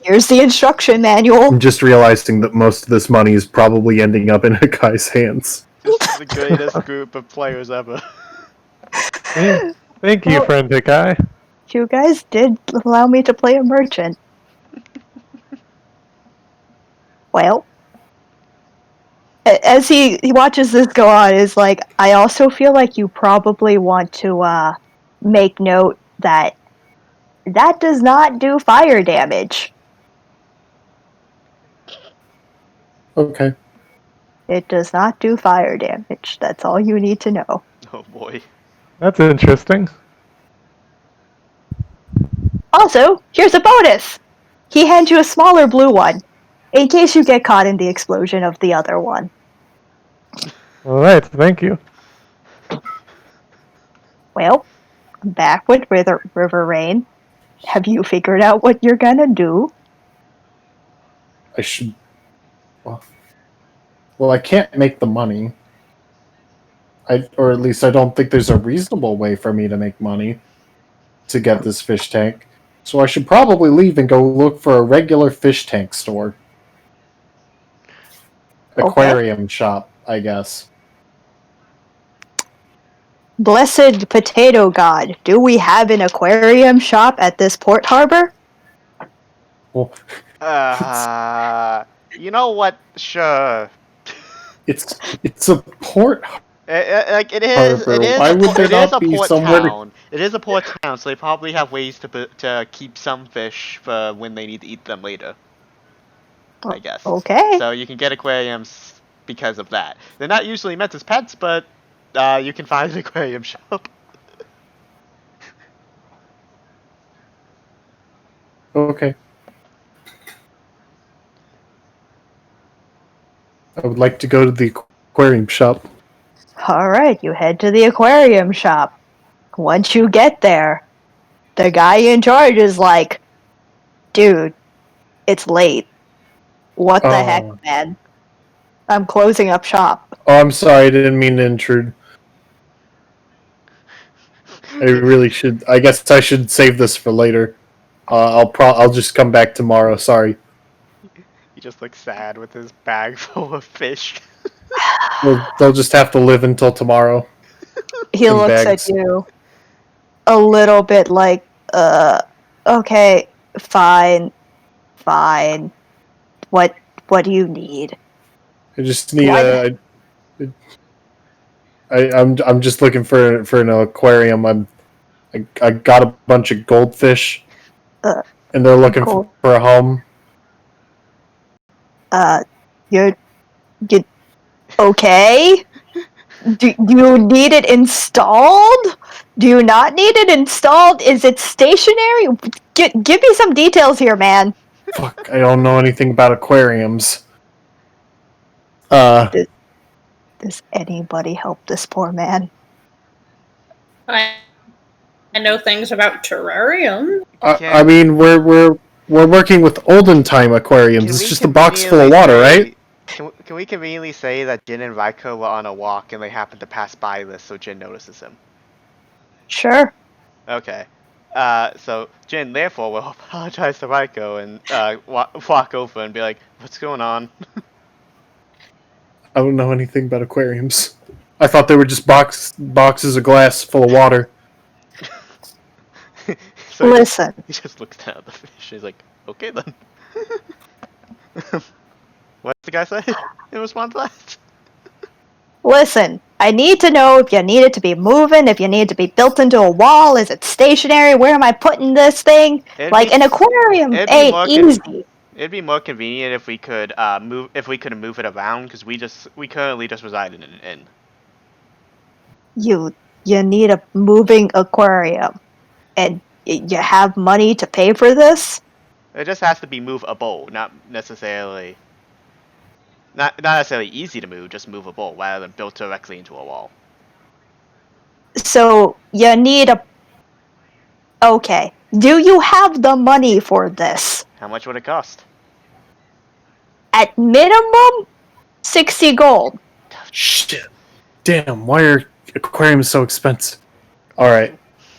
Here's the instruction manual. I'm just realizing that most of this money is probably ending up in Hakai's hands. This is the greatest group of players ever. Thank you, Well- friend Hakai. You guys did allow me to play a merchant. Well, as he watches this go on, is like, I also feel like you probably want to make note that that does not do fire damage. Okay. It does not do fire damage. That's all you need to know. Oh boy. That's interesting. Also, here's a bonus! He hands you a smaller blue one, in case you get caught in the explosion of the other one. Alright, thank you. Well, back with Ryvearain. Have you figured out what you're gonna do? I should. Well, I can't make the money. Or at least I don't think there's a reasonable way for me to make money to get this fish tank. So I should probably leave and go look for a regular fish tank store. Aquarium shop, I guess. Blessed potato god, do we have an aquarium shop at this port harbor? Well, You know what? Sure. it's a port. Like it is. Harbor. It is. Why would there It is not a be port somewhere to- town. It is a port town, so they probably have ways to keep some fish for when they need to eat them later. I guess. Okay. So you can get aquariums because of that. They're not usually meant as pets, but you can find an aquarium shop. Okay. I would like to go to the aquarium shop. Alright, you head to the aquarium shop. Once you get there, the guy in charge is like, dude, it's late. What the Oh. heck, man? I'm closing up shop. Oh, I'm sorry, I didn't mean to intrude. I really should. I guess I should save this for later. I'll just come back tomorrow. Sorry. just looks sad with his bag full of fish. They'll just have to live until tomorrow. He In looks bags. at you a little bit like, okay, fine. What do you need? I just need What? I'm just looking for an aquarium. I got a bunch of goldfish, Uh, and they're looking gold- for a home. You okay? Do you need it installed? Do you not need it installed? Is it stationary? Give me some details here, man. Fuck, I don't know anything about aquariums. Does anybody help this poor man? I know things about terrarium. I mean, we're working with olden time aquariums. Can It's we just a box full of conveniently water, say- right? Can we conveniently say that Jin and Raiko were on a walk and they happened to pass by this, so Jin notices him? Sure. Okay. So Jin therefore will apologize to Raiko and walk over and be like, "What's going on?" I don't know anything about aquariums. I thought they were just boxes of glass full of water. So Listen. he just looks down at the fish. He's like, "Okay then." What's the guy say in response to that? Listen, I need to know if you need it to be moving, if you need it to be built into a wall, is it stationary, where am I putting this thing? Like, an aquarium it'd be ain't more easy. It'd be more convenient if we could move it around because we currently just reside in an inn. You need a moving aquarium, and you have money to pay for this? It just has to be movable, not necessarily easy to move, just movable rather than built directly into a wall. So, you need a... Okay. Do you have the money for this? How much would it cost? At minimum, 60 gold. Shit. Damn, why are aquariums so expensive? Alright.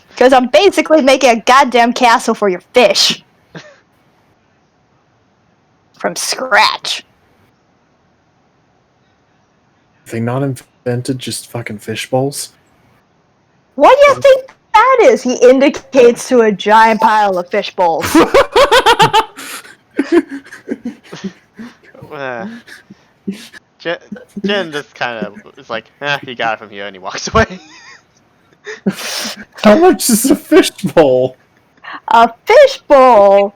Because I'm basically making a goddamn castle for your fish. From scratch. They not invented just fucking fish bowls? What do you think that is? He indicates to a giant pile of fish bowls. Jen just kind of is like, he got it from here, and he walks away. How much is a fish bowl? A fish bowl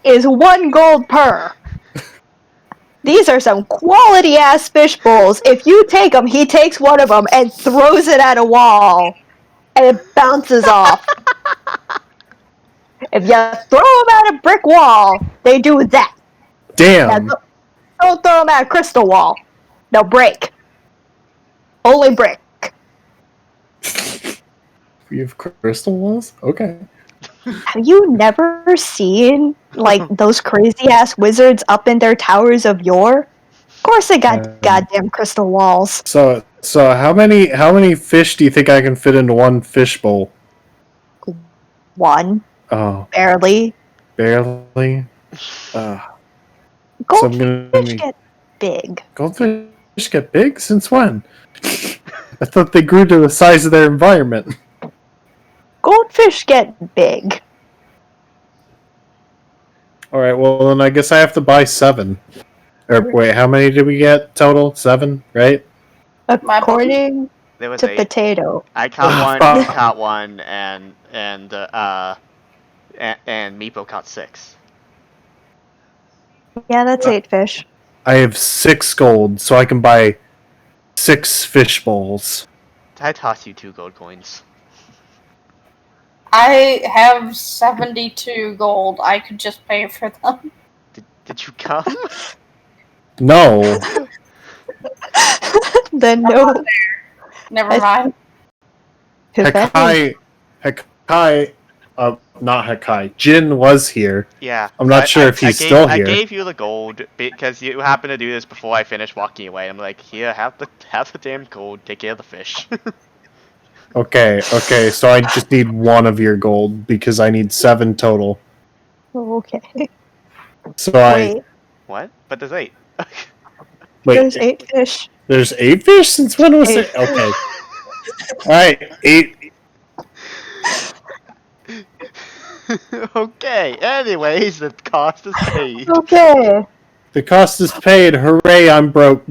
is 1 gold per. These are some quality ass fish bowls. If you take them, he takes one of them and throws it at a wall, and it bounces off. If you throw them at a brick wall, they do that. Damn. Now, don't throw them at a crystal wall. They'll break. Only brick. You have crystal walls? Okay. Have you never seen, like, those crazy-ass wizards up in their towers of yore? Of course they got goddamn crystal walls. So how many fish do you think I can fit into one fish bowl? 1. Oh, Barely. barely. Goldfish get big. Goldfish get big? Since when? I thought they grew to the size of their environment. Goldfish get big. Alright, well then I guess I have to buy 7. Or wait, how many did we get total? 7, right? According There was to 8. Potato. I caught 1, fuck. you caught 1, and Meepo caught 6. Yeah, that's 8 fish. I have 6 gold, so I can buy 6 fish bowls. I tossed you 2 gold coins. I have 72 gold. I could just pay for them. Did you come? No. Then no. Never mind. Hakai, not Hakai. Jin was here. Yeah. I'm not sure if he's still here. I gave you the gold because you happened to do this before I finished walking away. I'm like, here, have the damn gold. Take care of the fish. Okay, so I just need 1 of your gold because I need 7 total. Okay. So Wait. What? But there's 8. Wait, There's 8 fish. there's 8 fish? Since when was 8. it? Okay. Alright, 8. Okay, anyways, the cost is paid. Okay. The cost is paid. Hooray, I'm broke.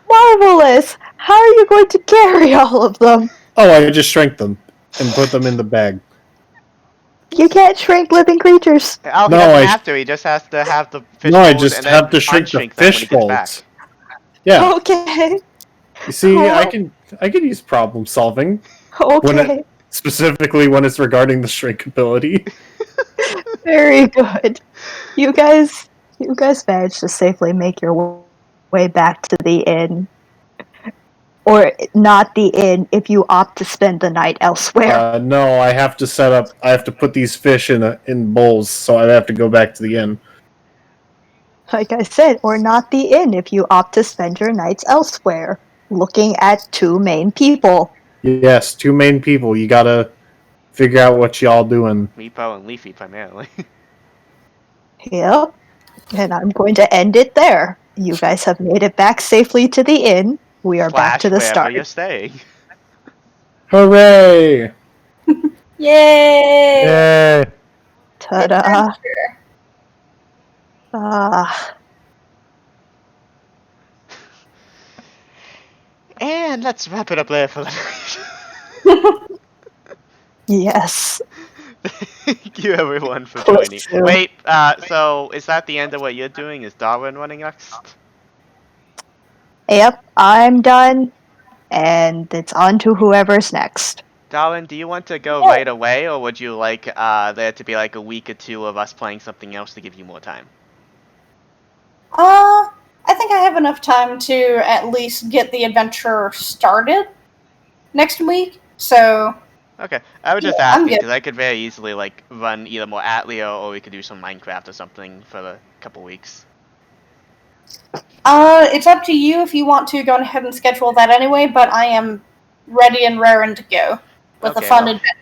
Marvelous! How are you going to carry all of them? Oh, I just shrank them and put them in the bag. You can't shrink living creatures. Oh, he No, doesn't I- have to. He just has to have the fish No, I bowls just and have then to shrink the unshrink them when fish he gets back. bowls. Yeah, Okay. you see, I Oh. can use problem solving. Okay. Specifically when it's regarding the shrink ability. Very good. You guys managed to safely make your way back to the inn. Or not the inn if you opt to spend the night elsewhere. No, I have to put these fish in bowls, so I have to go back to the inn. Like I said, or not the inn if you opt to spend your nights elsewhere. Looking at 2 main people. Yes, 2 main people. You gotta figure out what y'all doing. Meepo and Leafy, primarily. Yep. And I'm going to end it there. You guys have made it back safely to the inn. We are back to the wherever start. you're staying. Hooray! Yay! Yay! Ta-da. Ah. And let's wrap it up there for the night. Yes. Thank you everyone for Close joining. to. Wait, so is that the end of what you're doing? Is Darwin running next? Yep, I'm done. And it's on to whoever's next. Darwin, do you want to go right away, or would you like there to be like a week or 2 of us playing something else to give you more time? I think I have enough time to at least get the adventure started next week. So Okay, I was just Yeah, I'm asking good. because I could very easily like run either more Atleo or we could do some Minecraft or something for a couple weeks. it's up to you if you want to go ahead and schedule that anyway, but I am ready and raring to go with a Okay, fun well, adventure.